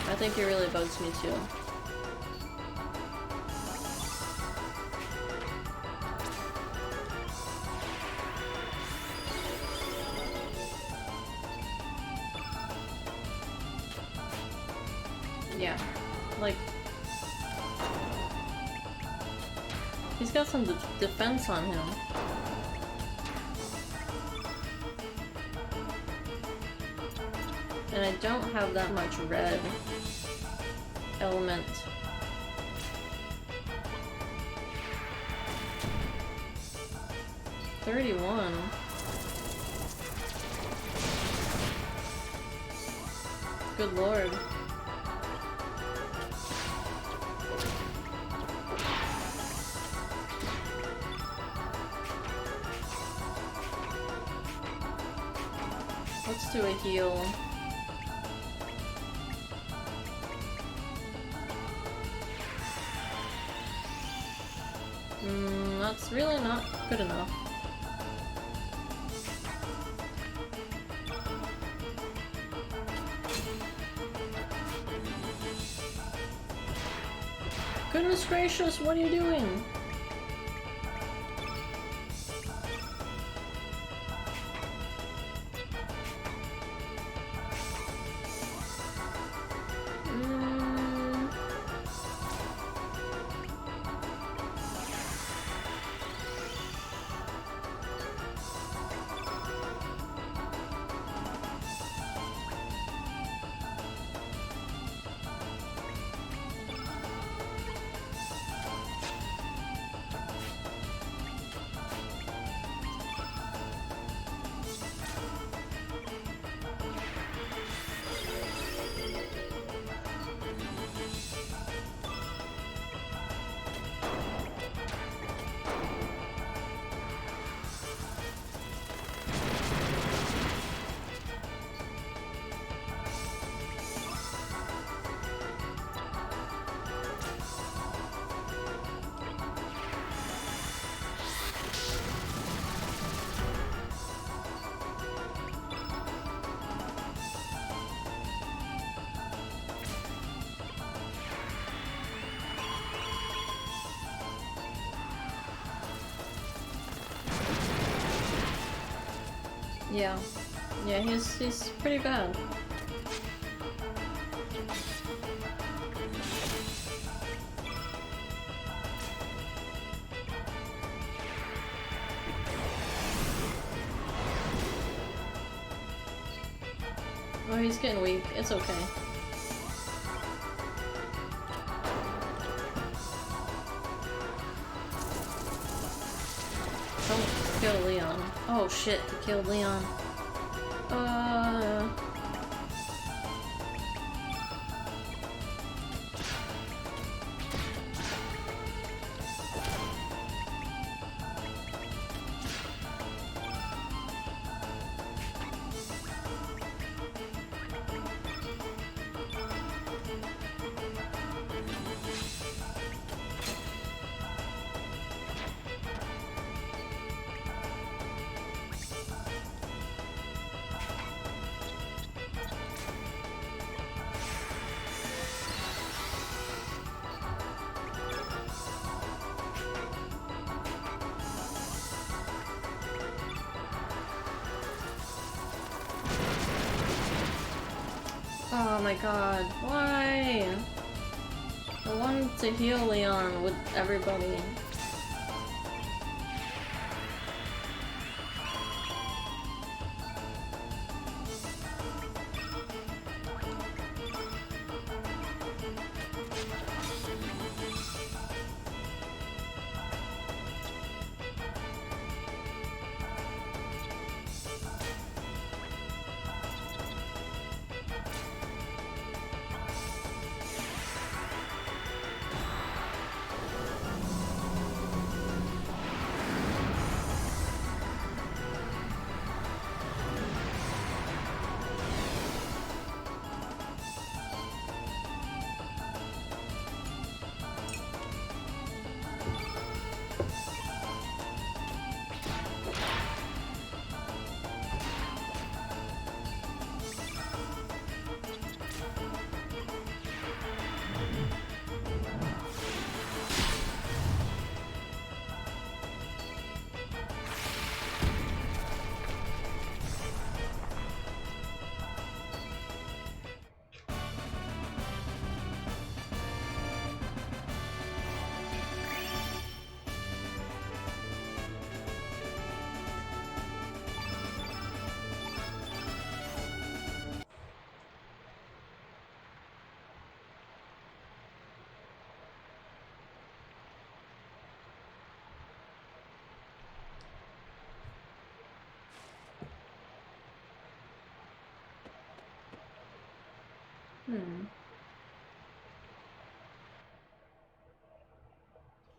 I think he really bugs me too. Yeah, like, he's got some defense on him. And I don't have that much red element. $31. Good lord. Let's do a heal. That's really not good enough. Goodness gracious, what are you doing? Yeah. Yeah, he's pretty bad. Oh, he's getting weak. It's okay. Don't kill Leon. Oh shit, he killed Leon. Oh my god, why? I wanted to heal Leon with everybody.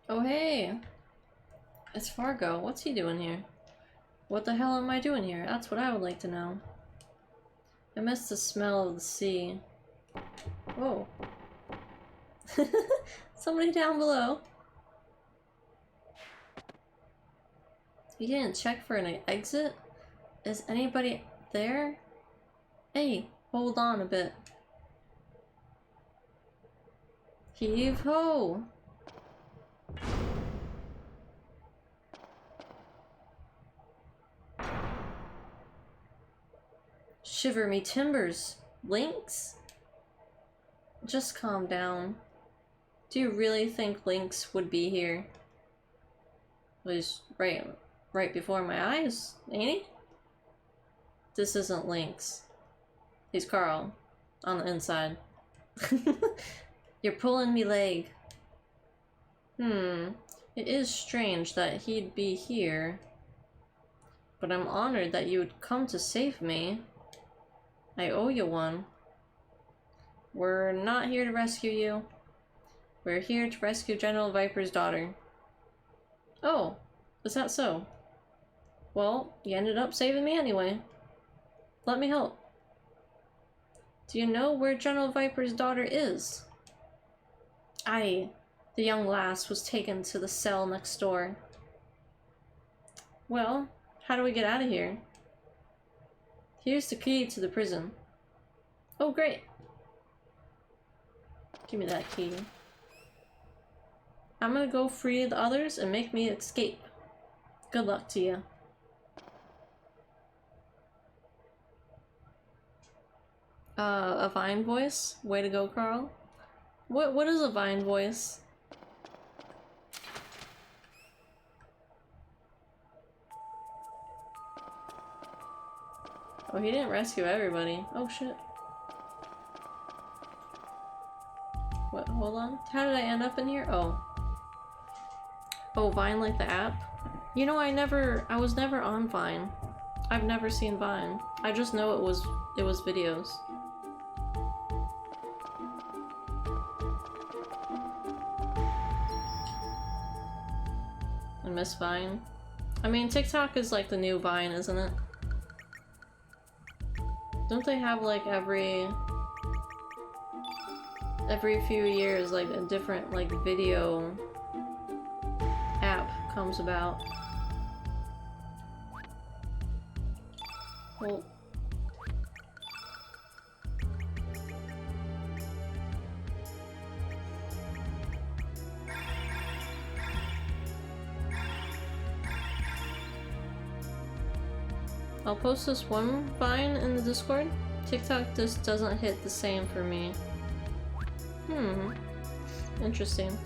Oh hey! It's Fargo. What's he doing here? What the hell am I doing here? That's what I would like to know. I miss the smell of the sea. Whoa. Somebody down below. You didn't check for an exit? Is anybody there? Hey, hold on a bit. Heave ho! Shiver me timbers. Lynx? Just calm down. Do you really think Lynx would be here? Well, he's right before my eyes, ain't he? This isn't Lynx. He's Carl. On the inside. You're pulling me leg. It is strange that he'd be here. But I'm honored that you would come to save me. I owe you one. We're not here to rescue you. We're here to rescue General Viper's daughter. Oh, is that so? Well, you ended up saving me anyway. Let me help. Do you know where General Viper's daughter is? Aye, the young lass was taken to the cell next door. Well, how do we get out of here? Here's the key to the prison. Oh, great. Give me that key. I'm gonna go free the others and make me escape. Good luck to you. A Vine voice? Way to go, Carl. What is a Vine voice? Oh, he didn't rescue everybody. Oh shit. What? Hold on. How did I end up in here? Oh. Oh, Vine like the app? You know, I was never on Vine. I've never seen Vine. I just know it was videos. I miss Vine. I mean, TikTok is like the new Vine, isn't it? Don't they have like every few years like a different like video app comes about? Well, I'll post this one Vine in the Discord. TikTok just doesn't hit the same for me. Interesting.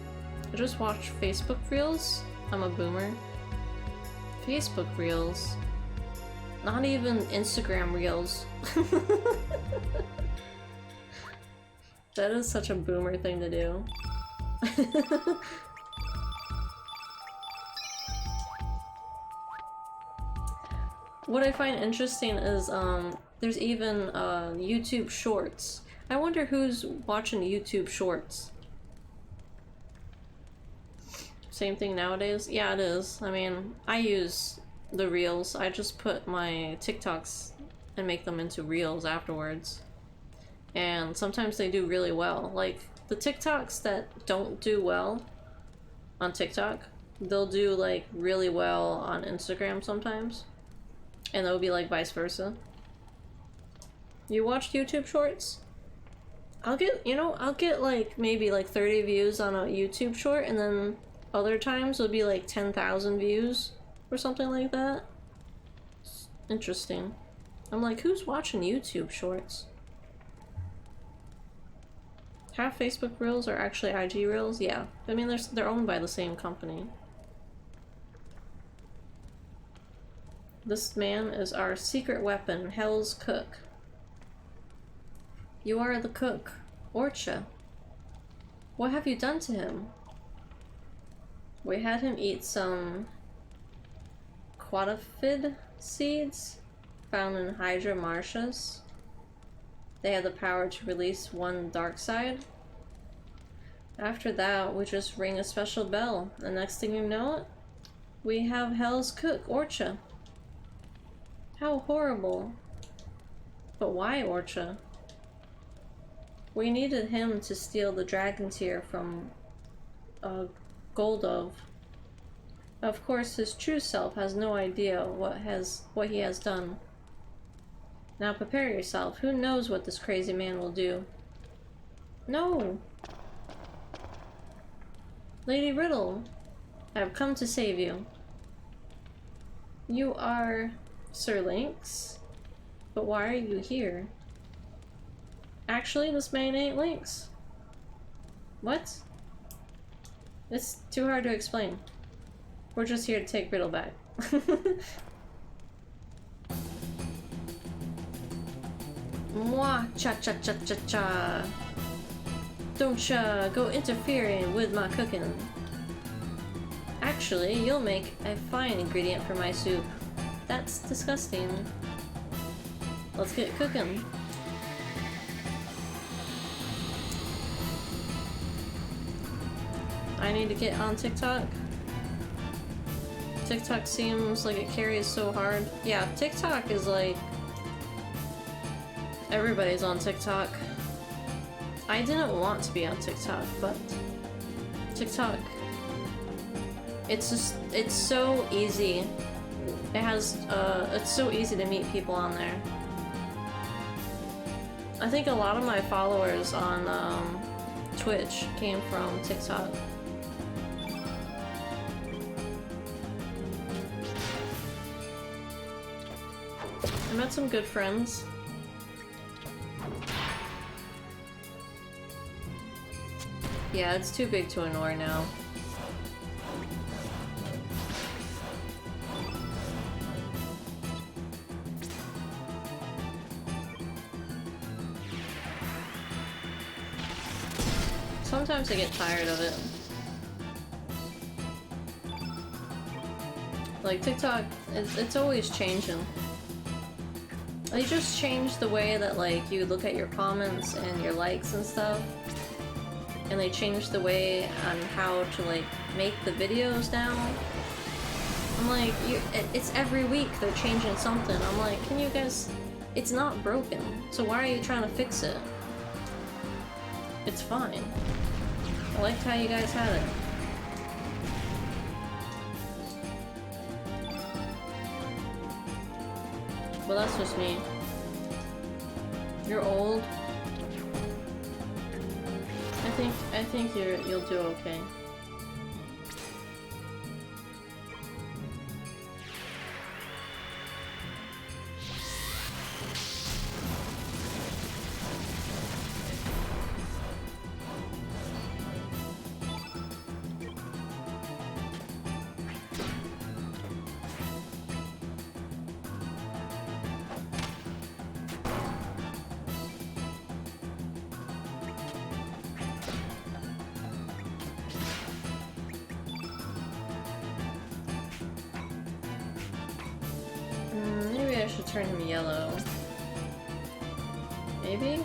I just watch Facebook Reels. I'm a boomer. Facebook Reels. Not even Instagram Reels. That is such a boomer thing to do. What I find interesting is there's even YouTube Shorts. I wonder who's watching YouTube Shorts. Same thing nowadays? Yeah, it is. I mean, I use the Reels. I just put my TikToks and make them into Reels afterwards. And sometimes they do really well. Like, the TikToks that don't do well on TikTok, they'll do, like, really well on Instagram sometimes. And it'll be, like, vice versa. You watched YouTube Shorts? I'll get, you know, I'll get, like, maybe, like, 30 views on a YouTube short, and then other times it'll be, like, 10,000 views or something like that. It's interesting. I'm like, who's watching YouTube Shorts? Half Facebook Reels are actually IG Reels? Yeah. I mean, they're owned by the same company. This man is our secret weapon, Hell's Cook. You are the cook, Orcha. What have you done to him? We had him eat some quadrifid seeds found in Hydra marshes. They had the power to release one dark side. After that, we just ring a special bell. The next thing you know it, we have Hell's Cook, Orcha. How horrible. But why Orcha? We needed him to steal the dragon tear from Goldov. Of course, his true self has no idea what he has done. Now prepare yourself. Who knows what this crazy man will do? No! Lady Riddle, I have come to save you. You are Sir Lynx? But why are you here? Actually, this man ain't Lynx. What? It's too hard to explain. We're just here to take Riddle back. Mwah, cha-cha-cha-cha-cha. Don't ya go interfering with my cooking. Actually, you'll make a fine ingredient for my soup. That's disgusting. Let's get cooking. I need to get on TikTok. TikTok seems like it carries so hard. Yeah, TikTok is like... everybody's on TikTok. I didn't want to be on TikTok, but TikTok, it's just, it's so easy. It has, it's so easy to meet people on there. I think a lot of my followers on Twitch came from TikTok. I met some good friends. Yeah, it's too big to ignore now. Sometimes I get tired of it. Like TikTok, it's always changing. They just changed the way that like you look at your comments and your likes and stuff. And they changed the way on how to like make the videos now. I'm like, it's every week they're changing something. I'm like, can you guys, it's not broken, so why are you trying to fix it? It's fine. I liked how you guys had it. Well, that's just me. You're old. I think you'll do okay. turn him yellow. Maybe?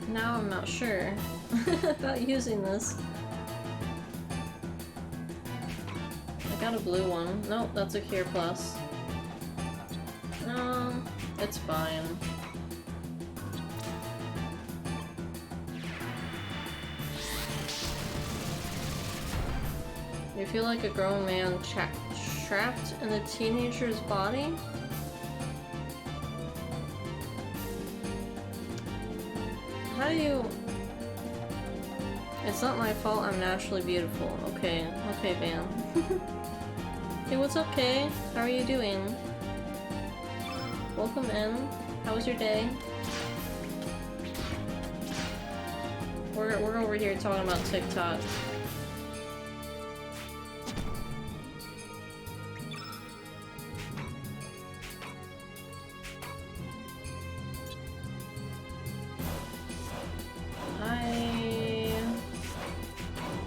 Now I'm not sure about using this. I got a blue one. Nope, that's a Cure Plus. No, it's fine. You feel like a grown man trapped in a teenager's body? How do you... It's not my fault I'm naturally beautiful. Okay, okay, Van. Hey, what's up, Kay? How are you doing? Welcome in. How was your day? We're over here talking about TikTok.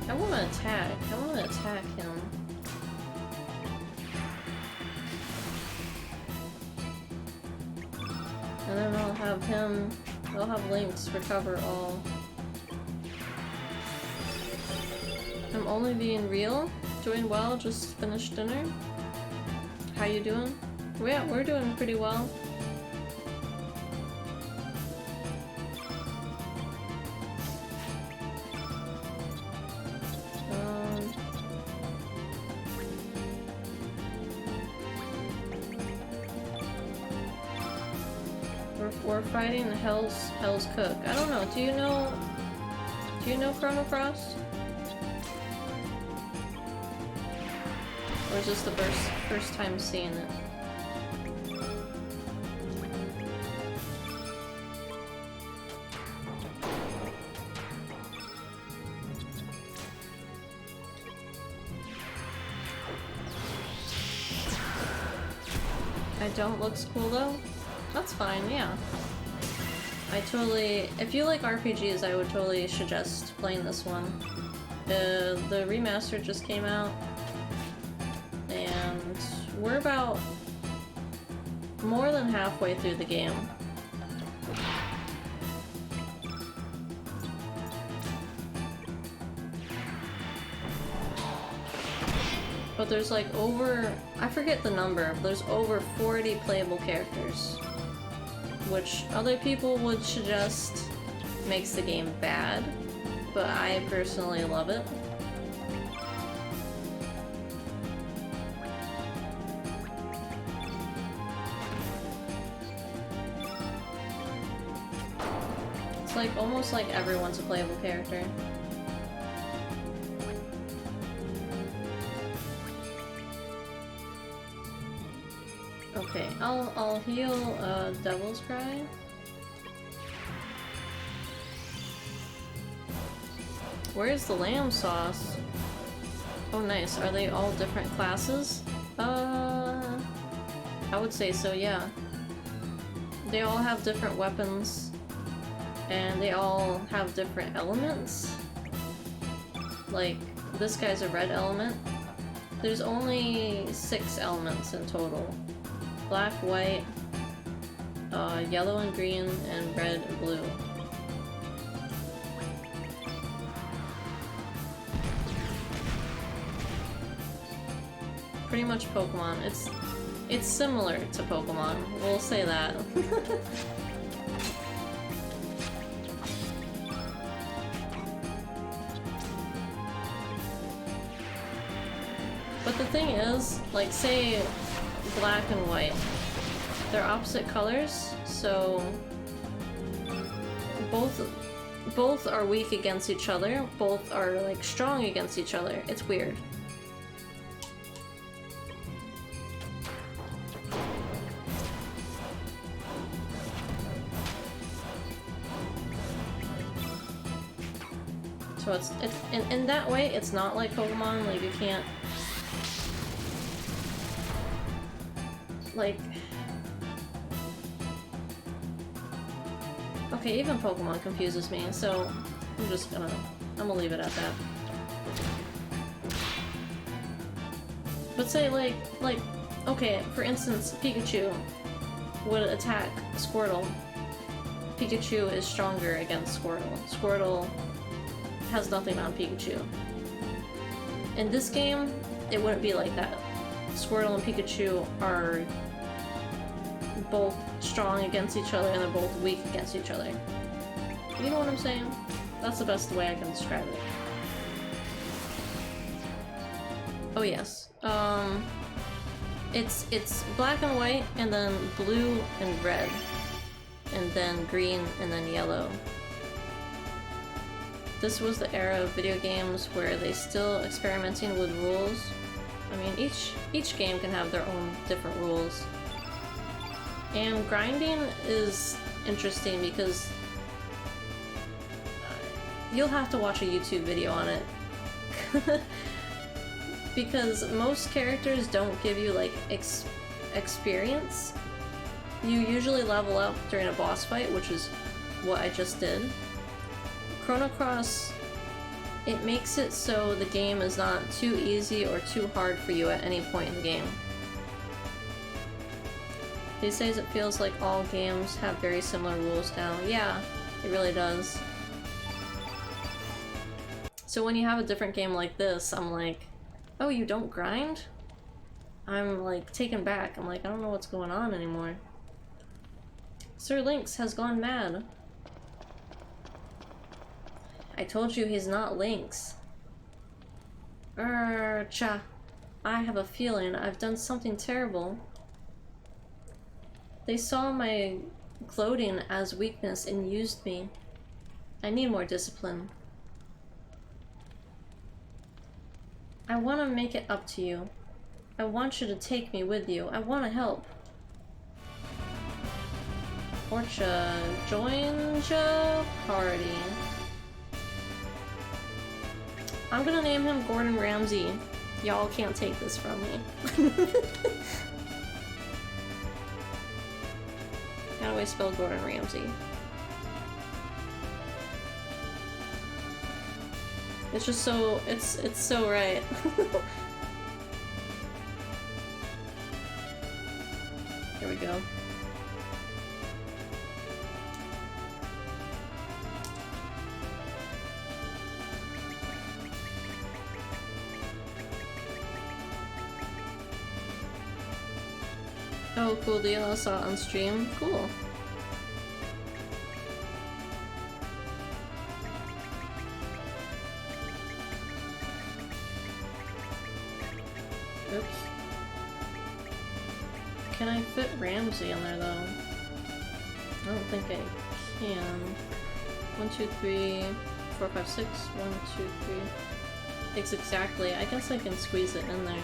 I want to attack him. And then I'll have Lynx recover all. I'm only being real. Doing well, just finished dinner. How you doing? Yeah, we're doing pretty well. We're fighting Hell's Cook. I don't know. Do you know Chrono Cross? Or is this the first time seeing it? I don't look cool though? That's fine, yeah. If you like RPGs, I would totally suggest playing this one. The remaster just came out, and we're about more than halfway through the game. But there's like I forget the number, but there's over 40 playable characters. Which other people would suggest makes the game bad, but I personally love it. It's like almost like everyone's a playable character. Okay, I'll heal Devil's Cry. Where's the lamb sauce? Oh nice, are they all different classes? I would say so, yeah. They all have different weapons, and they all have different elements. Like, this guy's a red element. There's only 6 elements in total. Black, white, yellow and green, and red and blue. Pretty much Pokemon. It's similar to Pokemon, we'll say that. But the thing is, like, say black and white. they're opposite colors, so both are weak against each other, both are like strong against each other. It's weird. So it's in that way, it's not like Pokemon, like you can't like okay, even Pokemon confuses me, so I'm gonna leave it at that. But say like okay, for instance, Pikachu would attack Squirtle. Pikachu is stronger against Squirtle. Squirtle has nothing on Pikachu. In this game, it wouldn't be like that. Squirtle and Pikachu are both strong against each other and they're both weak against each other. You know what I'm saying? That's the best way I can describe it. Oh yes. It's black and white and then blue and red. And then green and then yellow. This was the era of video games where they still experimenting with rules. I mean, each game can have their own different rules. And grinding is interesting because you'll have to watch a YouTube video on it. Because most characters don't give you like experience. You usually level up during a boss fight, which is what I just did. Chrono Cross, it makes it so the game is not too easy or too hard for you at any point in the game. These days it feels like all games have very similar rules now. Yeah, it really does. So when you have a different game like this, I'm like, oh, you don't grind? I'm like taken back. I'm like, I don't know what's going on anymore. Sir Lynx has gone mad. I told you he's not Lynx. Cha. I have a feeling I've done something terrible. They saw my gloating as weakness and used me. I need more discipline. I want to make it up to you. I want you to take me with you. I want to help. Orcha, join the party. I'm gonna name him Gordon Ramsay. Y'all can't take this from me. How do I spell Gordon Ramsay? It's just so, it's so right. Here we go. Oh, cool deal. I saw it on stream. Cool. Oops. Can I fit Ramsey in there, though? I don't think I can. 1, 2, 3, 4, 5, 6. 1, 2, 3. It's exactly. I guess I can squeeze it in there.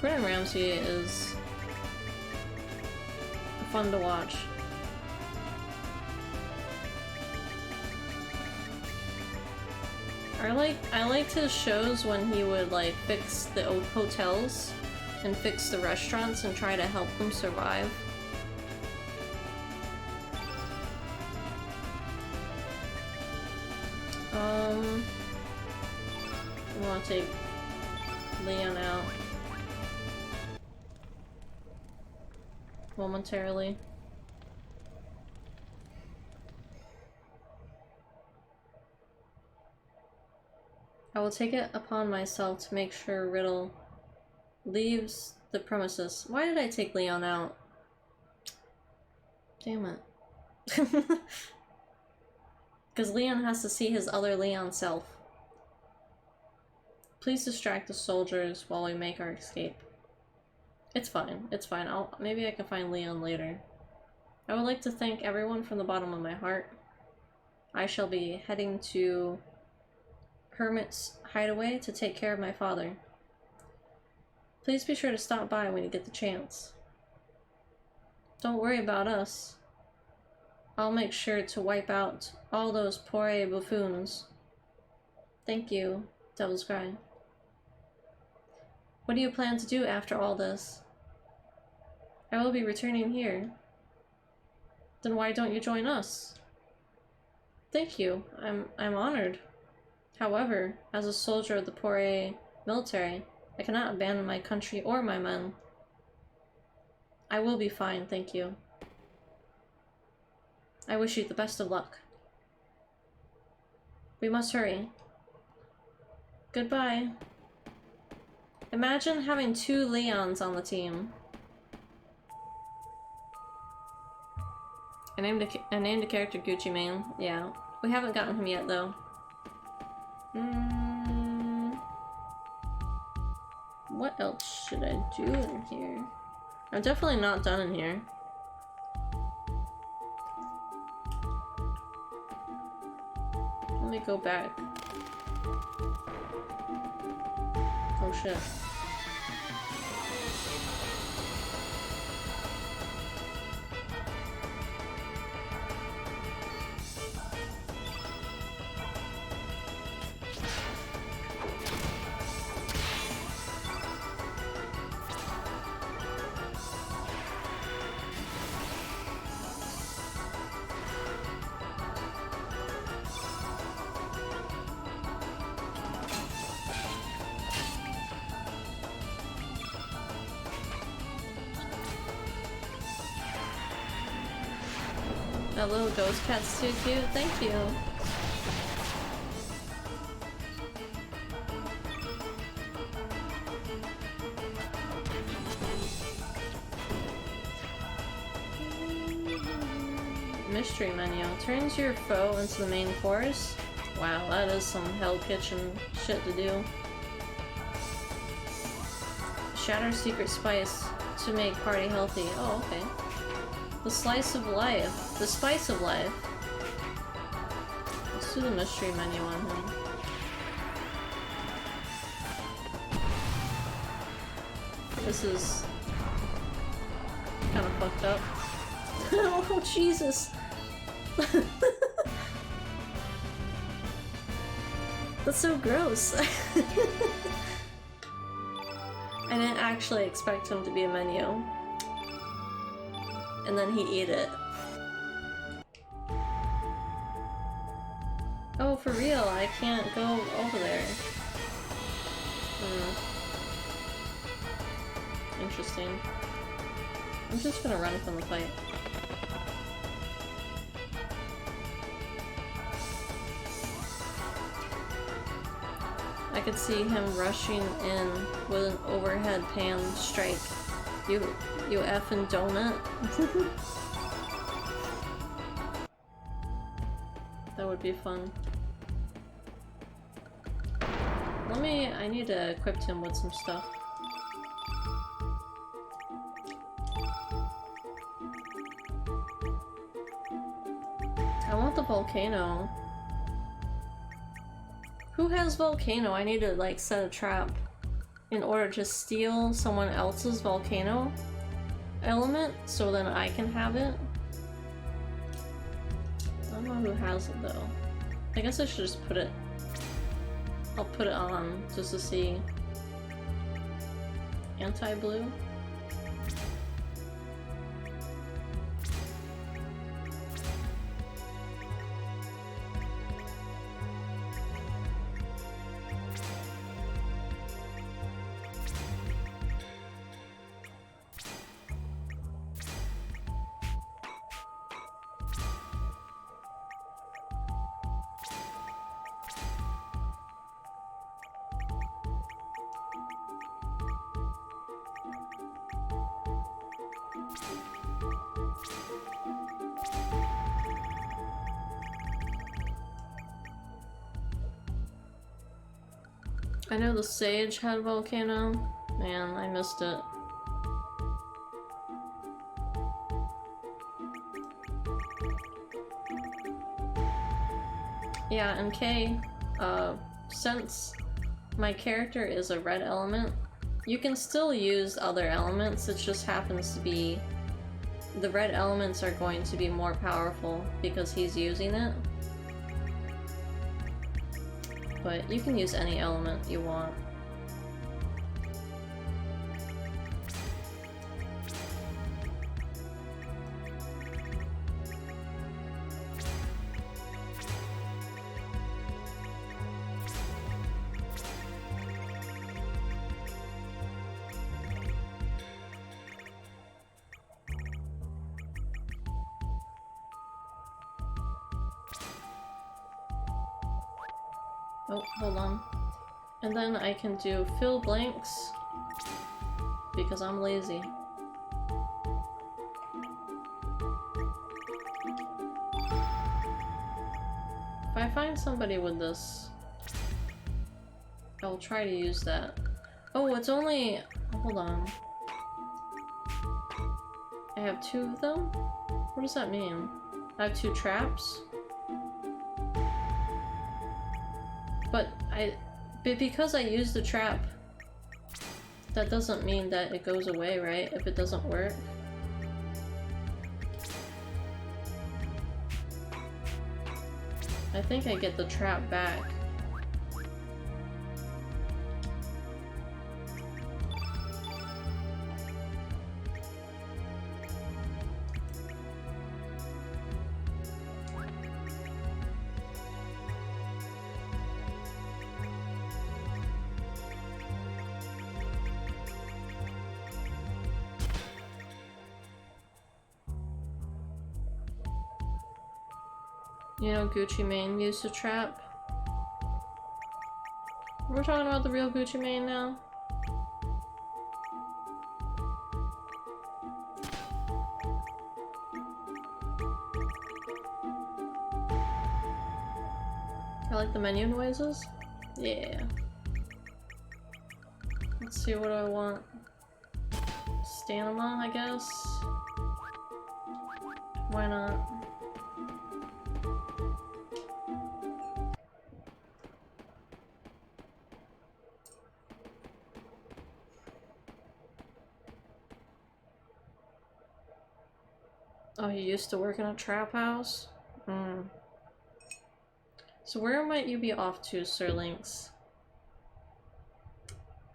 Gordon Ramsay is fun to watch. I liked his shows when he would like fix the hotels and fix the restaurants and try to help them survive. I want to take Leon out momentarily. I will take it upon myself to make sure Riddle leaves the premises. Why did I take Leon out? Damn it. Because Leon has to see his other Leon self. Please distract the soldiers while we make our escape. It's fine. It's fine. Maybe I can find Leon later. I would like to thank everyone from the bottom of my heart. I shall be heading to Hermit's Hideaway to take care of my father. Please be sure to stop by when you get the chance. Don't worry about us. I'll make sure to wipe out all those poor buffoons. Thank you, Devil's Cry. What do you plan to do after all this? I will be returning here. Then why don't you join us? Thank you. I'm honored. However, as a soldier of the Poirier military, I cannot abandon my country or my men. I will be fine, thank you. I wish you the best of luck. We must hurry. Goodbye. Imagine having 2 Leons on the team. I named the character Gucci Mane. Yeah, we haven't gotten him yet though. What else should I do in here? I'm definitely not done in here. Let me go back. Oh shit. That little ghost cat's too cute. Thank you. Mystery menu. Turns your foe into the main force. Wow, that is some Hell Kitchen shit to do. Shatter secret spice to make party healthy. Oh, okay. The slice of life. The spice of life. Let's do the mystery menu on him. This is kind of fucked up. Oh, Jesus! That's so gross. I didn't actually expect him to be a menu. And then he ate it. Oh, for real, I can't go over there. Interesting. I'm just gonna run from the fight. I could see him rushing in with an overhead pan strike. You effing donut. That would be fun. I need to equip him with some stuff. I want the volcano. Who has volcano? I need to like set a trap in order to steal someone else's volcano element so then I can have it. I don't know who has it though. I guess I should just put it. I'll put it on just to see. Anti-blue? I know the Sage had Volcano. Man, I missed it. Yeah, and Kay, since my character is a red element, you can still use other elements, it just happens to be the red elements are going to be more powerful because he's using it. But you can use any element you want. Oh, hold on. And then I can do fill blanks because I'm lazy. If I find somebody with this, I'll try to use that. Oh, it's only... hold on. I have 2 of them? What does that mean? I have 2 traps? But because I use the trap, that doesn't mean that it goes away, right? If it doesn't work. I think I get the trap back. You know, Gucci Mane used a trap. We're talking about the real Gucci Mane now. I like the menu noises. Yeah. Let's see, what do I want? Stamina, I guess? Why not? Oh, you used to work in a trap house? Hmm. So where might you be off to, Sir Lynx?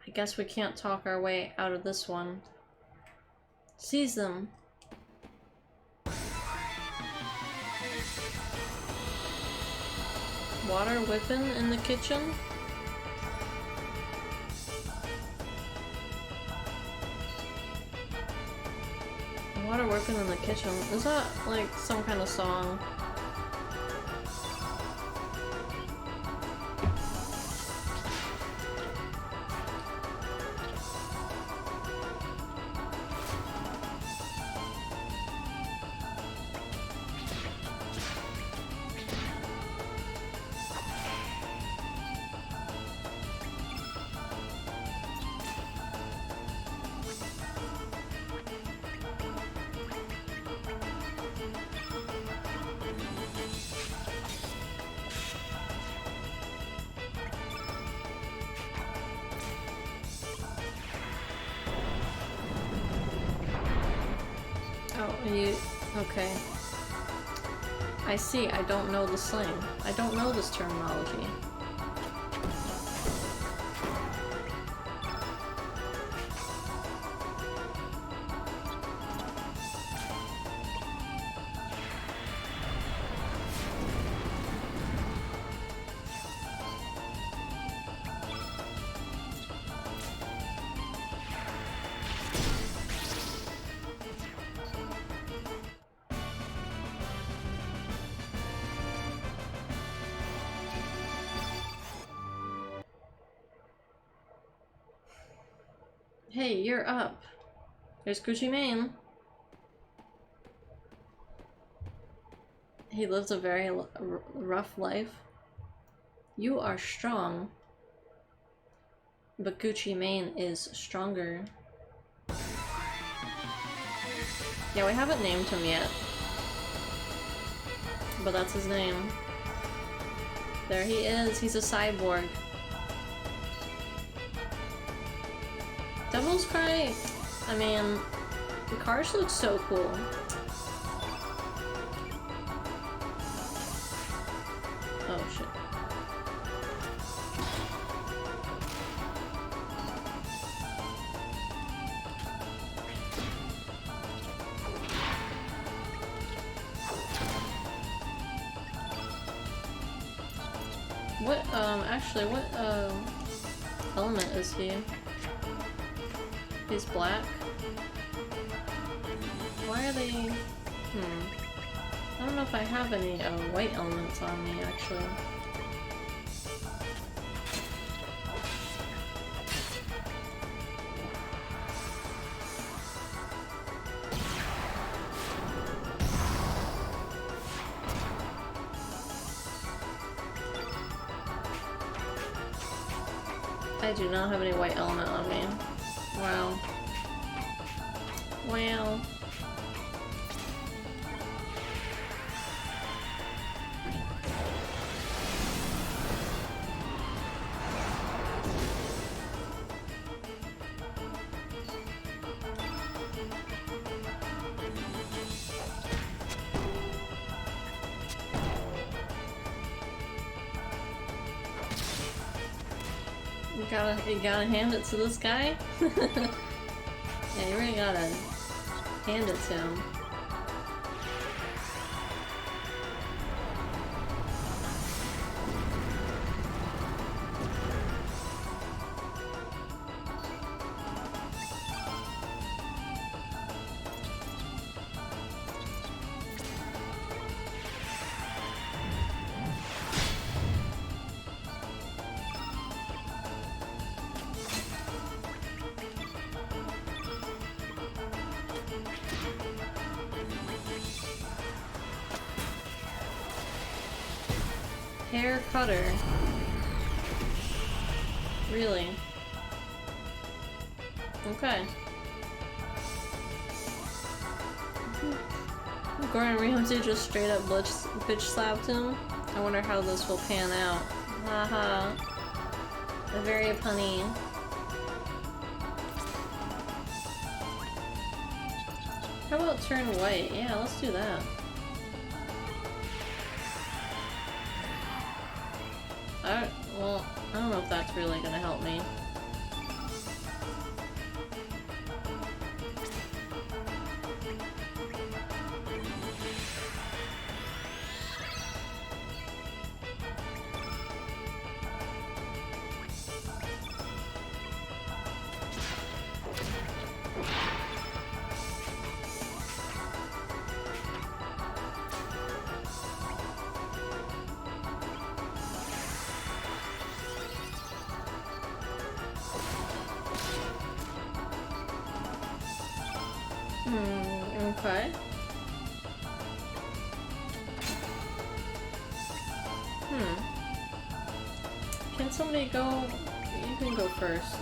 I guess we can't talk our way out of this one. Seize them. Water whipping in the kitchen? Water whipping in the kitchen. Is that like some kind of song? Okay. I see, I don't know the slang. I don't know this terminology. Hey, you're up. There's Gucci Mane. He lives a very rough life. You are strong. But Gucci Mane is stronger. Yeah, we haven't named him yet. But that's his name. There he is, he's a cyborg. Devil's Cry, I mean, the cars look so cool. Oh shit. What, actually, what, element is he? He's black? Why are they... I don't know if I have any, white elements on me, actually. I do not have any white element on me. Wow. Wow. You gotta hand it to this guy? Yeah, you really gotta hand it to him. Hair cutter. Really? Okay. Gordon Ramsay just straight up bitch slapped him. I wonder how this will pan out. Haha. Very punny. How about turn white? Yeah, let's do that. Well, I don't know if that's really gonna help me. Okay. Can somebody go? You can go first.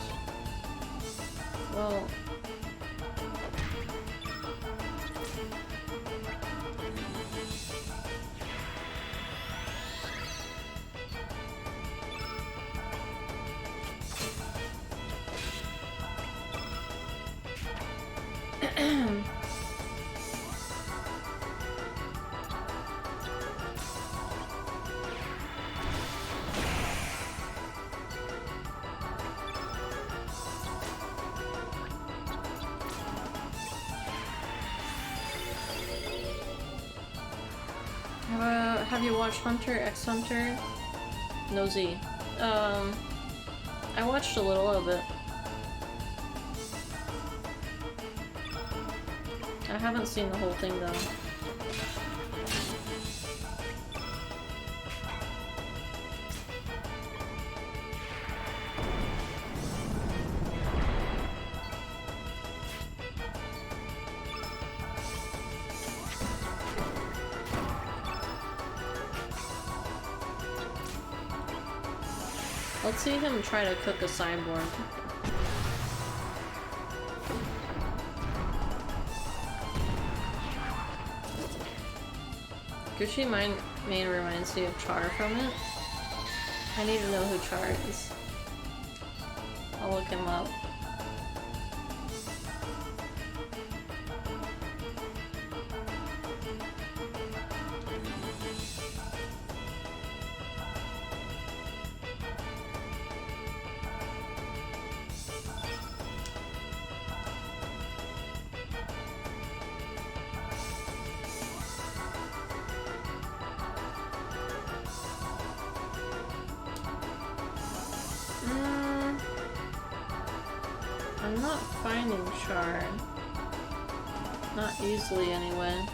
Well... Have you watched Hunter x Hunter? No Z. I watched a little of it. I haven't seen the whole thing though. Let's see him try to cook a cyborg. Gucci Mane reminds me of Char from it. I need to know who Char is. I'll look him up. I'm not finding Char. Not easily, anyway.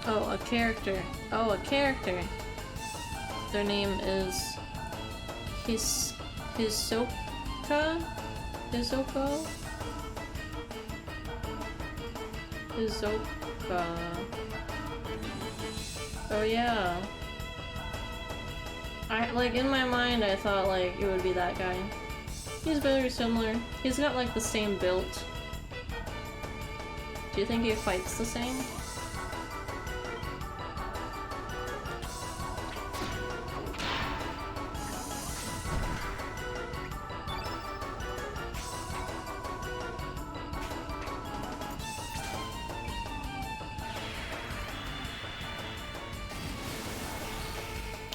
Oh, a character. Oh, a character. Their name is Hisoka? Hisoka? Hisoka. Oh yeah. Like, in my mind, I thought, like, it would be that guy. He's very similar. He's got, like, the same build. Do you think he fights the same?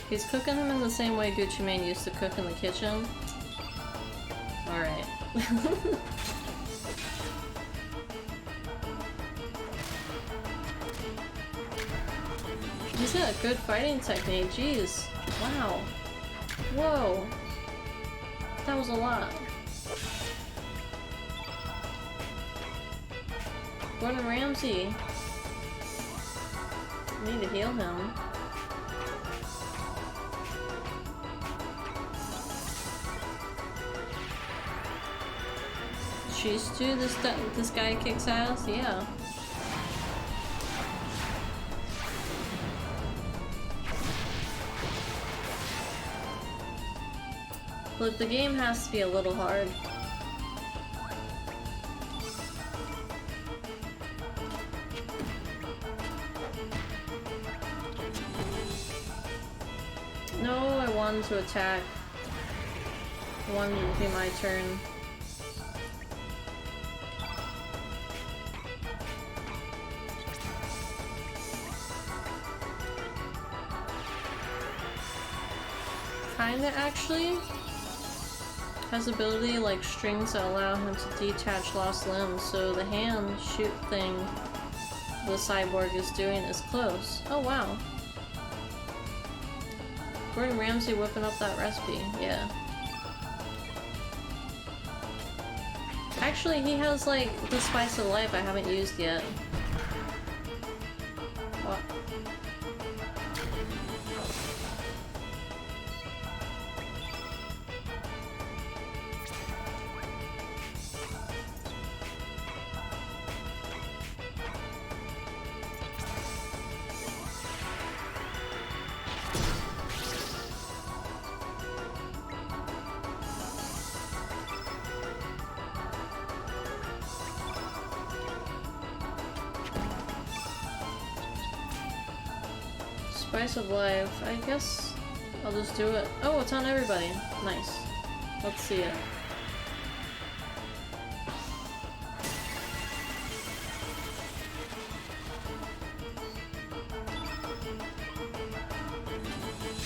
He's cooking him in the same way Gucci Mane used to cook in the kitchen. Alright. He's got a good fighting technique, jeez. Wow. Whoa. That was a lot. Gordon Ramsay. I need to heal him. Cheese stew? This guy kicks ass? Yeah. Look, the game has to be a little hard. No, I wanted to attack. I wanted it to be my turn. Kinda, actually. Has ability like strings that allow him to detach lost limbs, so the hand shoot thing the cyborg is doing is close. Oh wow. Gordon Ramsay whipping up that recipe, yeah. Actually, he has like the spice of life I haven't used yet. What? Spice of life. I guess I'll just do it. Oh, it's on everybody. Nice. Let's see it.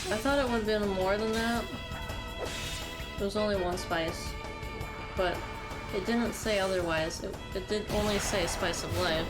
I thought it would have been more than that. There was only one spice. But it didn't say otherwise. It did only say spice of life.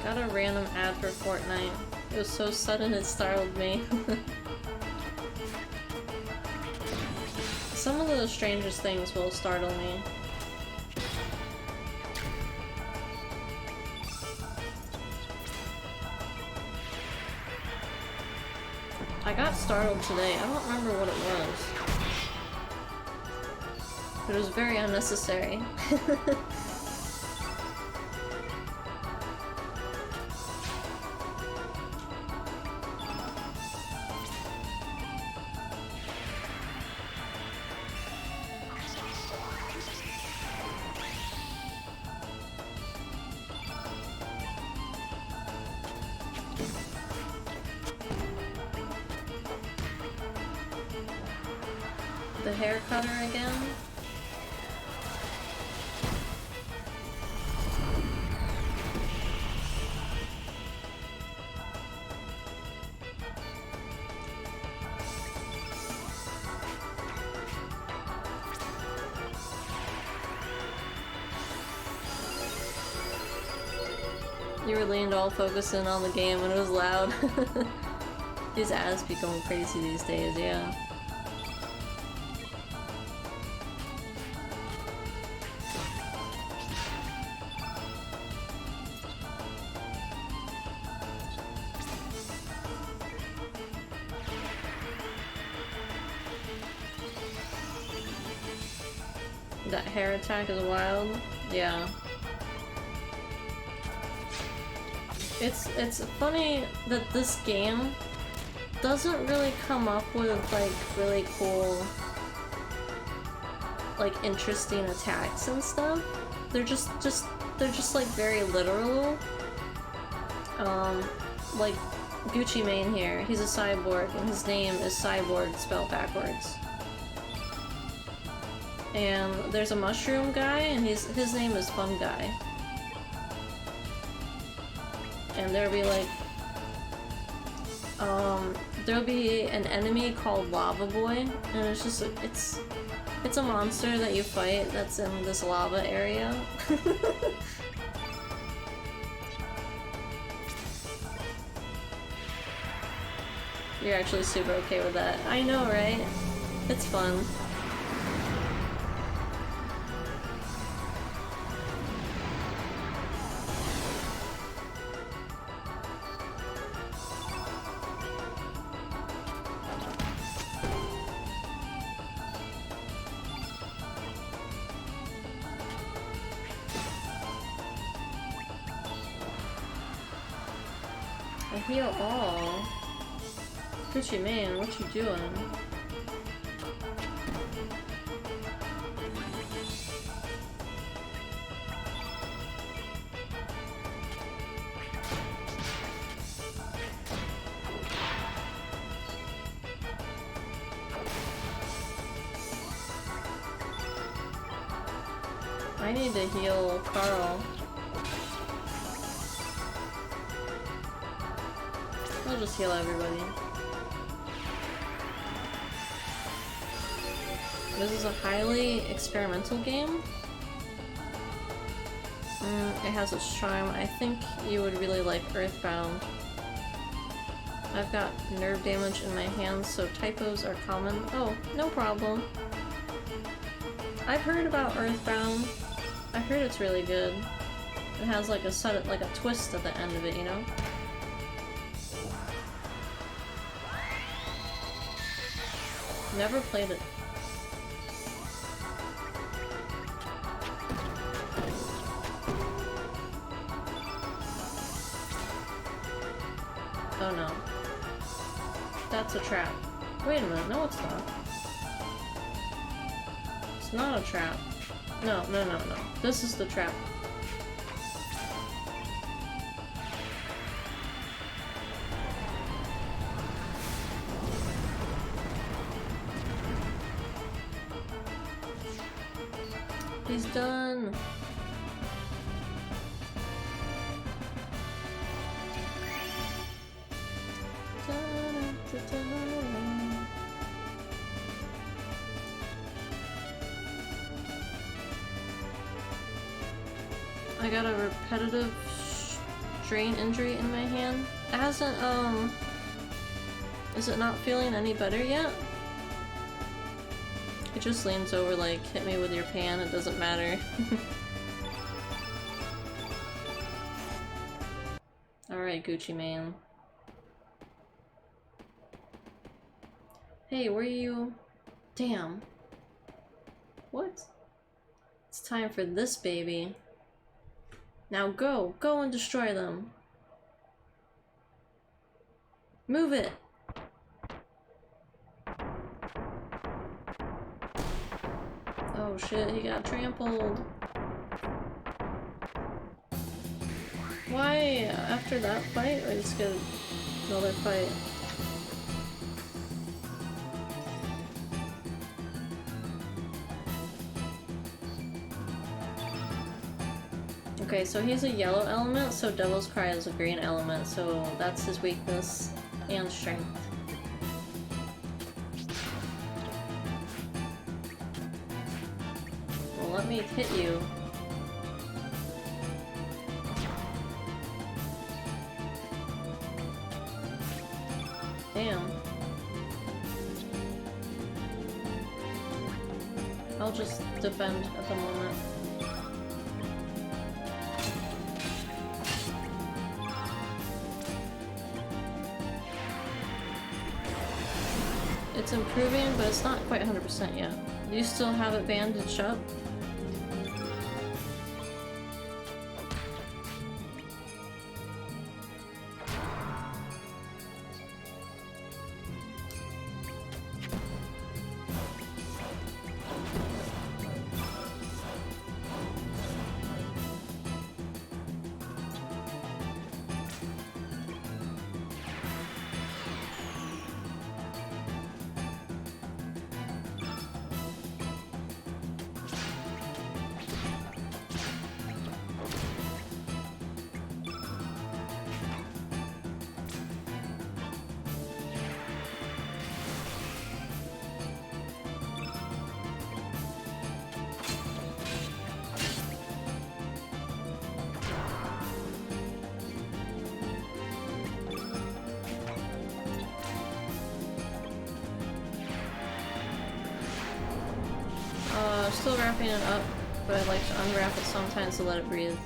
Got a random ad for Fortnite. It was so sudden it startled me. Some of of the strangest things will startle me. I got startled today. I don't remember what it was. But it was very unnecessary. The hair cutter again. You were leaned all focusing on the game when it was loud. These ads be going crazy these days, yeah. That hair attack is wild. Yeah. It's funny that this game doesn't really come up with like really cool, like interesting attacks and stuff. They're just like very literal. Like Gucci Mane here, he's a cyborg and his name is Cyborg spelled backwards. And there's a mushroom guy and his name is Fun Guy. And there'll be like there'll be an enemy called Lava Boy, and it's just it's a monster that you fight that's in this lava area. You're actually super okay with that. I know, right? It's fun. I heal all. Gucci Mane, what you doing? I need to heal Carl. I'll just heal everybody. This is a highly experimental game. It has its charm. I think you would really like Earthbound. I've got nerve damage in my hands, so typos are common. Oh, no problem. I've heard about Earthbound. I've heard it's really good. It has like a twist at the end of it, you know? Never played it. Oh no. That's a trap. Wait a minute, no it's not. It's not a trap. No. This is the trap. He's done. I got a repetitive strain injury in my hand. It hasn't, is it not feeling any better yet? He just leans over like, hit me with your pan, it doesn't matter. Alright, Gucci man. Hey, where you? Damn. What? It's time for this baby. Now go! Go and destroy them! Move it! Oh shit, he got trampled. Why, after that fight, I just get another fight? Okay, so he's a yellow element, so Devil's Cry is a green element, so that's his weakness and strength. Well, let me hit you. Damn. I'll just defend at the moment. It's improving, but it's not quite 100% yet. Do you still have it bandaged up? Still wrapping it up, but I like to unwrap it sometimes to let it breathe,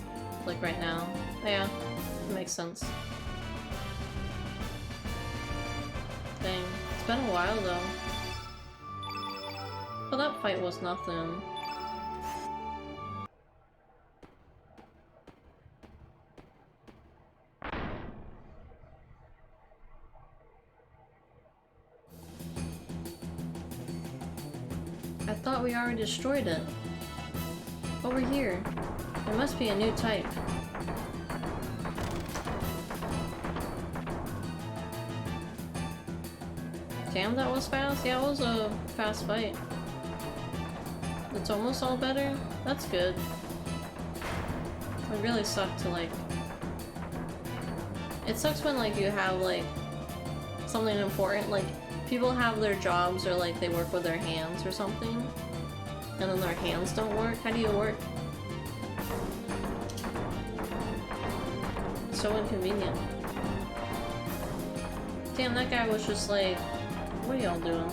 like right now. Yeah, it makes sense. Dang, it's been a while though. Well, that fight was nothing. I thought we already destroyed it. Over here. There must be a new type. Damn, that was fast? Yeah, it was a fast fight. It's almost all better? That's good. It really sucked to like... It sucks when like you have like something important, like people have their jobs or like they work with their hands or something, and then their hands don't work. How do you work? So inconvenient. Damn, that guy was just like, what are y'all doing?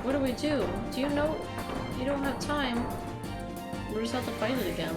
What do we do? Do you know? You don't have time. We just have to fight it again.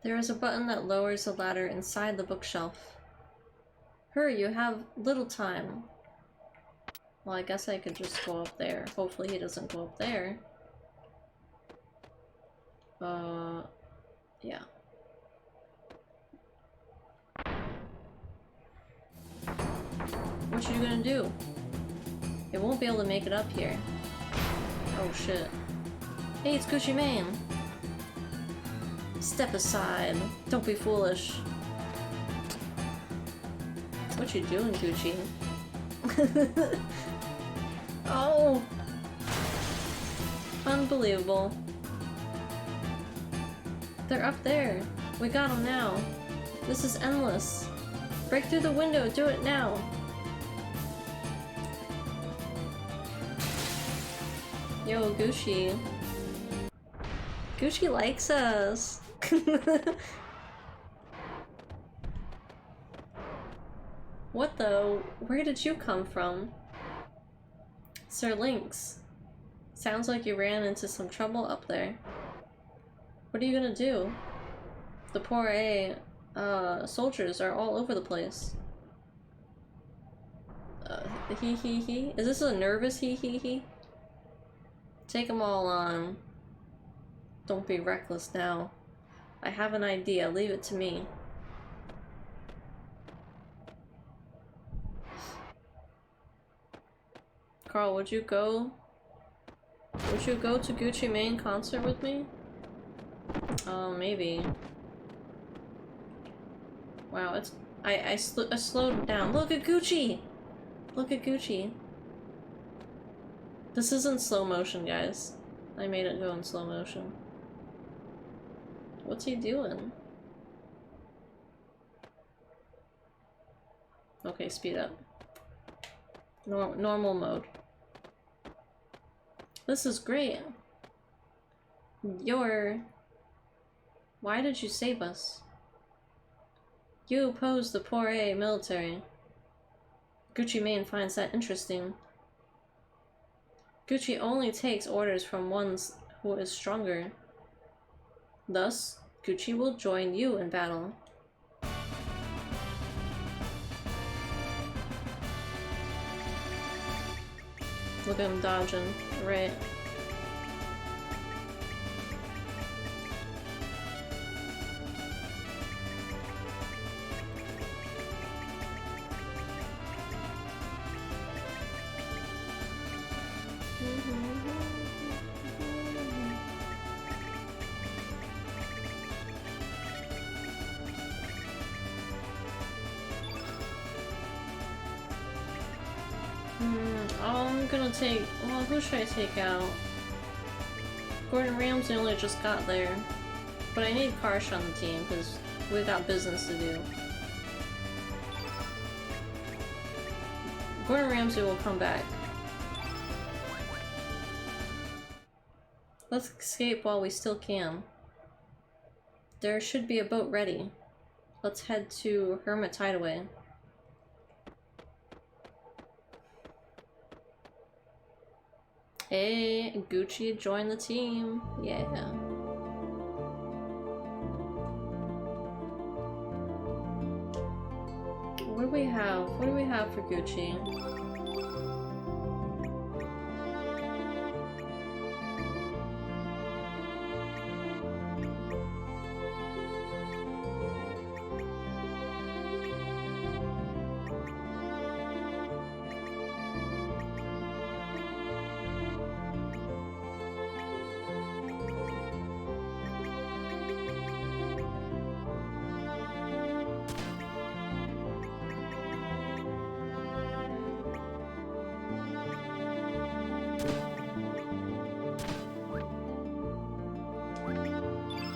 There is a button that lowers the ladder inside the bookshelf. Hurry, you have little time. Well, I guess I could just go up there. Hopefully he doesn't go up there. Yeah. What you gonna do? It won't be able to make it up here. Oh shit. Hey, it's Gucci Mane! Step aside. Don't be foolish. What you doing, Gucci? Oh! Unbelievable. They're up there. We got them now. This is endless. Break through the window. Do it now. Yo, Gucci. Gucci likes us. What though? Where did you come from? Sir Lynx. Sounds like you ran into some trouble up there. What are you gonna do? The poor soldiers are all over the place. He. Is this a nervous he? Take them all on. Don't be reckless now. I have an idea. Leave it to me. Carl, would you go to Gucci Mane concert with me? Maybe. Wow, it's I slowed down. Look at Gucci! Look at Gucci. This isn't slow motion, guys. I made it go in slow motion. What's he doing? Okay, speed up. Normal mode. This is great. Why did you save us? You opposed the poor military. Gucci Mane finds that interesting. Gucci only takes orders from one who is stronger. Thus, Gucci will join you in battle. Look at him dodging. Right. I'm gonna take... Well, who should I take out? Gordon Ramsay only just got there. But I need Karsh on the team, because we got business to do. Gordon Ramsay will come back. Let's escape while we still can. There should be a boat ready. Let's head to Hermit Hideaway. Hey, Gucci joined the team. Yeah. What do we have? What do we have for Gucci?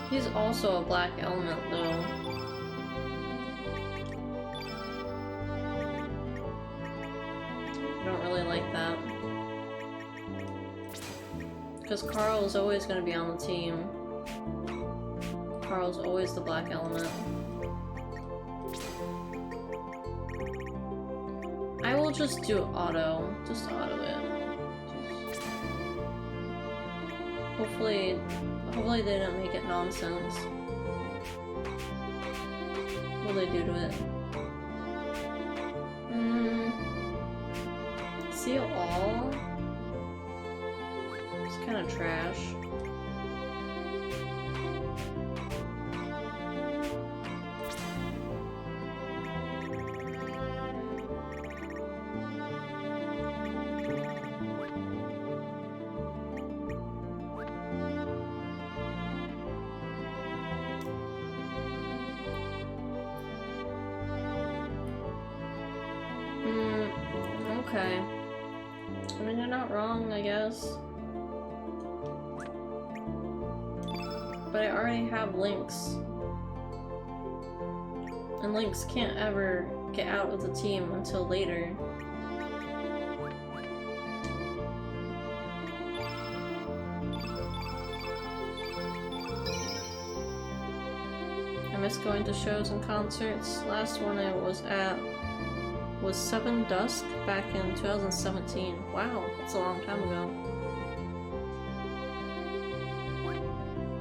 He's also a black element, though. I don't really like that. Because Carl is always going to be on the team. Carl's always the black element. I will just do auto. Just auto it. Hopefully they didn't make it nonsense. What do they do to it? See all? It's kind of trash. Okay. I mean, you're not wrong, I guess. But I already have Lynx. And Lynx can't ever get out of the team until later. I miss going to shows and concerts. Last one I was at was Seven Dusk back in 2017. Wow, that's a long time ago.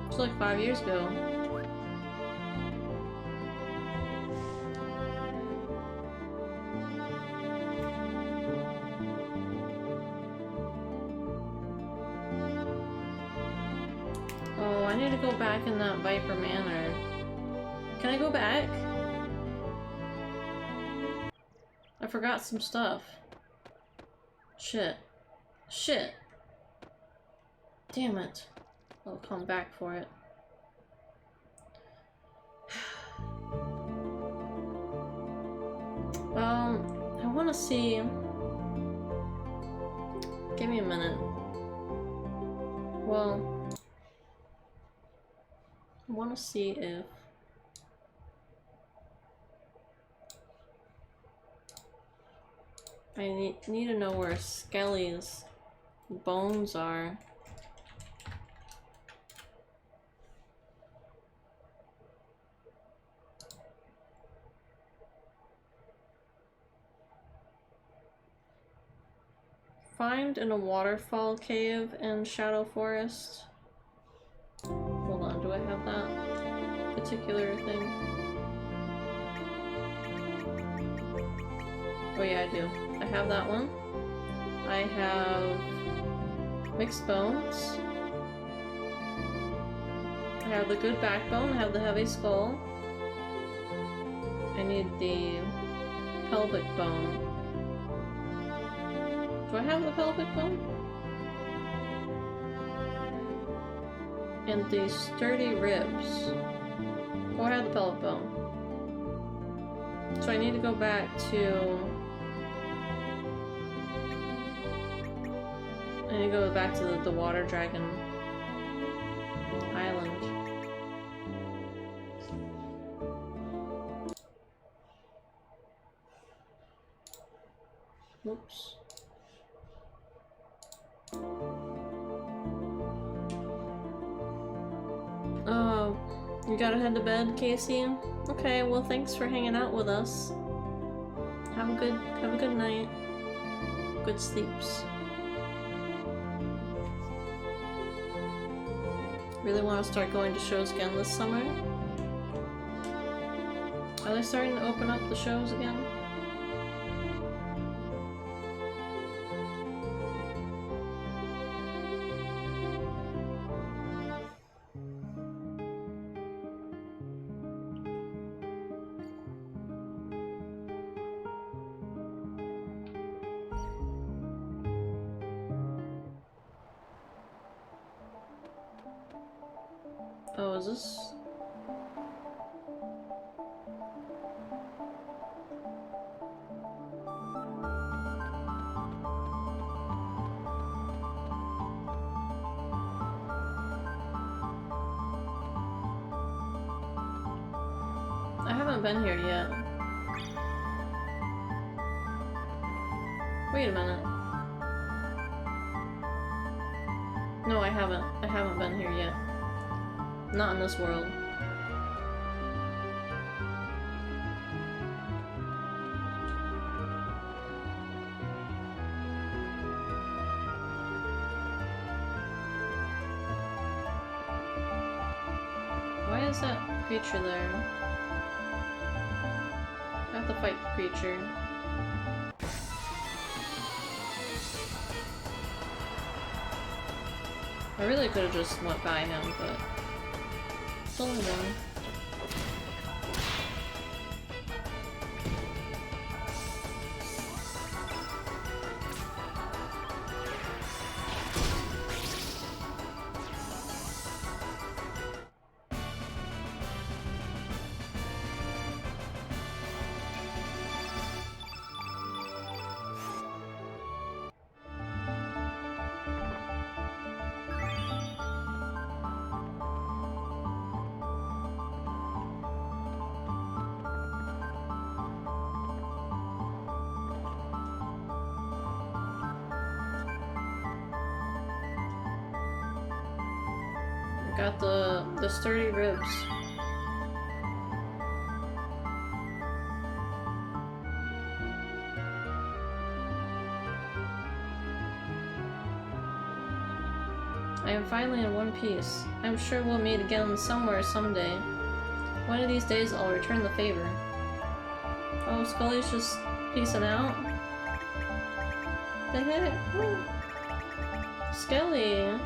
It's like 5 years ago. Oh, I need to go back in that Viper Manor. Can I go back? I forgot some stuff. Shit. Shit. Damn it. I'll come back for it. I want to see... Give me a minute. Well... I want to see if... I need to know where Skelly's bones are. Find in a waterfall cave in Shadow Forest. Hold on, do I have that particular thing? Oh yeah, I do. I have that one. I have mixed bones. I have the good backbone. I have the heavy skull. I need the pelvic bone. Do I have the pelvic bone? And the sturdy ribs. Oh, I have the pelvic bone. So I need to go back to... I need to go back to the water dragon island. Whoops. Oh, you gotta head to bed, Casey? Okay, well thanks for hanging out with us. Have a good night. Good sleeps. Really want to start going to shows again this summer. Are they starting to open up the shows again? Oh, is this... I haven't been here yet. Wait a minute. No, I haven't. I haven't been here yet. Not in this world. Why is that creature there? fight the creature. I really could have just went by him, but it's only one. Got the sturdy ribs. I am finally in one piece. I'm sure we'll meet again somewhere someday. One of these days I'll return the favor. Oh, Scully's just peacing out? The heck? Woo. Skelly!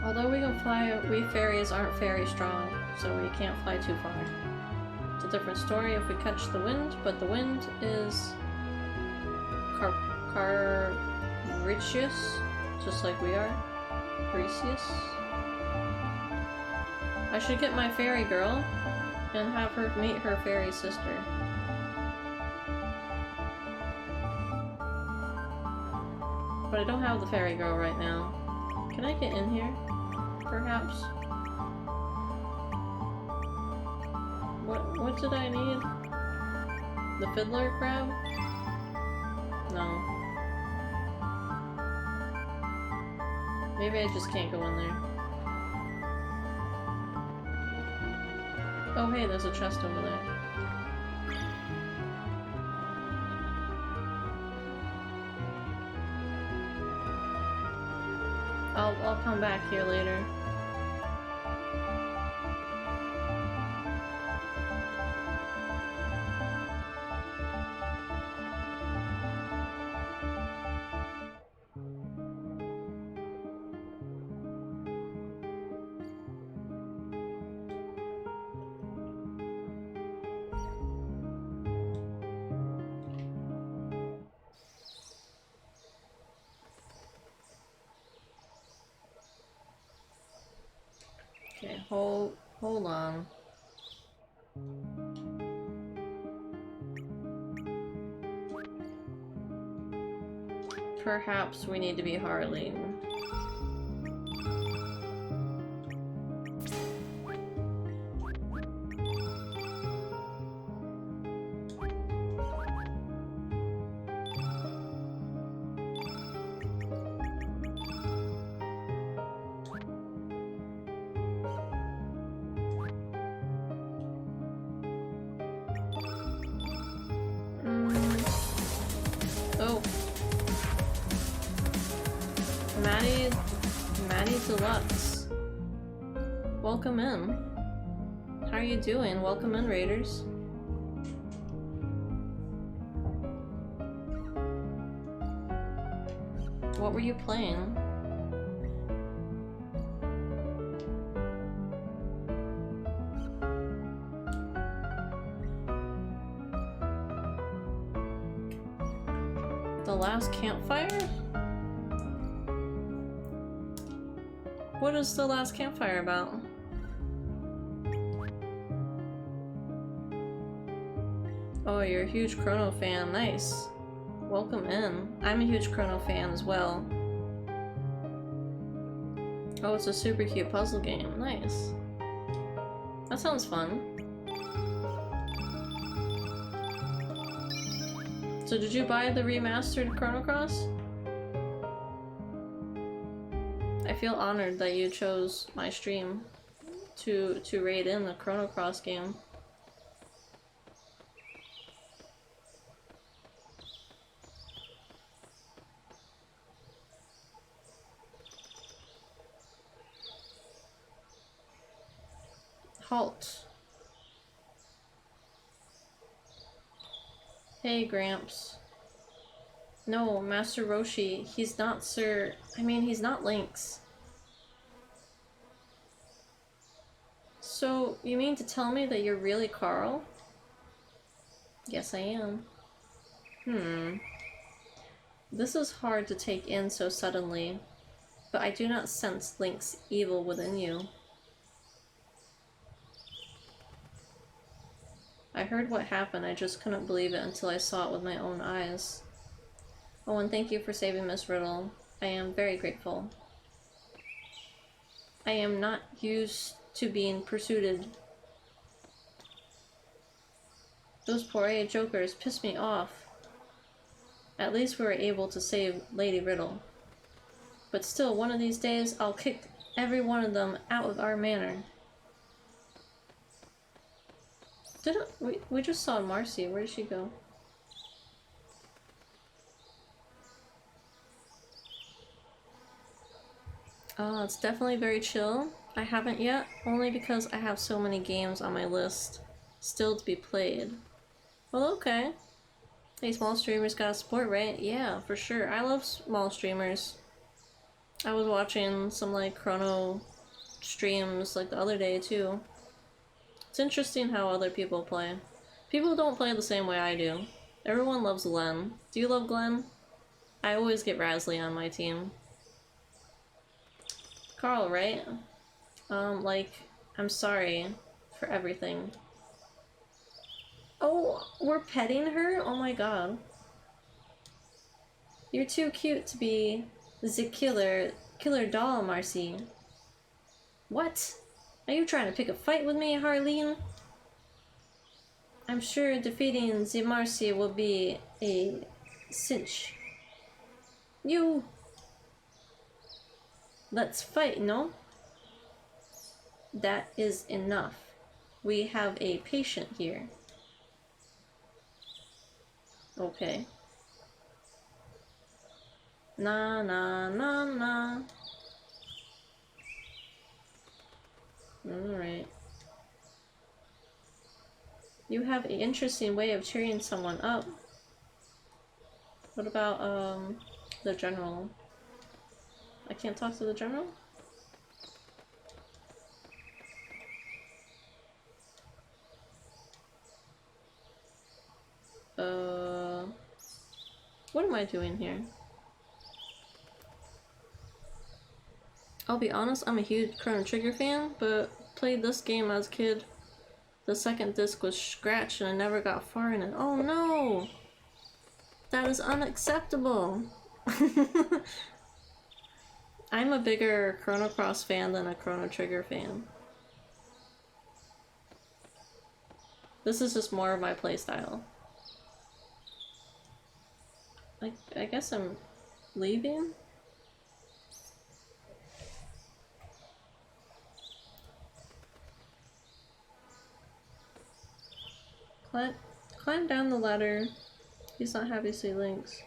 Although we can fly, we fairies aren't very strong, so we can't fly too far. It's a different story if we catch the wind, but the wind is capricious, just like we are. Capricious. I should get my fairy girl and have her meet her fairy sister. But I don't have the fairy girl right now. Can I get in here? Perhaps? What did I need? The fiddler crab? No. Maybe I just can't go in there. Oh hey, there's a chest over there. I'll come back here later. Okay, hold on. Perhaps we need to be Harleen. Maddie Deluxe. Welcome in. How are you doing? Welcome in, Raiders. What were you playing? The Last Campfire? What is The Last Campfire about? Oh, you're a huge Chrono fan. Nice. Welcome in. I'm a huge Chrono fan as well. Oh, it's a super cute puzzle game. Nice. That sounds fun. So did you buy the remastered Chrono Cross? I feel honored that you chose my stream to raid in the Chrono Cross game. Halt. Hey, Gramps. No, Master Roshi, he's not Sir... I mean, he's not Lynx. So, you mean to tell me that you're really Carl? Yes, I am. This is hard to take in so suddenly, but I do not sense Link's evil within you. I heard what happened, I just couldn't believe it until I saw it with my own eyes. Oh, and thank you for saving Miss Riddle. I am very grateful. I am not used to being pursued. Those poor jokers pissed me off. At least we were able to save Lady Riddle. But still, one of these days, I'll kick every one of them out of our manor. We just saw Marcy. Where did she go? Oh, it's definitely very chill. I haven't yet, only because I have so many games on my list still to be played. Well, okay. Hey, small streamers gotta support, right? Yeah, for sure. I love small streamers. I was watching some, like, Chrono streams, like, the other day, too. It's interesting how other people play. People don't play the same way I do. Everyone loves Glenn. Do you love Glenn? I always get Rasley on my team. Carl, right? Like, I'm sorry for everything. Oh, we're petting her? Oh my god. You're too cute to be the killer doll, Marcy. What? Are you trying to pick a fight with me, Harleen? I'm sure defeating the Marcy will be a cinch. You... Let's fight, no? That is enough. We have a patient here. Okay. Nah, nah, nah, nah. Alright. You have an interesting way of cheering someone up. What about, the general? I can't talk to the general? What am I doing here? I'll be honest, I'm a huge Chrono Trigger fan, but played this game as a kid. The second disc was scratched and I never got far in it. Oh no! That is unacceptable! I'm a bigger Chrono Cross fan than a Chrono Trigger fan. This is just more of my playstyle. I guess I'm leaving? Climb down the ladder. He's not happy to see Lynx.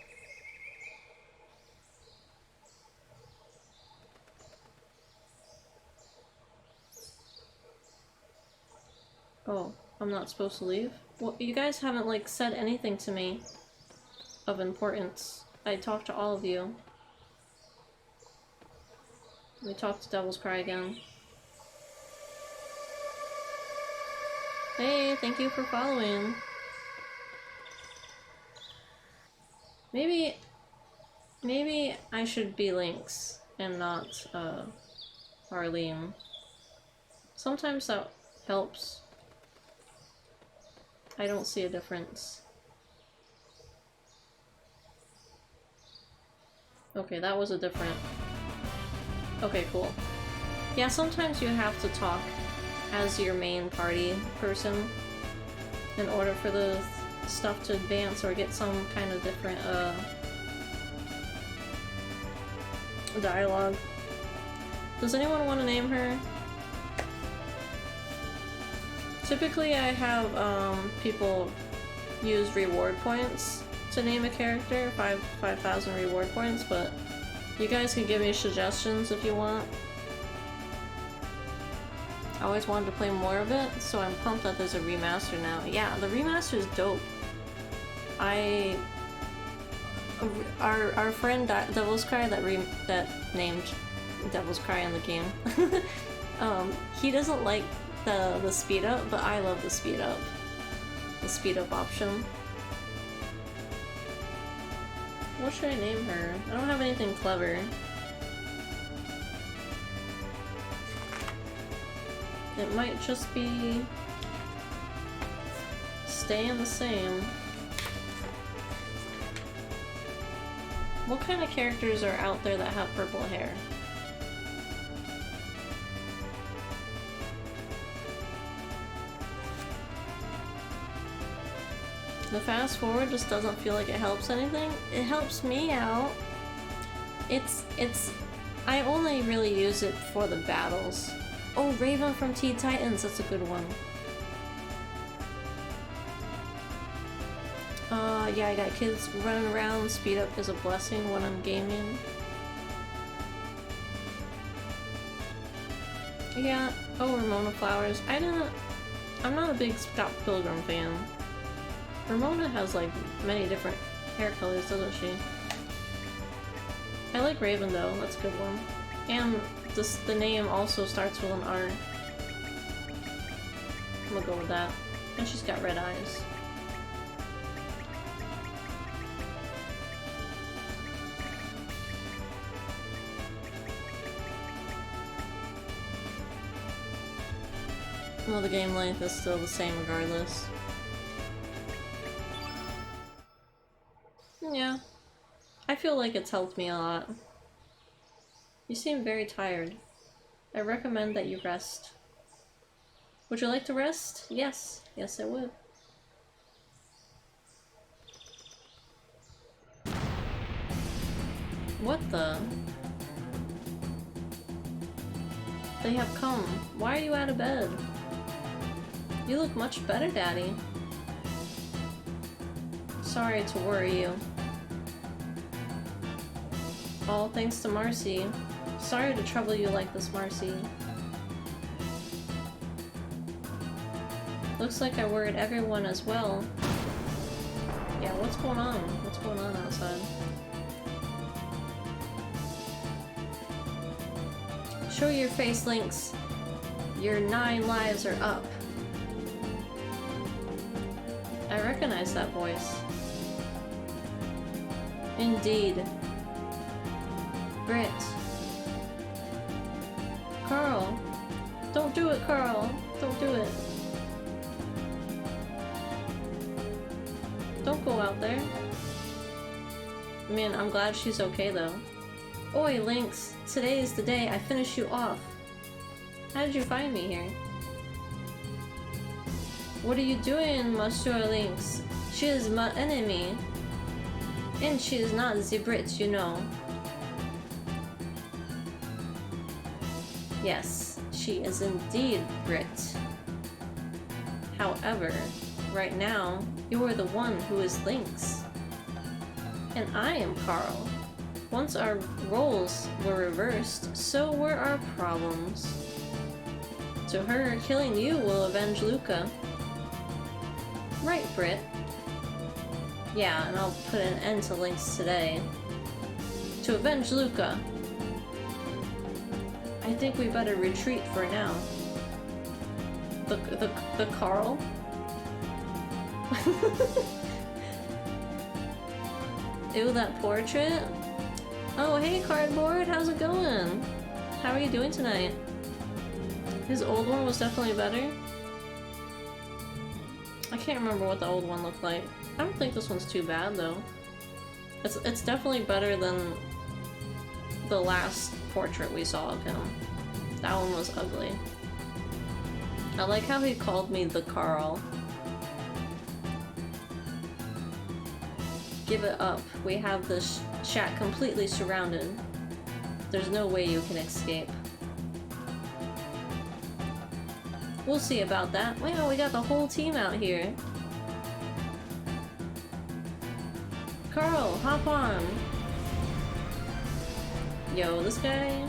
Oh, I'm not supposed to leave? Well, you guys haven't, like, said anything to me of importance. I talked to all of you. We talked to Devil's Cry again. Hey, thank you for following. Maybe I should be Lynx and not, Arlene. Sometimes that helps. I don't see a difference. Okay, that was a different... Okay, cool. Yeah, sometimes you have to talk as your main party person in order for the stuff to advance or get some kind of different, dialogue. Does anyone want to name her? Typically I have people use reward points to name a character, 5,000 reward points, but you guys can give me suggestions if you want. I always wanted to play more of it, so I'm pumped that there's a remaster now. Yeah, the remaster is dope. Our friend Devil's Cry that named Devil's Cry in the game, he doesn't like the speed up, but I love the speed up. The speed up option. What should I name her? I don't have anything clever. It might just be staying the same. What kind of characters are out there that have purple hair? The fast forward just doesn't feel like it helps anything. It helps me out. I only really use it for the battles. Oh, Raven from Teen Titans, that's a good one. Yeah, I got kids running around. Speed up is a blessing when I'm gaming. Yeah, oh, Ramona Flowers. I'm not a big Scott Pilgrim fan. Ramona has like many different hair colors, doesn't she? I like Raven though, that's a good one. And the name also starts with an R. I'm gonna go with that. And she's got red eyes. Well, the game length is still the same regardless. Yeah. I feel like it's helped me a lot. You seem very tired. I recommend that you rest. Would you like to rest? Yes. Yes, I would. What the? They have come. Why are you out of bed? You look much better, Daddy. Sorry to worry you. All thanks to Marcy. Sorry to trouble you like this, Marcy. Looks like I worried everyone as well. Yeah, what's going on? What's going on outside? Show your face, Lynx. Your 9 lives are up. I recognize that voice. Indeed. Britt. Carl. Don't do it, Carl. Don't do it. Don't go out there. Man, I'm glad she's okay though. Oi, Lynx. Today is the day I finish you off. How did you find me here? What are you doing, Monsieur Lynx? She is my enemy. And she is not the Brit, you know. Yes, she is indeed Brit. However, right now, you are the one who is Lynx. And I am Carl. Once our roles were reversed, so were our problems. To her, killing you will avenge Luca. Right, Brit. Yeah, and I'll put an end to Lynx today. To avenge Luca. I think we better retreat for now. The Carl? Ew, that portrait? Oh, hey Cardboard, how's it going? How are you doing tonight? His old one was definitely better. I can't remember what the old one looked like. I don't think this one's too bad though. It's definitely better than the last portrait we saw of him. That one was ugly. I like how he called me the Carl. Give it up. We have this shack completely surrounded. There's no way you can escape. We'll see about that. Wow, we got the whole team out here. Carl, hop on. Yo, this guy...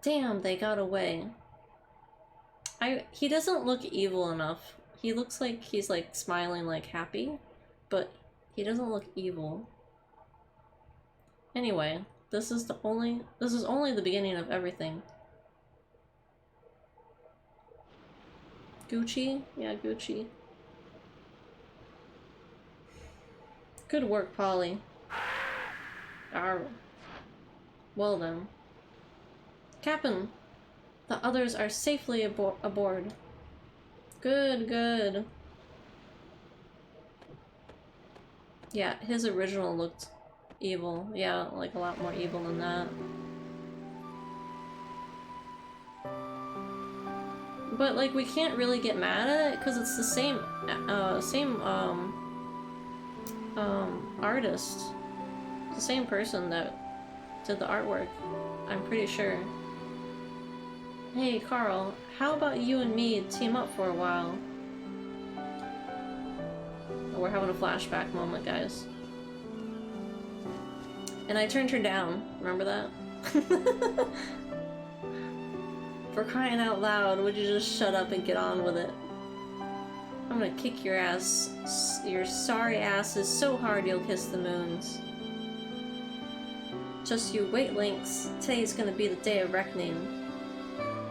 Damn, they got away. He doesn't look evil enough. He looks like he's like smiling like happy, but he doesn't look evil. Anyway, this is only the beginning of everything. Gucci? Yeah, Gucci. Good work, Polly. Arr. Well then. Captain, the others are safely aboard. Good, good. Yeah, his original looked evil. Yeah, like a lot more evil than that. But like, we can't really get mad at it because it's the same artist. It's the same person that did the artwork, I'm pretty sure. Hey Carl, how about you and me team up for a while? Oh, we're having a flashback moment, guys. And I turned her down, remember that? For crying out loud, would you just shut up and get on with it? I'm gonna kick your ass, your sorry asses so hard you'll kiss the moons. Just you wait, Lynx. Today's gonna be the day of reckoning.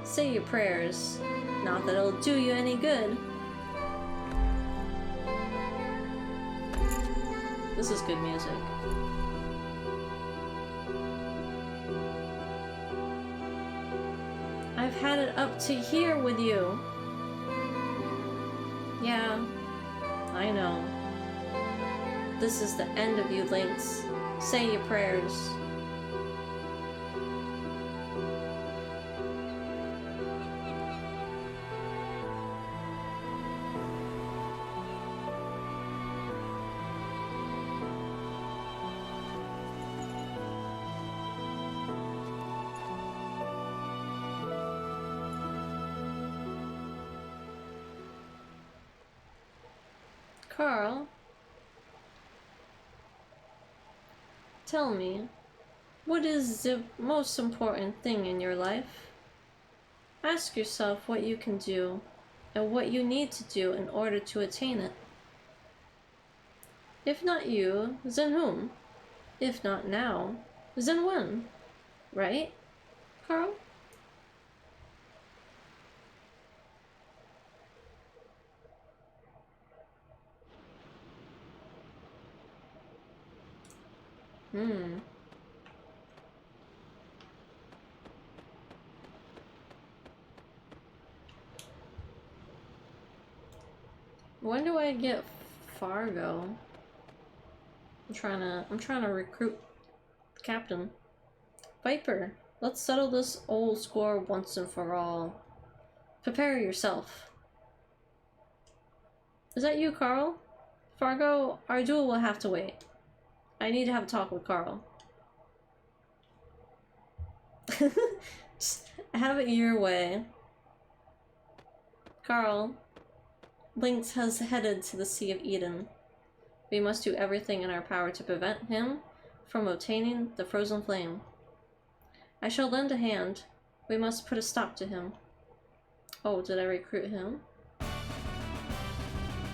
Say your prayers. Not that it'll do you any good. This is good music. I've had it up to here with you. Yeah, I know. This is the end of you, Lynx. Say your prayers. Carl, tell me, what is the most important thing in your life? Ask yourself what you can do and what you need to do in order to attain it. If not you, then whom? If not now, then when? Right, Carl? When do I get Fargo? I'm trying to recruit the captain. Viper, let's settle this old score once and for all. Prepare yourself. Is that you, Carl? Fargo, our duel will have to wait. I need to have a talk with Carl. Just have it your way. Carl, Lynx has headed to the Sea of Eden. We must do everything in our power to prevent him from obtaining the frozen flame. I shall lend a hand. We must put a stop to him. Oh, did I recruit him?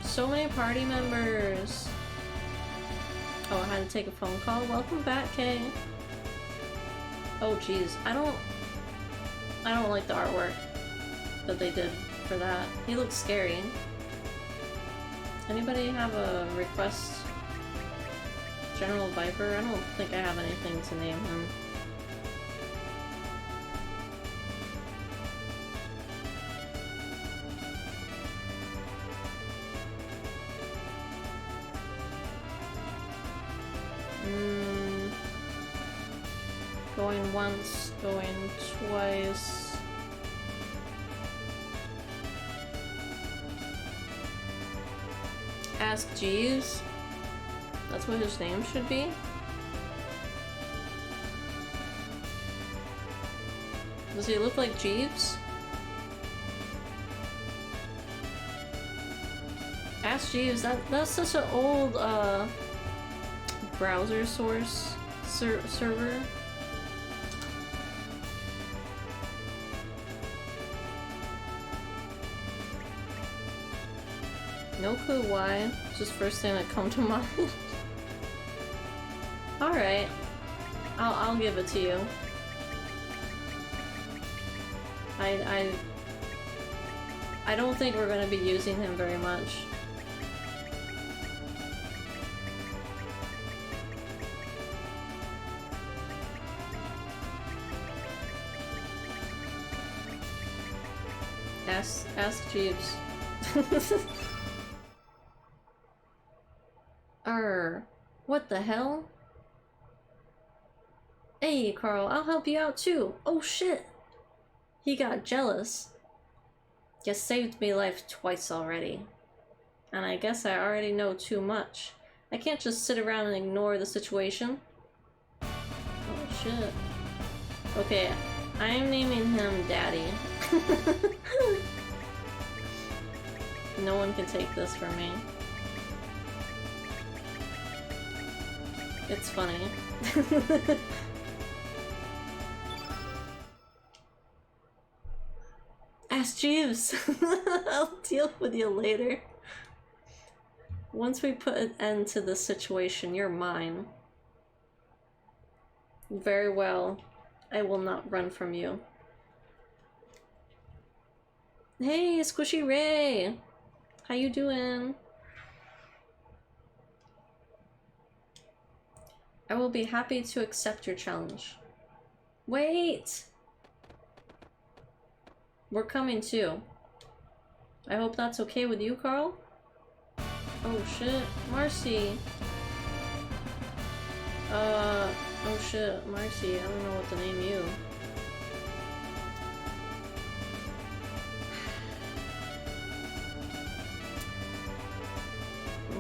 So many party members. Oh, I had to take a phone call. Welcome back, Kay. Oh, jeez. I don't like the artwork that they did for that. He looks scary. Anybody have a request? General Viper? I don't think I have anything to name him. Going once, going twice. Ask Jeeves. That's what his name should be. Does he look like Jeeves? Ask Jeeves, that's such an old browser source server. No clue why, just first thing that come to mind. Alright. I'll give it to you. I don't think we're gonna be using him very much. Ask Jeeves. What the hell? Hey, Carl, I'll help you out too. Oh shit! He got jealous. You saved me life twice already. And I guess I already know too much. I can't just sit around and ignore the situation. Oh shit. Okay, I'm naming him Daddy. No one can take this from me. It's funny. Ask Jeeves! I'll deal with you later. Once we put an end to this situation, you're mine. Very well. I will not run from you. Hey, Squishy Ray! How you doing? I will be happy to accept your challenge. Wait! We're coming too. I hope that's okay with you, Carl? Oh shit, Marcy! Oh shit, Marcy, I don't know what to name you.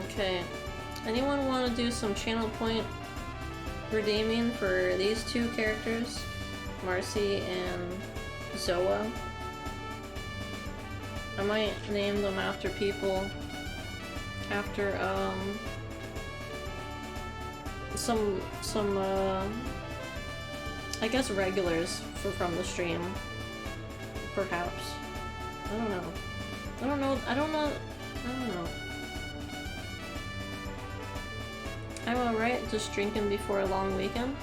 Okay. Anyone want to do some channel point redeeming for these two characters? Marcy and Zoa? I might name them after people. After, some, I guess regulars from the stream. Perhaps. I don't know. I don't know. I'm alright, just drinking before a long weekend.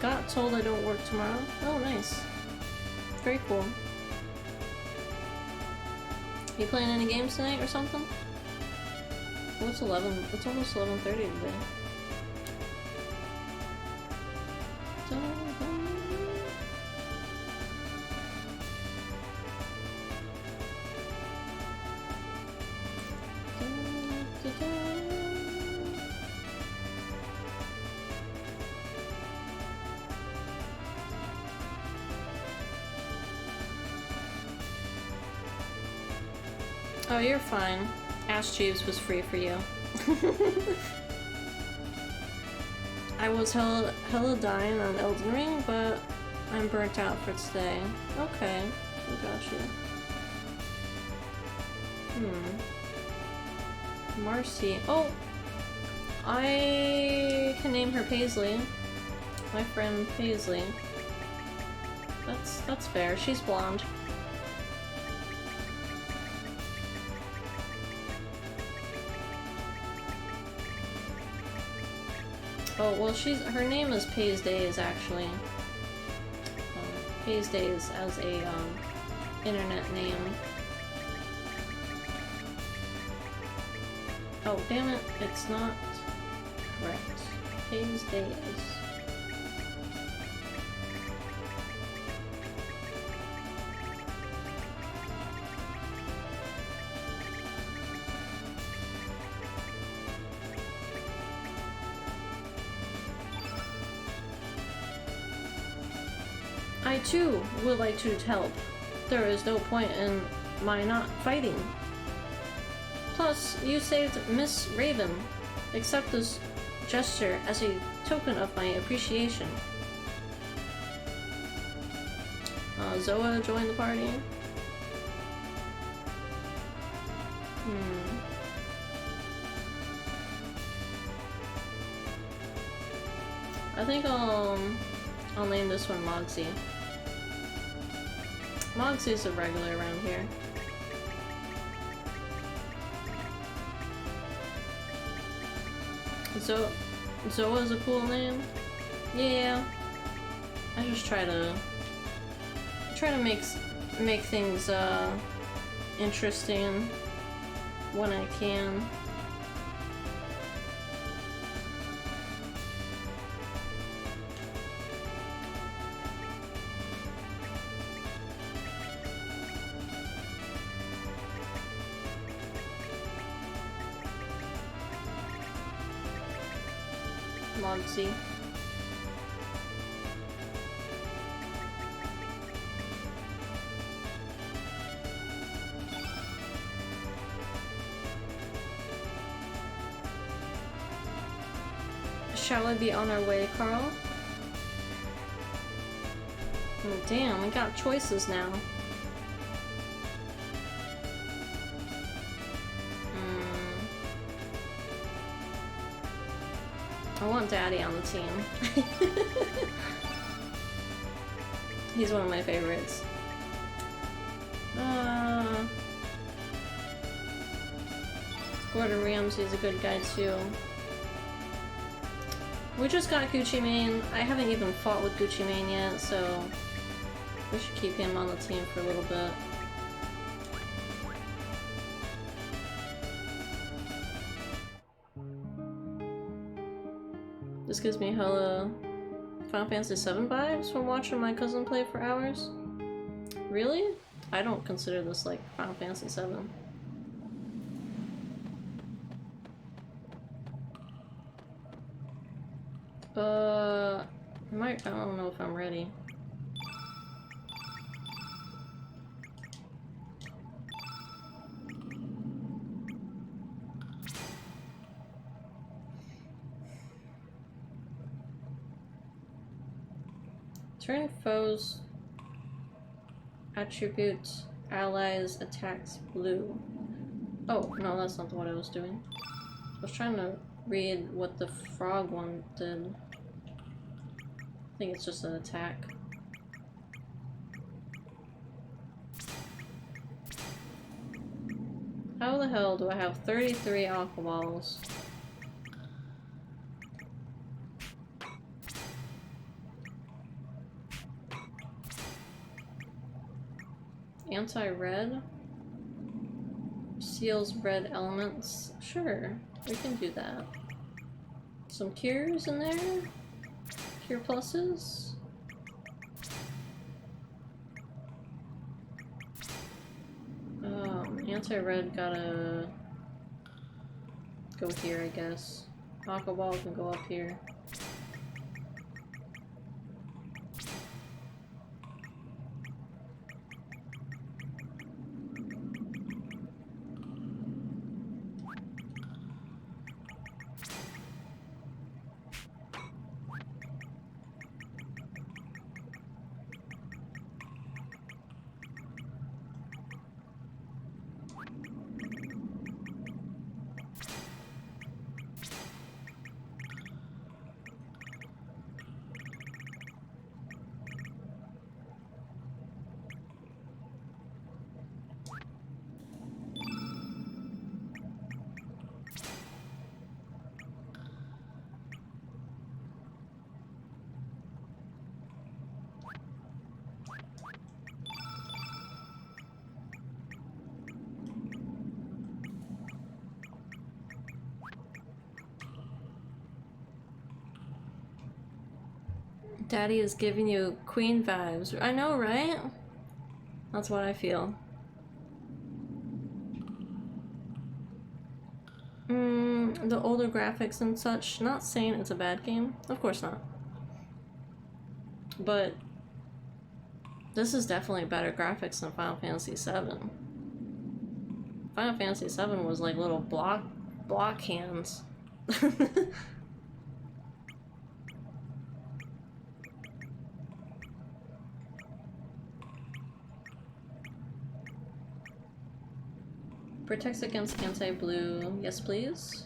Got told I don't work tomorrow. Oh, nice. Very cool. You playing any games tonight or something? Oh, it's 11. It's almost 11:30 today. Oh, you're fine. Ash Jeeves was free for you. I was hella dying on Elden Ring, but I'm burnt out for today. Okay, I got you. Marcy. Oh! I can name her Paisley. My friend Paisley. That's fair. She's blonde. Oh, well, her name is Pays Days, actually. Pays Days as a, internet name. Oh, damn it, it's not correct. Pays Days. I too would like to help. There is no point in my not fighting. Plus, you saved Miss Raven. Accept this gesture as a token of my appreciation. Zoa joined the party. I think I'll name this one Moxie. Moxie's a regular around here. Zoa's a cool name. Yeah. I just try to make things interesting when I can. Moxie. Shall we be on our way, Carl? Oh, damn, we got choices now. I want Daddy on the team. He's one of my favorites. Gordon Ramsay's a good guy too. We just got Gucci Mane. I haven't even fought with Gucci Mane yet, so we should keep him on the team for a little bit. This gives me hella Final Fantasy VII vibes from watching my cousin play for hours. Really? I don't consider this like Final Fantasy VII. I don't know if I'm ready. Turn foes attribute allies attacks blue. Oh, no, that's not what I was doing. I was trying to read what the frog one did. I think it's just an attack. How the hell do I have 33 aqua balls? Anti-red? Seals red elements? Sure, we can do that. Some cures in there? Cure pluses? Anti-red gotta go here, I guess. Aqua ball can go up here. Daddy is giving you queen vibes. I know, right? That's what I feel. The older graphics and such, not saying it's a bad game. Of course not. But this is definitely better graphics than Final Fantasy VII. Final Fantasy VII was like little block hands. Protects against anti-blue. Yes, please.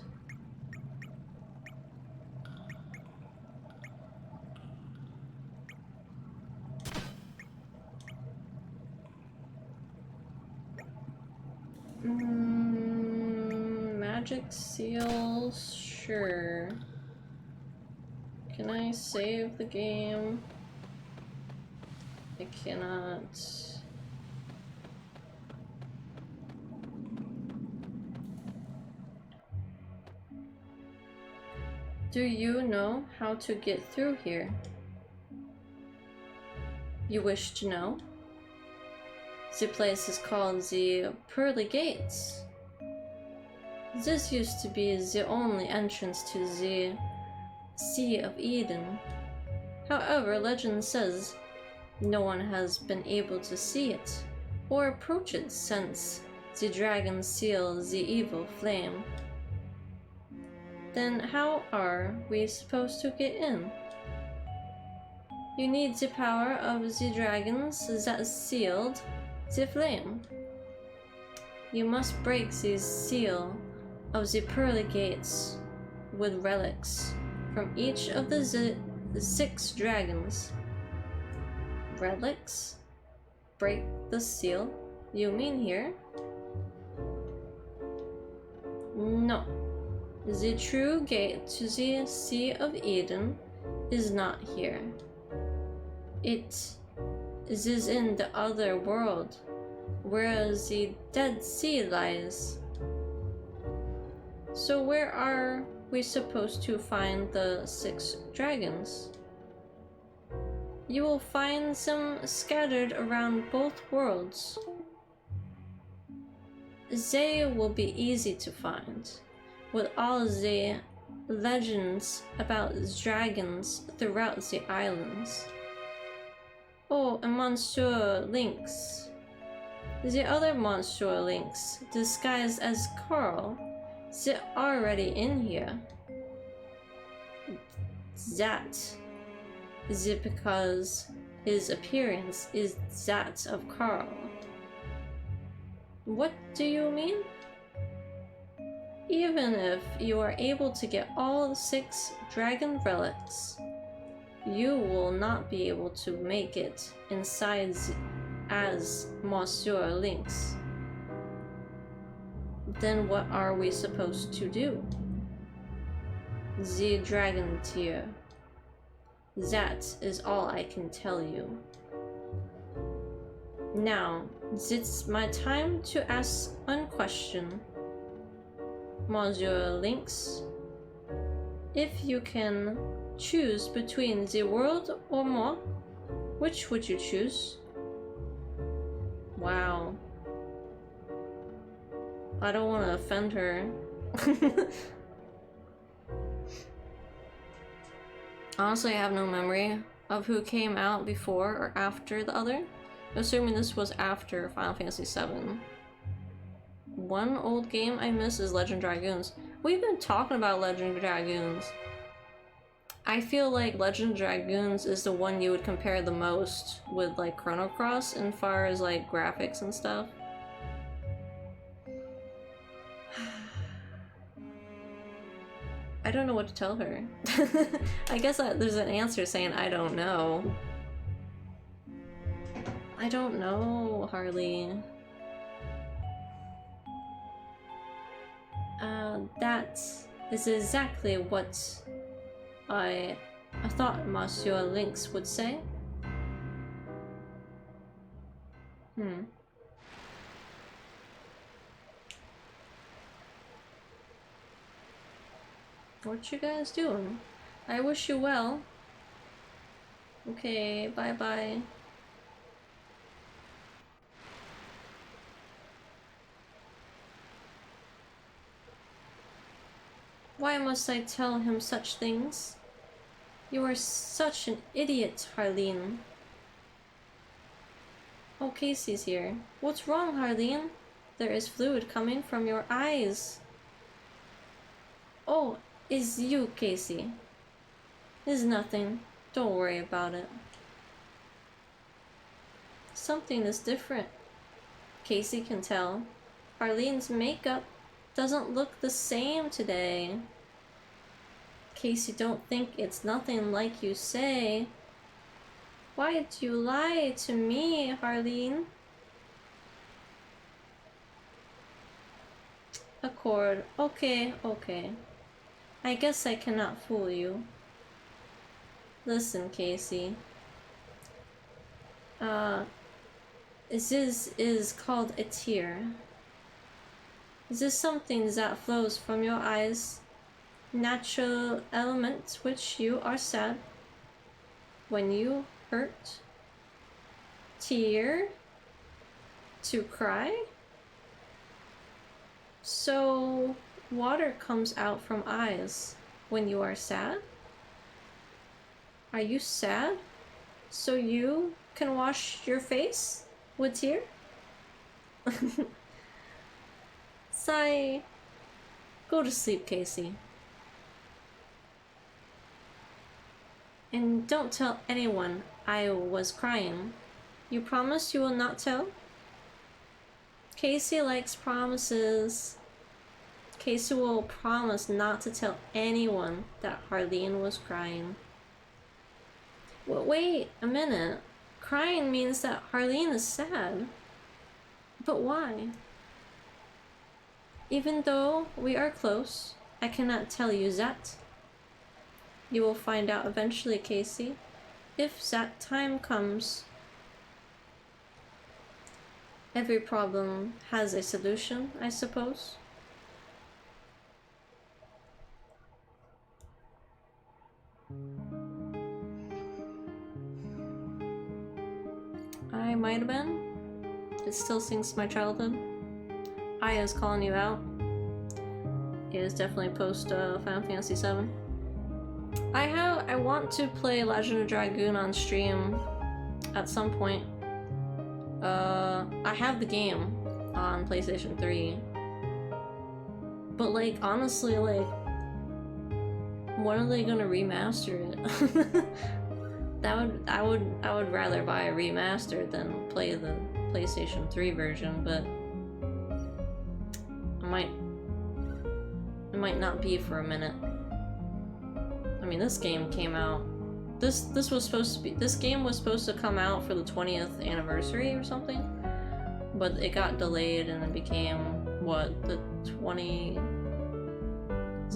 magic seals, sure. Can I save the game? I cannot. Do you know how to get through here? You wish to know? The place is called the Pearly Gates. This used to be the only entrance to the Sea of Eden. However, legend says no one has been able to see it or approach it since the dragon sealed the evil flame. Then how are we supposed to get in? You need the power of the dragons that sealed the flame. You must break the seal of the pearly gates with relics from each of the 6 dragons. Relics? Break the seal? You mean here? No. The true gate to the Sea of Eden is not here. It is in the other world, where the Dead Sea lies. So where are we supposed to find the 6 dragons? You will find them scattered around both worlds. They will be easy to find, with all the legends about dragons throughout the islands. Oh, and Monsieur Lynx. The other Monsieur Lynx, disguised as Carl, is already in here. That is it because his appearance is that of Carl. What do you mean? Even if you are able to get all 6 dragon relics, you will not be able to make it inside as Monsieur Lynx. Then what are we supposed to do? The dragon tier. That is all I can tell you. Now, it's my time to ask one question. Monsieur Lynx, if you can choose between the world or more, which would you choose? Wow. I don't want to offend her. Honestly, I have no memory of who came out before or after the other. Assuming this was after Final Fantasy VII. One old game I miss is Legend Dragoons. We've been talking about Legend Dragoons. I feel like Legend Dragoons is the one you would compare the most with like Chrono Cross in far as like graphics and stuff. I don't know what to tell her. I guess there's an answer saying I don't know. I don't know, Harley. That is exactly what I thought Monsieur Lynx would say. What you guys doing? I wish you well. Okay, bye-bye. Why must I tell him such things? You are such an idiot, Harleen. Oh, Casey's here. What's wrong, Harleen? There is fluid coming from your eyes. Oh, it's you, Casey. It's nothing. Don't worry about it. Something is different. Casey can tell. Harleen's makeup doesn't look the same today. Casey, don't think it's nothing like you say. Why did you lie to me, Harleen? A chord. Okay, okay. I guess I cannot fool you. Listen, Casey. This is called a tear. This is something that flows from your eyes. Natural element which you are sad. When you hurt. Tear. To cry. So, water comes out from eyes when you are sad? Are you sad? So you can wash your face with tear? Sigh. Go to sleep, Casey. And don't tell anyone I was crying. You promise you will not tell? Casey likes promises. Casey will promise not to tell anyone that Harleen was crying. Well, wait a minute. Crying means that Harleen is sad. But why? Even though we are close, I cannot tell you that. You will find out eventually, Casey, if that time comes. Every problem has a solution, I suppose. I might have been. It still sinks my childhood. Aya's calling you out. It is definitely post Final Fantasy VII. I want to play Legend of Dragoon on stream at some point. I have the game on PlayStation 3. But like honestly, like when are they gonna remaster it? I would rather buy a remastered than play the PlayStation 3 version, but it might not be for a minute. I mean, this game came out. This game was supposed to come out for the 20th anniversary or something, but it got delayed and it became what, is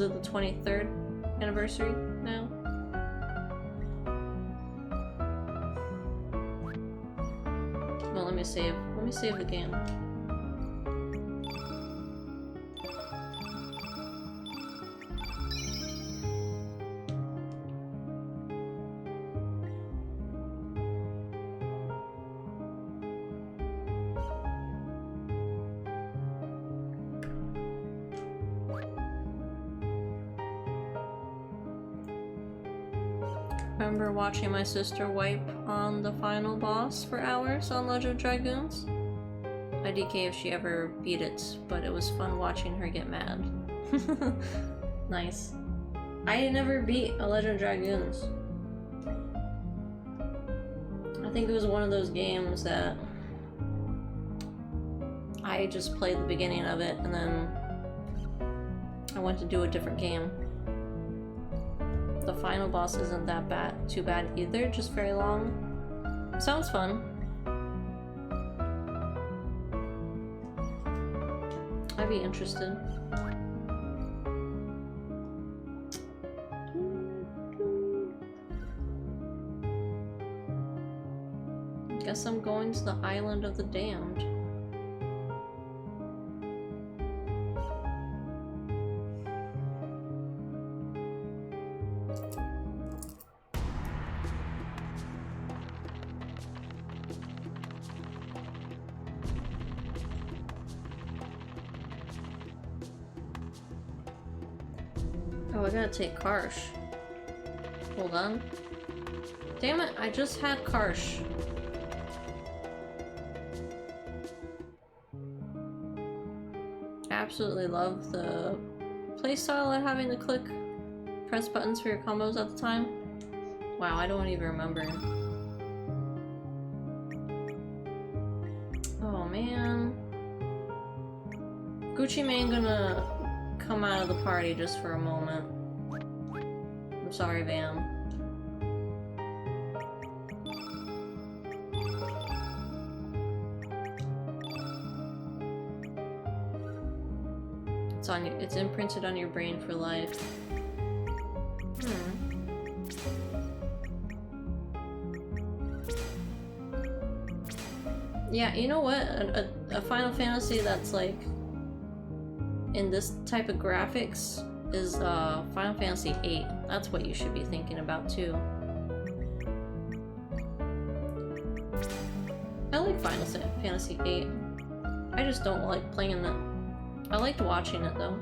it the 23rd anniversary now? Well, let me save the game. Remember watching my sister wipe on the final boss for hours on Legend of Dragoons? IDK if she ever beat it, but it was fun watching her get mad. Nice. I never beat a Legend of Dragoons. I think it was one of those games that I just played the beginning of it and then I went to do a different game. The final boss isn't that too bad either, just very long. Sounds fun. I'd be interested. Guess I'm going to the Island of the Damned. Oh, I gotta take Karsh. Hold on. Damn it, I just had Karsh. Absolutely love the playstyle of having to press buttons for your combos at the time. Wow, I don't even remember. Oh man. Gucci Mane gonna come out of the party just for a moment. I'm sorry, Van. It's it's imprinted on your brain for life. Yeah, you know what? A Final Fantasy that's like in this type of graphics is Final Fantasy VIII. That's what you should be thinking about too. I like Final Fantasy VIII. I just don't like playing it. I liked watching it though.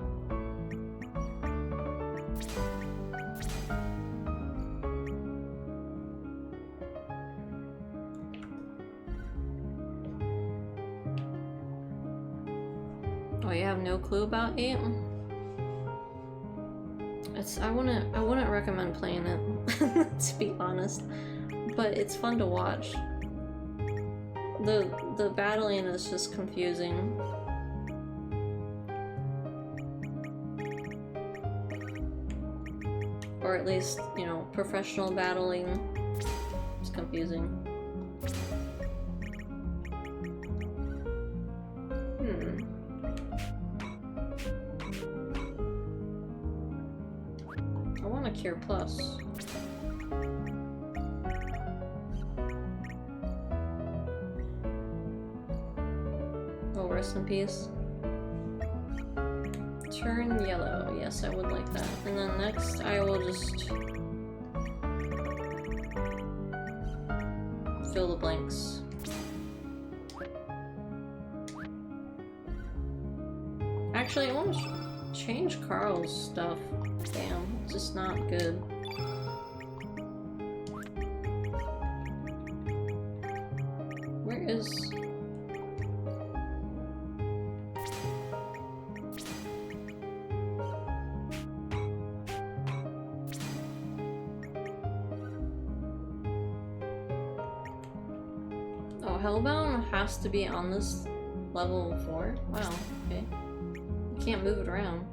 Oh, you have no clue about 8? I wouldn't recommend playing it, to be honest. But it's fun to watch. The battling is just confusing. Or at least, you know, professional battling is confusing. I want a Cure Plus. Oh, rest in peace. Turn yellow. Yes, I would like that. And then next, I will just fill the blanks. Actually, I want to change Carl's stuff. Damn, it's just not good. Where is... Oh, Hellbound has to be on this level 4? Wow, okay. You can't move it around.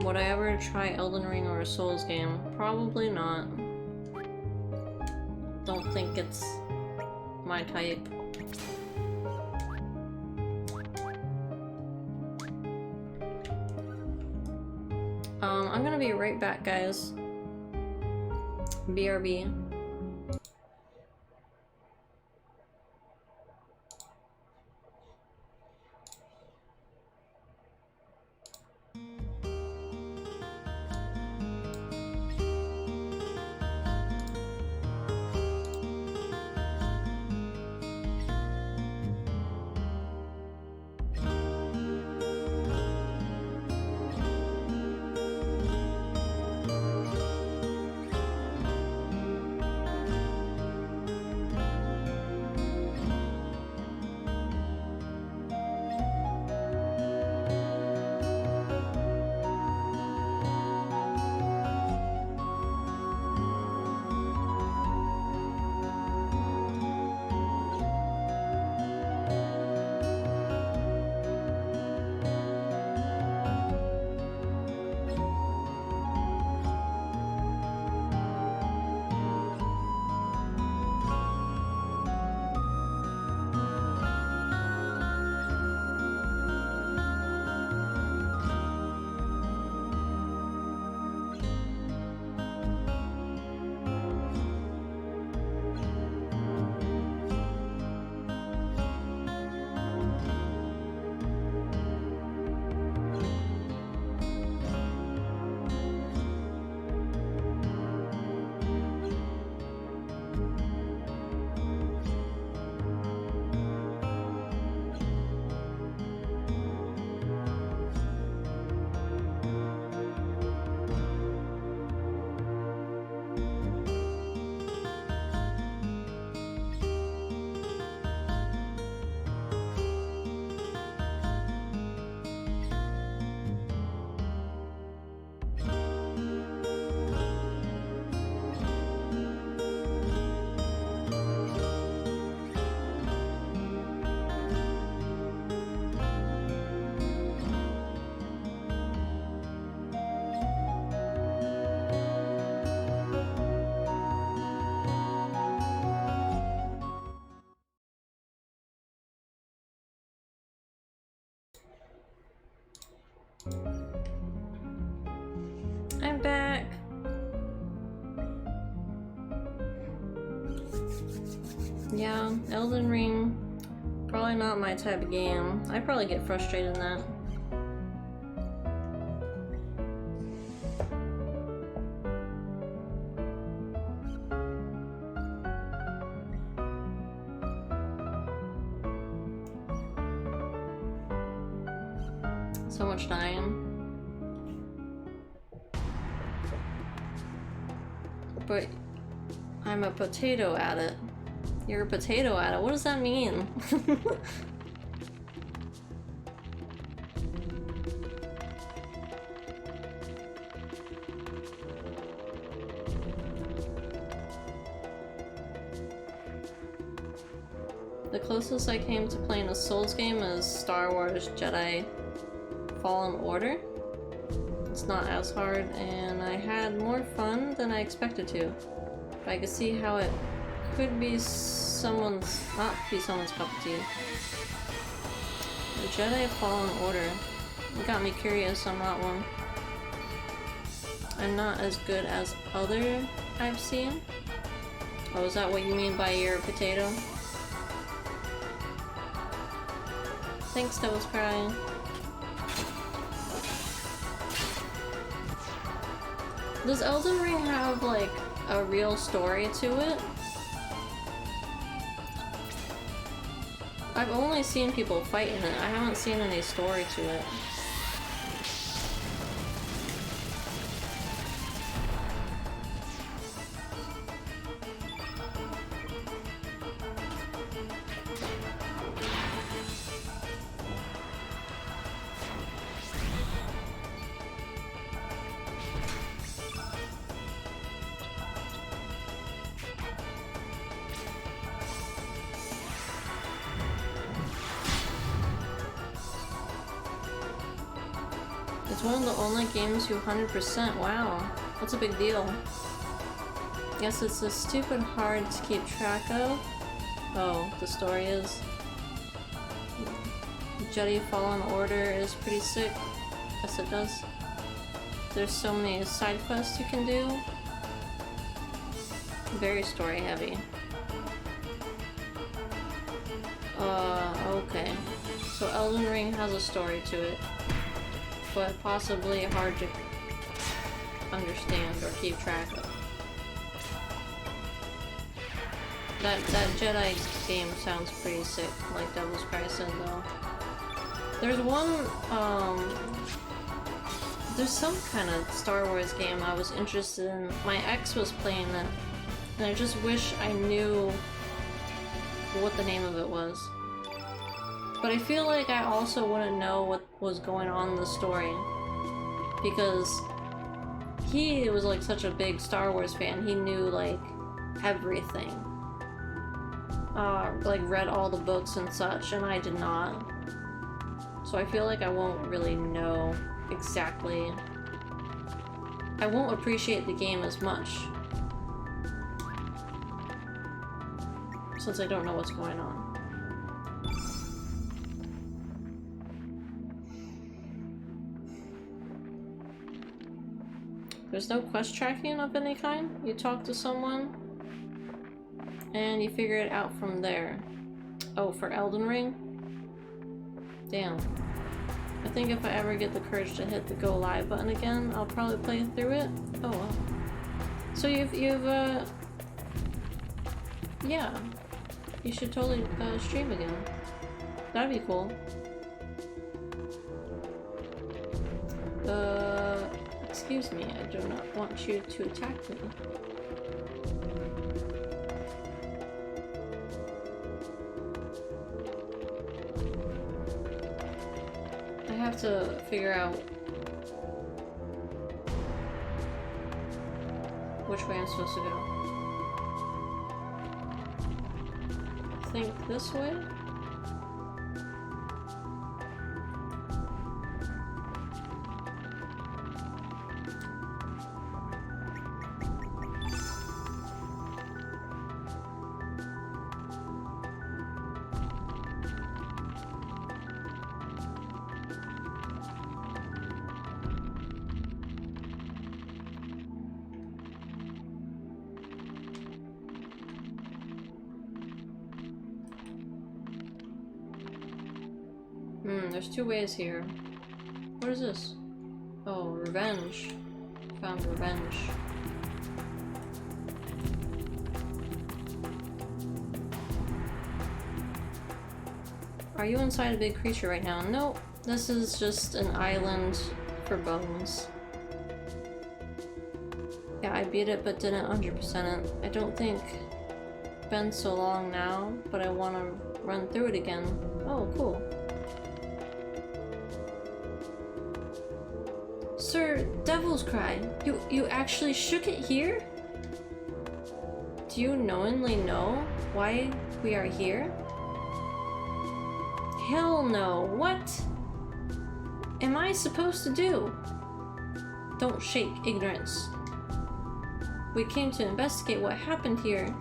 Would I ever try Elden Ring or a Souls game? Probably not. Don't think it's my type. I'm gonna be right back, guys. BRB. Yeah, Elden Ring, probably not my type of game. I probably get frustrated in that. So much dying. But I'm a potato at it. You're a potato at it. What does that mean? The closest I came to playing a Souls game is Star Wars Jedi Fallen Order. It's not as hard, and I had more fun than I expected to. But I could see how it could be not be someone's cup of tea. The Jedi Fallen Order. It got me curious on that one. I'm not as good as other I've seen. Oh, is that what you mean by your potato? Thanks, Devil's Cry. Does Elden Ring have, like, a real story to it? I've only seen people fight in it. I haven't seen any story to it. It's one of the only games you 100%. Wow, that's a big deal. Yes, it's a stupid hard to keep track of. Oh, the story is. Jedi Fallen Order is pretty sick. Yes, it does. There's so many side quests you can do. Very story heavy. Okay. So Elden Ring has a story to it, but possibly hard to understand or keep track of. That Jedi game sounds pretty sick, like Devil's Cry said though. There's one, there's some kind of Star Wars game I was interested in. My ex was playing it, and I just wish I knew what the name of it was. But I feel like I also wouldn't know what was going on in the story, because he was like such a big Star Wars fan. He knew like everything. Like read all the books and such, and I did not. So I feel like I won't really know exactly. I won't appreciate the game as much, since I don't know what's going on. There's no quest tracking of any kind? You talk to someone, and you figure it out from there. Oh, for Elden Ring? Damn. I think if I ever get the courage to hit the go live button again, I'll probably play through it. Oh well. So you've yeah. You should totally stream again. That'd be cool. Excuse me, I do not want you to attack me. I have to figure out which way I'm supposed to go. I think this way? there's two ways here. What is this? Oh, revenge. Found revenge. Are you inside a big creature right now? Nope. This is just an island for bones. Yeah, I beat it but didn't 100% it. I don't think it's been so long now, but I want to run through it again. Oh, cool. Sir, Devil's Cry, you actually shook it here? Do you knowingly know why we are here? Hell no, what am I supposed to do? Don't shake, ignorance. We came to investigate what happened here.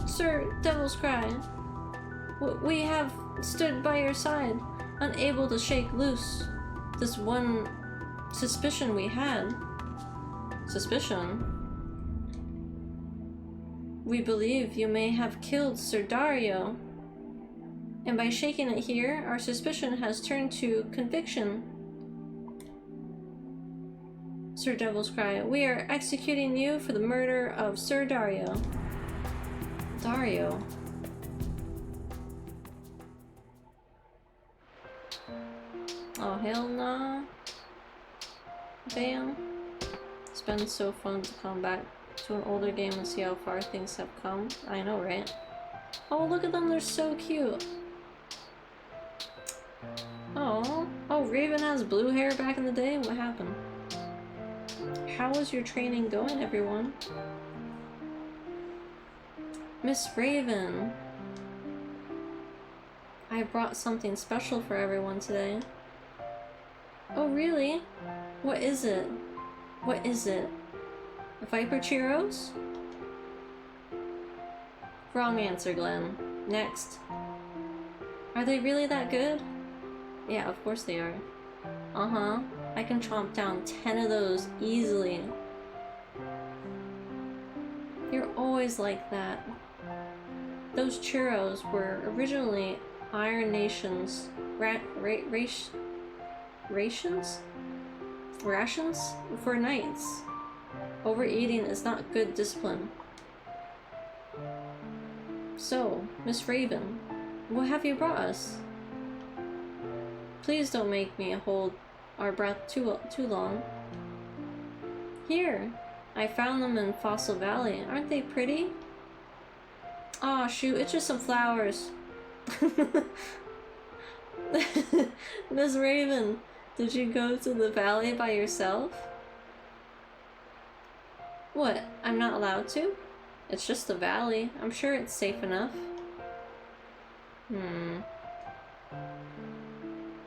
Sir, Devil's Cry, we have stood by your side, unable to shake loose this one suspicion we had. Suspicion? We believe you may have killed Sir Dario, and by shaking it here, our suspicion has turned to conviction. Sir Devil's Cry, we are executing you for the murder of Sir Dario. Dario? Oh, hell nah. Damn. It's been so fun to come back to an older game and see how far things have come. I know, right? Oh, look at them, they're so cute. Oh, Raven has blue hair back in the day? What happened? How is your training going, everyone? Miss Raven. I brought something special for everyone today. Oh, really? What is it? What is it? Viper Churros? Wrong answer, Glenn. Next. Are they really that good? Yeah, of course they are. Uh-huh. I can chomp down 10 of those easily. You're always like that. Those churros were originally Iron Nation's rations for knights. Overeating is not good discipline. So, Miss Raven, what have you brought us? Please don't make me hold our breath too long. Here, I found them in Fossil Valley. Aren't they pretty? Aw, shoot, it's just some flowers. Miss Raven, did you go to the valley by yourself? What, I'm not allowed to? It's just a valley. I'm sure it's safe enough.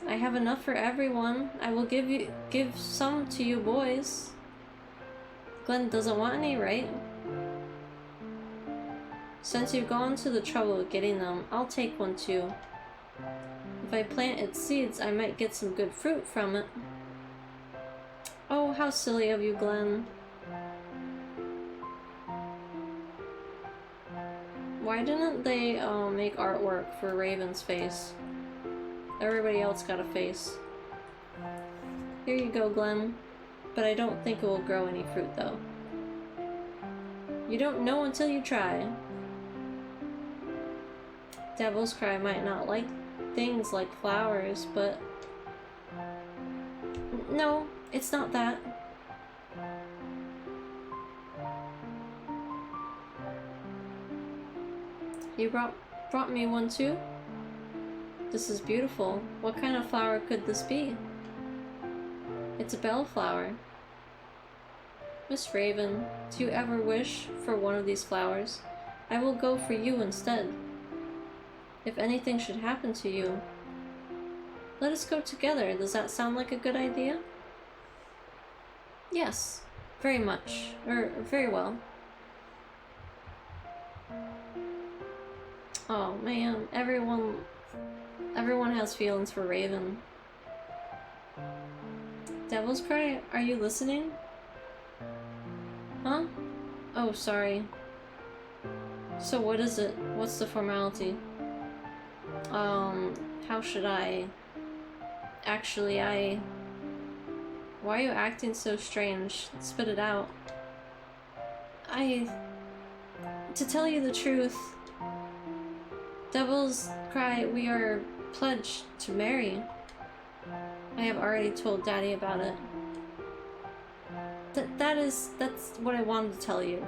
I have enough for everyone. I will give some to you boys. Glenn doesn't want any, right? Since you've gone to the trouble of getting them, I'll take one too. If I plant its seeds, I might get some good fruit from it. Oh, how silly of you, Glenn. Why didn't they make artwork for Raven's face? Everybody else got a face. Here you go, Glenn. But I don't think it will grow any fruit, though. You don't know until you try. Devil's Cry might not like things like flowers, but... No, it's not that. You brought me one too? This is beautiful. What kind of flower could this be? It's a bellflower. Miss Raven, do you ever wish for one of these flowers? I will go for you instead. If anything should happen to you, let us go together. Does that sound like a good idea? Yes, very much. Very well. Oh man, everyone has feelings for Raven. Devil's Cry, are you listening? Huh? Oh, sorry. So what is it? What's the formality? How should I... Actually, why are you acting so strange? Spit it out. To tell you the truth, Devil's Cry, we are pledged to marry. I have already told Daddy about it. That's what I wanted to tell you.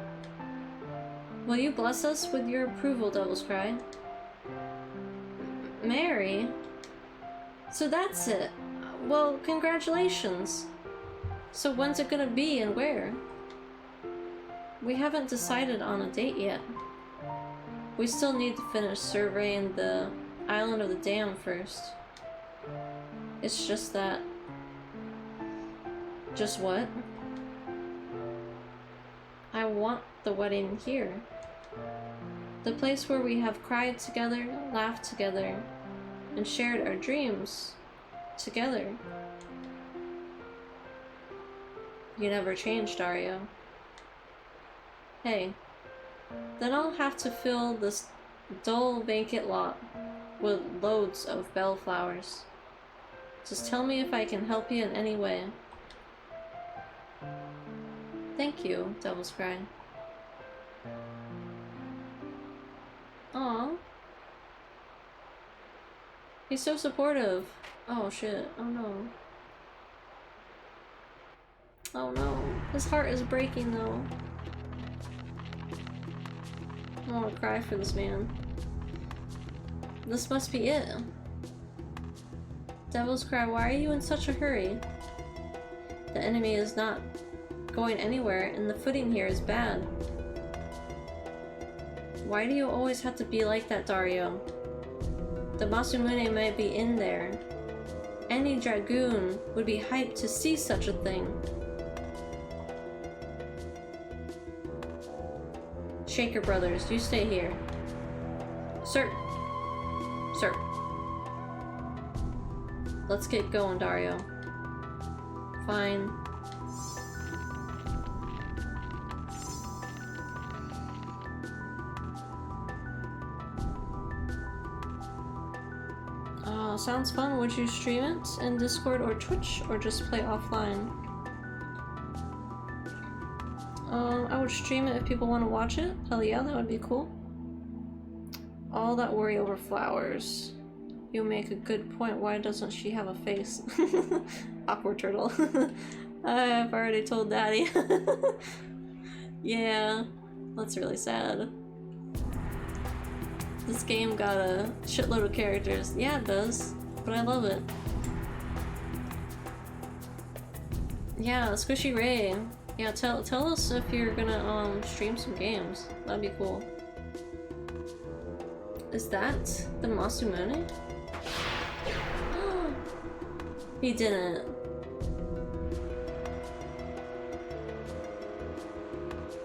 Will you bless us with your approval, Devil's Cry? Marry? So that's it. Well, congratulations. So when's it gonna be and where? We haven't decided on a date yet. We still need to finish surveying the island of the dam first. It's just that... Just what? I want the wedding here. The place where we have cried together, laughed together, and shared our dreams together. You never changed, Dario. Hey, then I'll have to fill this dull, vacant lot with loads of bellflowers. Just tell me if I can help you in any way. Thank you, Devil's Cry. Aw. He's so supportive. Oh shit, oh no. Oh no, his heart is breaking though. I want to cry for this man. This must be it. Devil's Cry, why are you in such a hurry? The enemy is not going anywhere and the footing here is bad. Why do you always have to be like that, Dario? The Masamune might be in there. Any dragoon would be hyped to see such a thing. Shaker Brothers, you stay here. Sir! Sir. Let's get going, Dario. Fine. Sounds fun. Would you stream it in Discord or Twitch, or just play offline? I would stream it if people want to watch it. Hell yeah, that would be cool. All that worry over flowers. You make a good point. Why doesn't she have a face? Awkward turtle. I've already told Daddy. Yeah, that's really sad. This game got a shitload of characters. Yeah, it does, but I love it. Yeah, Squishy Ray. Yeah, tell us if you're gonna stream some games. That'd be cool. Is that the Masamune? He didn't.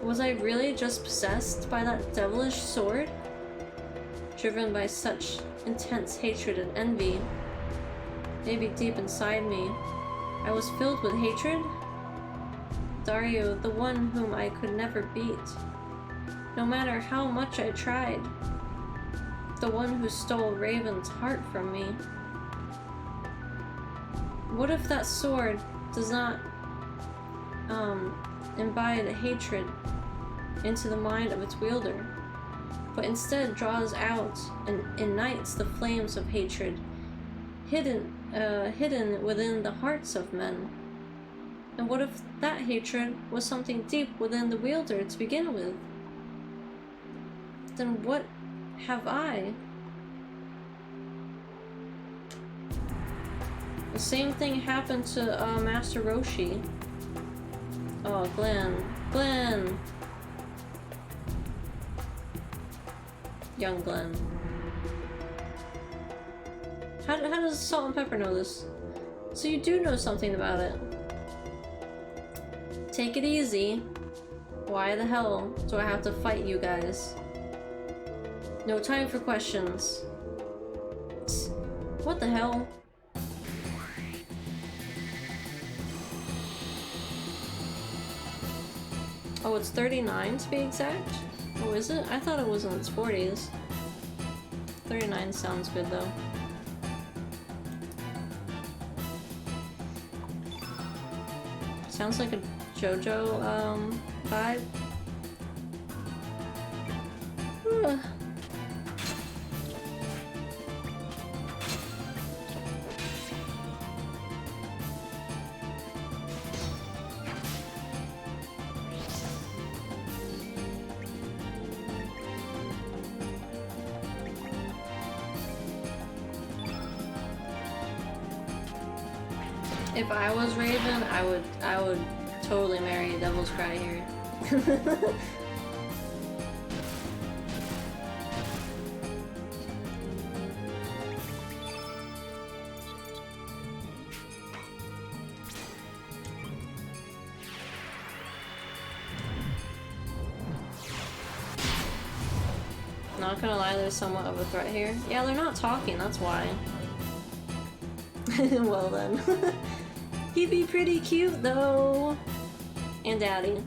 Was I really just possessed by that devilish sword? Driven by such intense hatred and envy. Maybe deep inside me, I was filled with hatred? Dario, the one whom I could never beat. No matter how much I tried. The one who stole Raven's heart from me. What if that sword does not imbibe hatred into the mind of its wielder, but instead draws out and ignites the flames of hatred hidden within the hearts of men? And what if that hatred was something deep within the wielder to begin with? Then what have I? The same thing happened to Master Roshi. Oh, Glenn. Glenn! Young Glenn. How does Salt and Pepper know this? So you do know something about it. Take it easy. Why the hell do I have to fight you guys? No time for questions. What the hell? Oh, it's 39 to be exact? Oh, is it? I thought it was in its 40s. 39 sounds good though. Sounds like a JoJo vibe. Ugh. If I was Raven, I would totally marry Devil's Cry here. Not gonna lie, there's somewhat of a threat here. Yeah, they're not talking, that's why. Well then. He'd be pretty cute though. And daddy.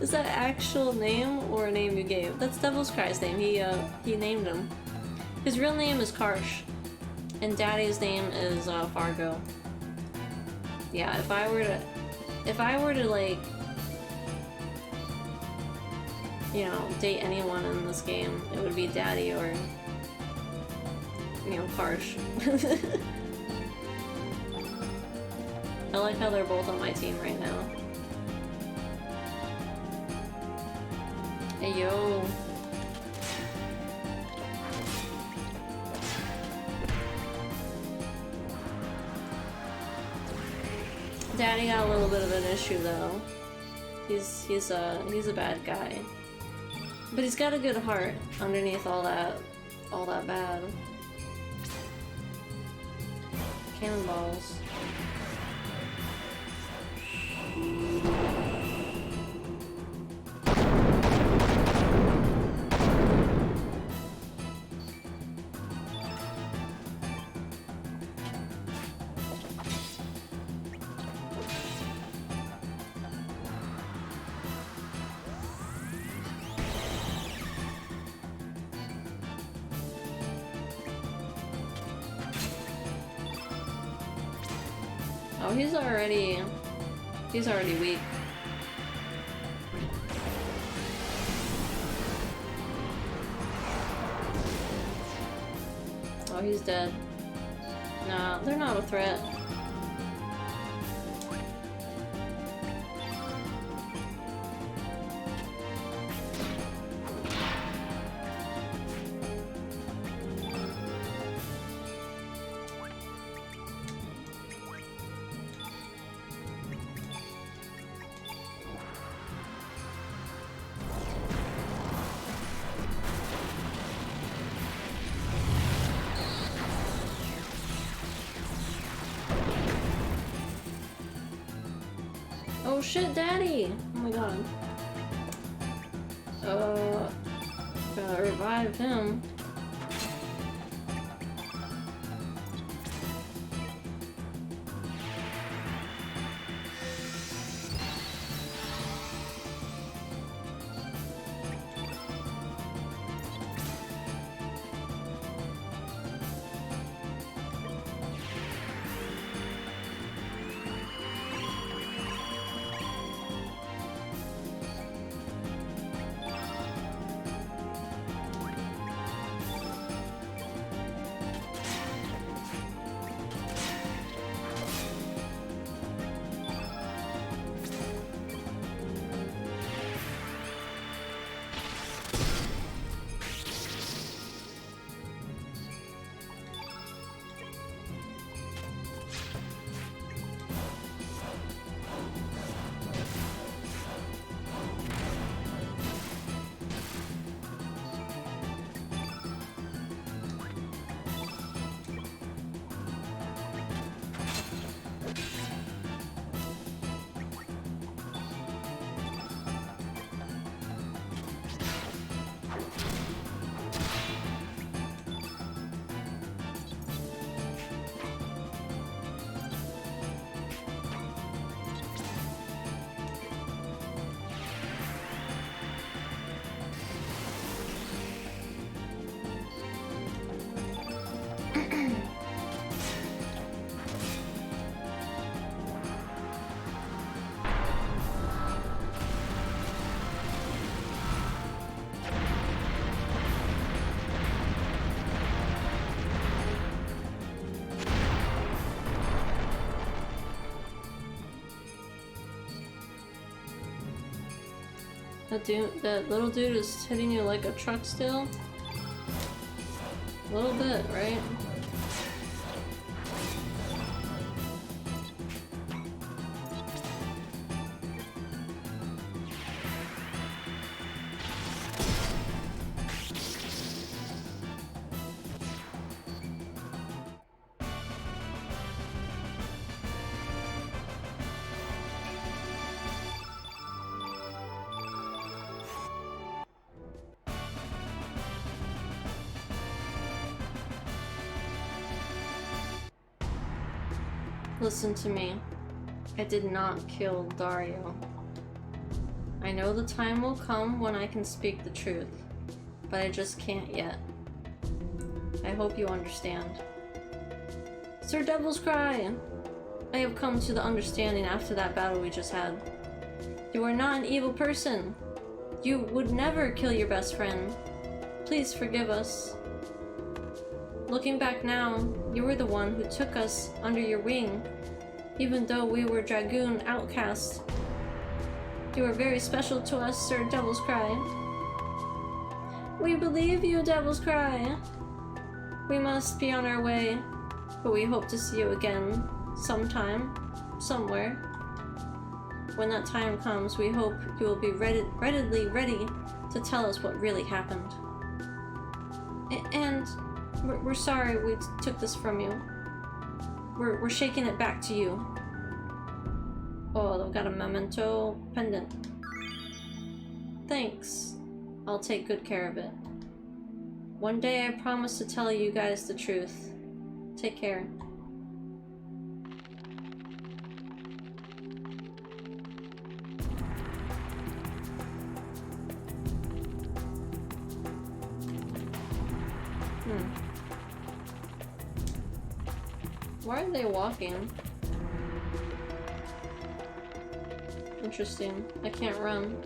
Is that actual name or a name you gave? That's Devil's Cry's name. He named him. His real name is Karsh. And daddy's name is Fargo. Yeah, if I were to like, you know, date anyone in this game, it would be daddy or, you know, Karsh. I like how they're both on my team right now. Hey yo. Daddy got a little bit of an issue though. He's a bad guy. But he's got a good heart underneath all that bad. Cannonballs. Oh, he's already weak. Oh, he's dead. Nah, they're not a threat. Oh shit, daddy! Oh my god. Gotta revive him. That little dude is hitting you like a truck still? A little bit, right? Listen to me. I did not kill Dario. I know the time will come when I can speak the truth, but I just can't yet. I hope you understand. Sir Devil's Cry! I have come to the understanding after that battle we just had. You are not an evil person. You would never kill your best friend. Please forgive us. Looking back now, you were the one who took us under your wing, even though we were Dragoon outcasts. You are very special to us, Sir Devil's Cry. We believe you, Devil's Cry. We must be on our way, but we hope to see you again, sometime, somewhere. When that time comes, we hope you will be readily ready to tell us what really happened. And we're sorry we took this from you. We're shaking it back to you. Oh, they've got a memento pendant. Thanks. I'll take good care of it. One day I promise to tell you guys the truth. Take care. Why are they walking? Interesting. I can't run.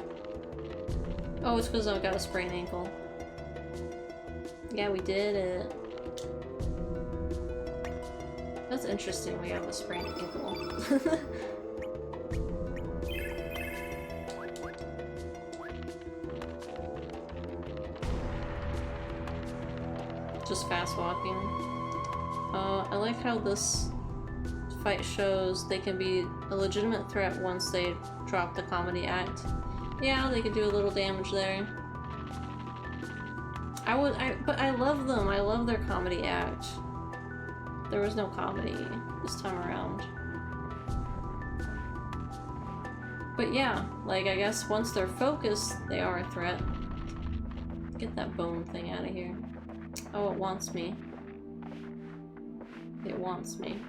Oh, it's because I've got a sprained ankle. Yeah, we did it. That's interesting, we have a sprained ankle. Just fast walking. I like how this fight shows they can be a legitimate threat once they drop the comedy act. Yeah, they could do a little damage there. But I love them. I love their comedy act. There was no comedy this time around. But yeah, like I guess once they're focused, they are a threat. Get that bone thing out of here. Oh, it wants me. It wants me.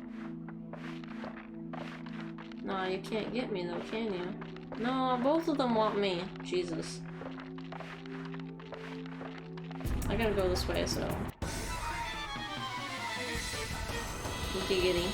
No, you can't get me though, can you? No, both of them want me. Jesus. I gotta go this way, so... Giggity.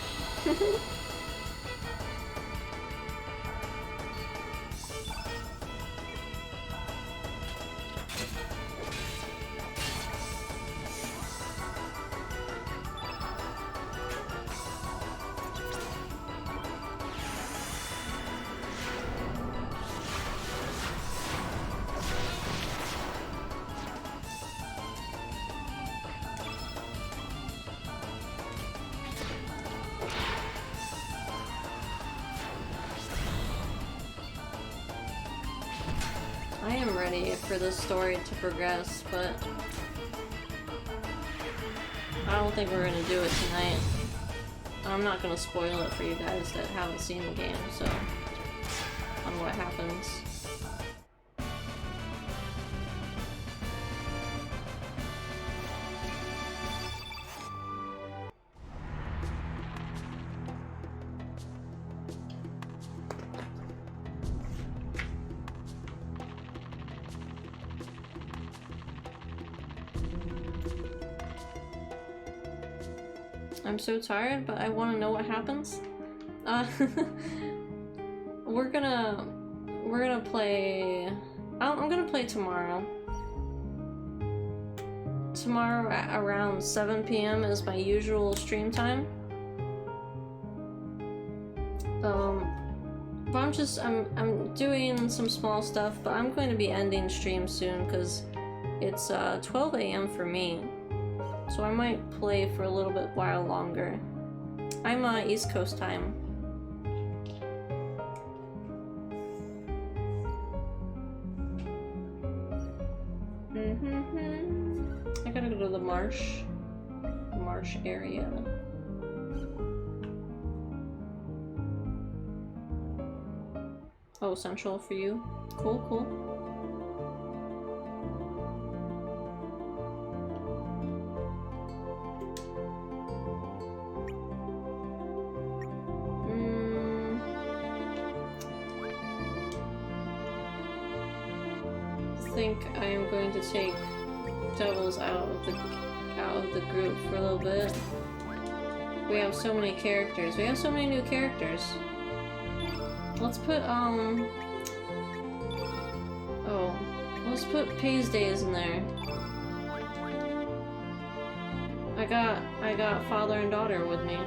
I am ready for this story to progress, but I don't think we're gonna do it tonight. I'm not gonna spoil it for you guys that haven't seen the game, so on what happens. I'm so tired, but I want to know what happens. We're gonna play. I'm gonna play tomorrow. Tomorrow at around 7 p.m. is my usual stream time. But I'm doing some small stuff, but I'm going to be ending stream soon because it's 12 a.m. for me. So I might play for a little bit while longer. I'm East Coast time. I gotta go to the marsh area. Oh, central for you. Cool, cool. I think I am going to take Devils out of the group for a little bit. We have so many characters. We have so many new characters. Let's put let's put Pay's Days in there. I got father and daughter with me.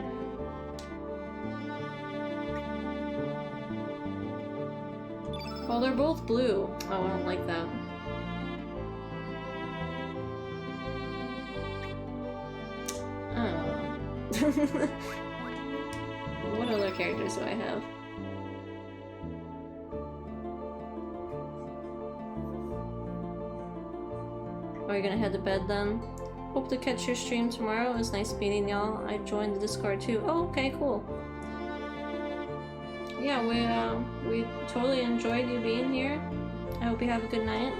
Well, they're both blue. Oh, I don't like that. What other characters do I have? Are you gonna head to bed then? Hope to catch your stream tomorrow. It was nice meeting y'all. I joined the Discord too. Oh, okay, cool. Yeah, we totally enjoyed you being here. I hope you have a good night.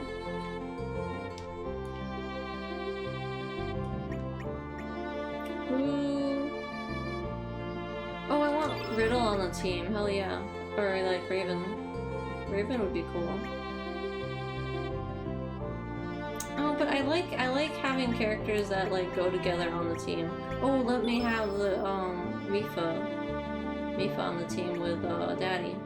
Ooh. Oh, I want Riddle on the team. Hell yeah. Or like Raven. Raven would be cool. Oh, but I like having characters that like go together on the team. Oh, let me have the Mifa on the team with Daddy.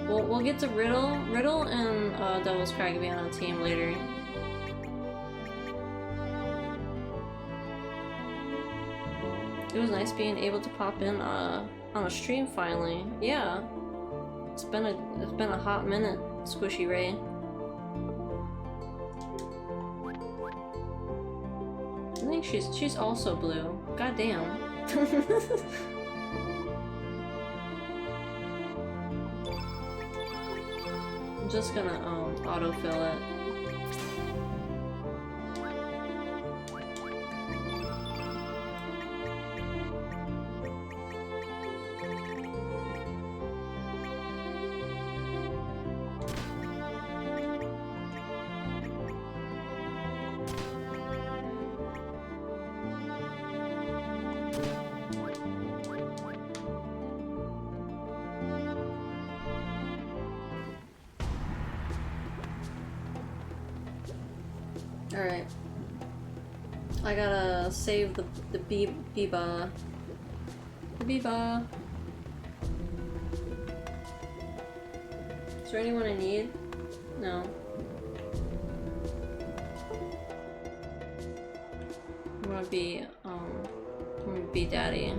We'll get to Riddle and Devil's Cry can be on a team later. It was nice being able to pop in on a stream finally. Yeah, it's been a hot minute, Squishy Ray. I think she's also blue. God damn. I'm just gonna autofill it. Alright. I gotta save the Biba. The Biba. Is there anyone I need? No. I'm gonna be Daddy.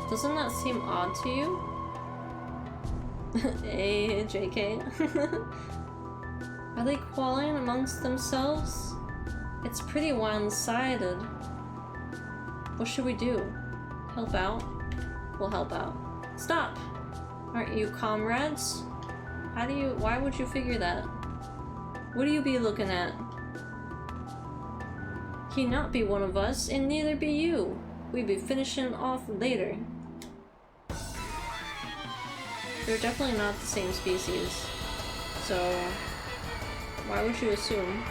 Doesn't that seem odd to you? Hey, JK. Are they quarreling amongst themselves? It's pretty one-sided. What should we do? Help out? We'll help out. Stop! Aren't you comrades? Why would you figure that? What do you be looking at? He not be one of us, and neither be you. We be finishing off later. They're definitely not the same species, so why would you assume?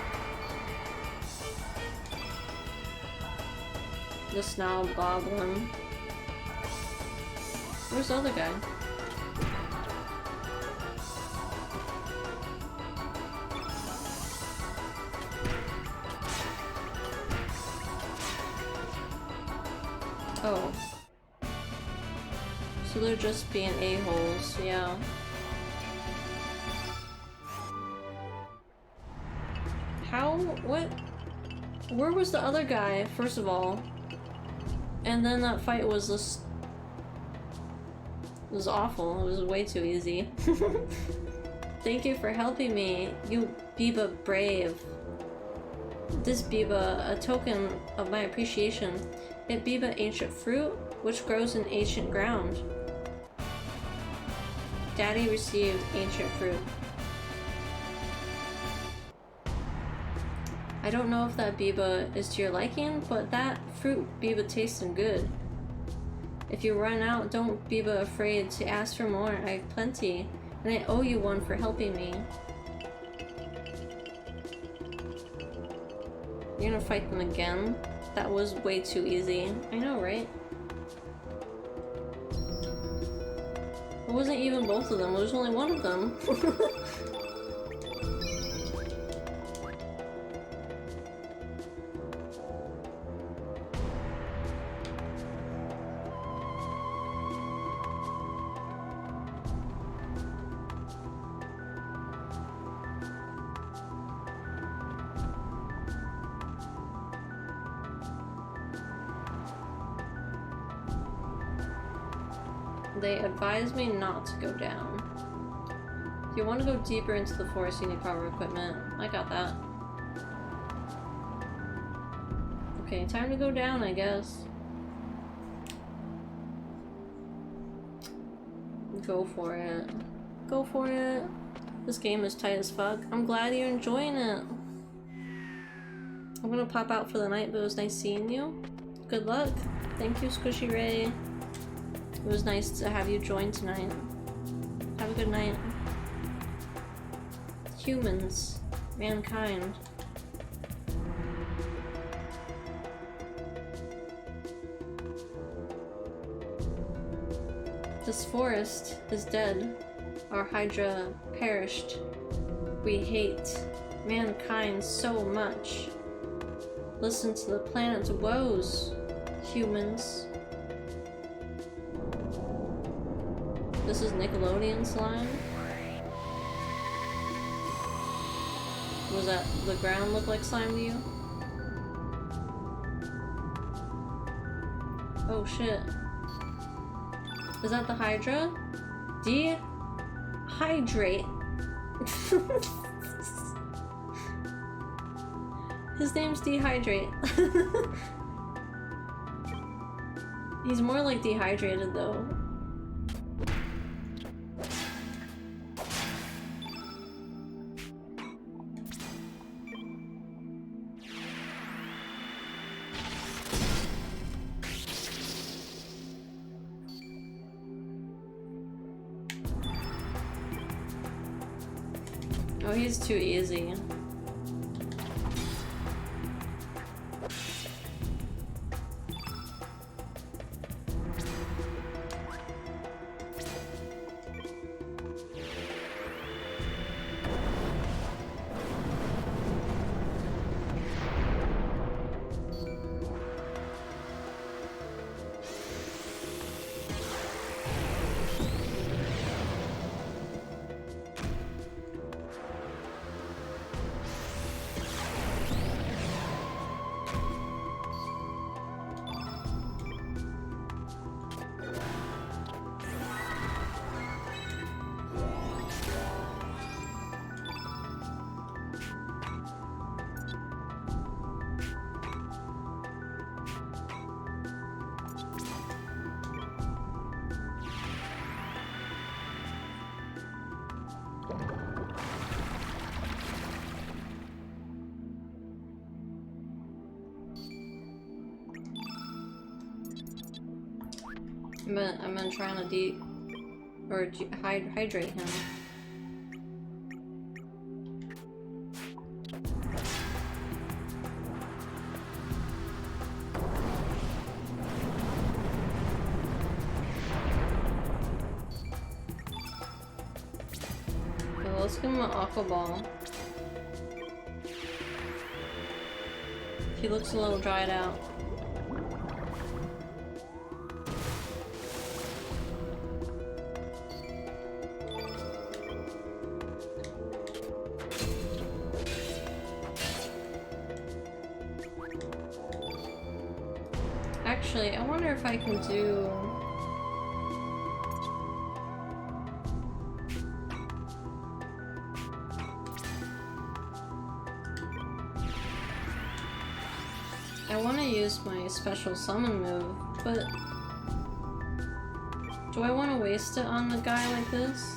The snob goblin. Where's the other guy? Oh. So they're just being a-holes, yeah. How? What? Where was the other guy, first of all? And then that fight was just... It was awful. It was way too easy. Thank you for helping me, you Biba brave. This Biba, a token of my appreciation. It Biba ancient fruit, which grows in ancient ground. Daddy received ancient fruit. I don't know if that Biba is to your liking, but that fruit Biba tasting good. If you run out, don't Biba afraid to ask for more. I have plenty, and I owe you one for helping me. You're gonna fight them again? That was way too easy. I know, right? It wasn't even both of them, it was only one of them. They advised me not to go down. If you want to go deeper into the forest, you need proper equipment. I got that. Okay, time to go down, I guess. Go for it. Go for it. This game is tight as fuck. I'm glad you're enjoying it. I'm gonna pop out for the night, but it was nice seeing you. Good luck. Thank you, Squishy Ray. It was nice to have you join tonight. Have a good night. Humans. Mankind. This forest is dead. Our Hydra perished. We hate mankind so much. Listen to the planet's woes, humans. This is Nickelodeon slime. Was that the ground look like slime to you? Oh shit. Is that the Hydra? Dehydrate. His name's Dehydrate. He's more like dehydrated though. Oh, he's too easy. I've been trying to hydrate him. Okay, let's give him an aqua ball. He looks a little dried out. Actually, I wonder if I can do... I want to use my special summon move, but... do I want to waste it on a guy like this?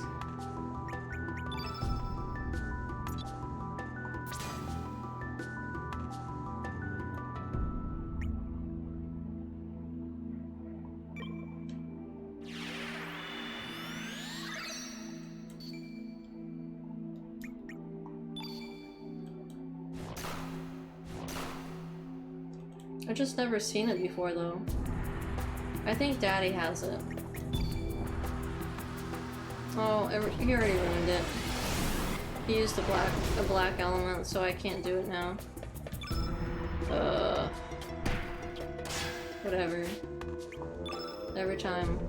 I've just never seen it before, though. I think Daddy has it. Oh, he already ruined it. He used a black element, so I can't do it now. Whatever. Every time.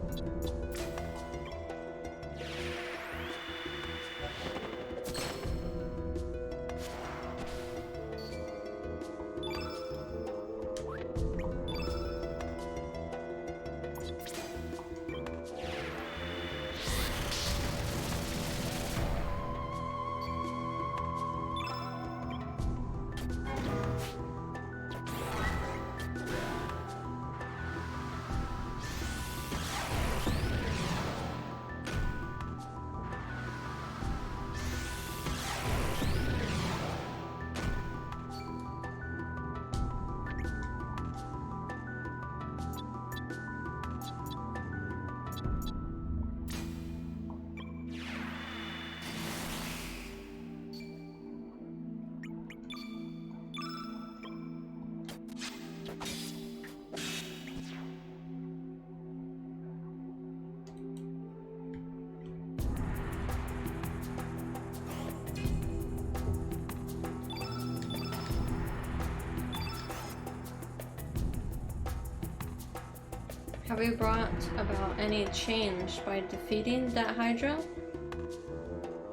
Have we brought about any change by defeating that Hydra?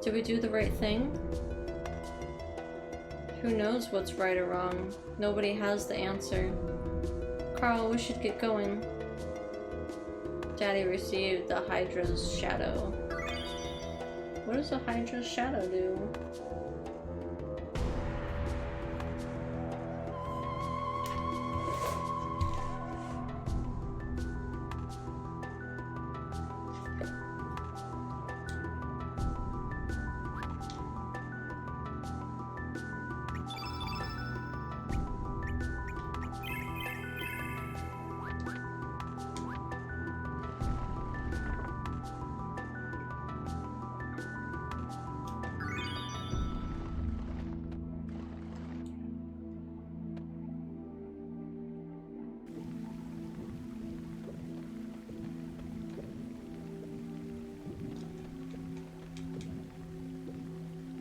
Did we do the right thing? Who knows what's right or wrong? Nobody has the answer. Carl, we should get going. Daddy received the Hydra's shadow. What does a Hydra's shadow do?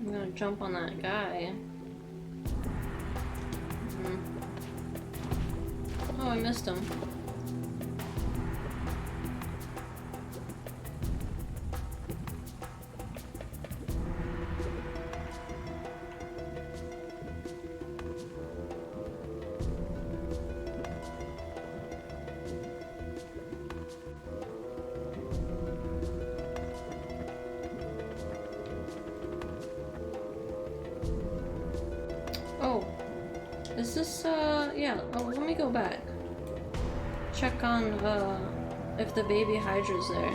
I'm gonna jump on that guy. Oh, I missed him. Is this, yeah, oh, let me go back. Check on, if the baby Hydra's there.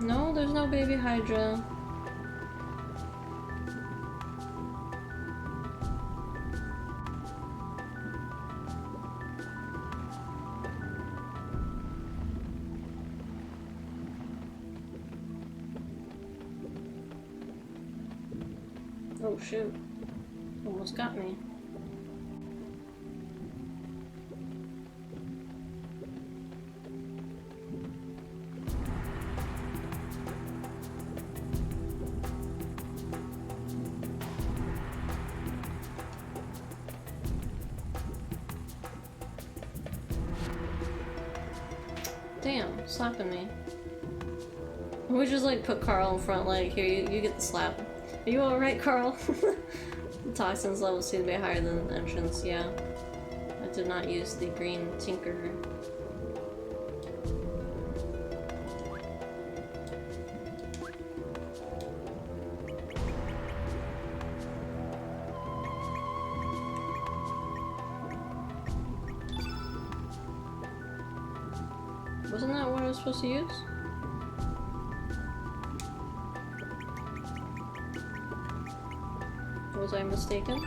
No, there's no baby Hydra. Oh shoot, almost got me. Damn, slapping me. We just like put Carl in front, like, here, you get the slap. Are you alright, Carl? The toxins levels seem to be higher than the entrance, yeah. I did not use the green tinker. Wasn't that what I was supposed to use? Was I mistaken?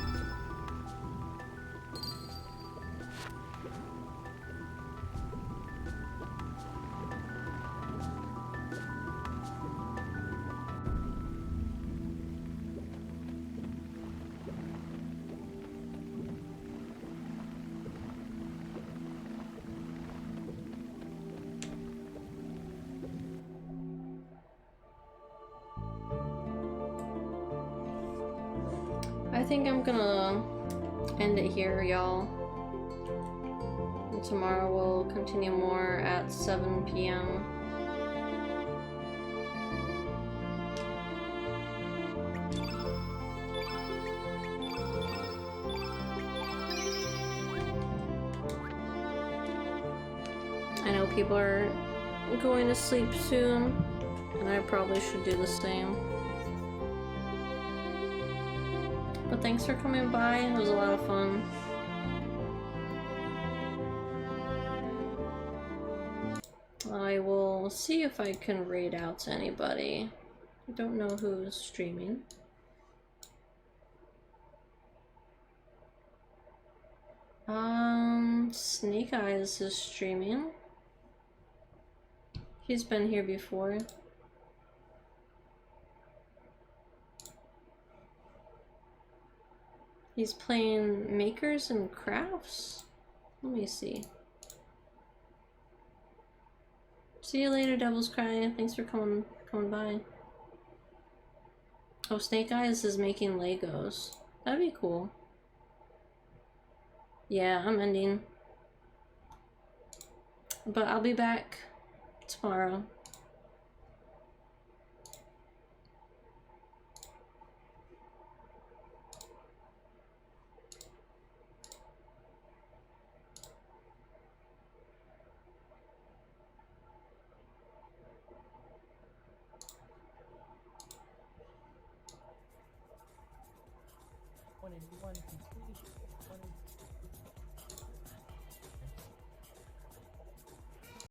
I think I'm gonna end it here, y'all. And tomorrow we'll continue more at 7 p.m. I know people are going to sleep soon, and I probably should do the same. But thanks for coming by, it was a lot of fun. I will see if I can raid out to anybody. I don't know who's streaming. Snake Eyes is streaming. He's been here before. He's playing Makers and Crafts? Let me see. See you later, Devil's Cry. Thanks for coming by. Oh, Snake Eyes is making Legos. That'd be cool. Yeah, I'm ending. But I'll be back tomorrow. One completion.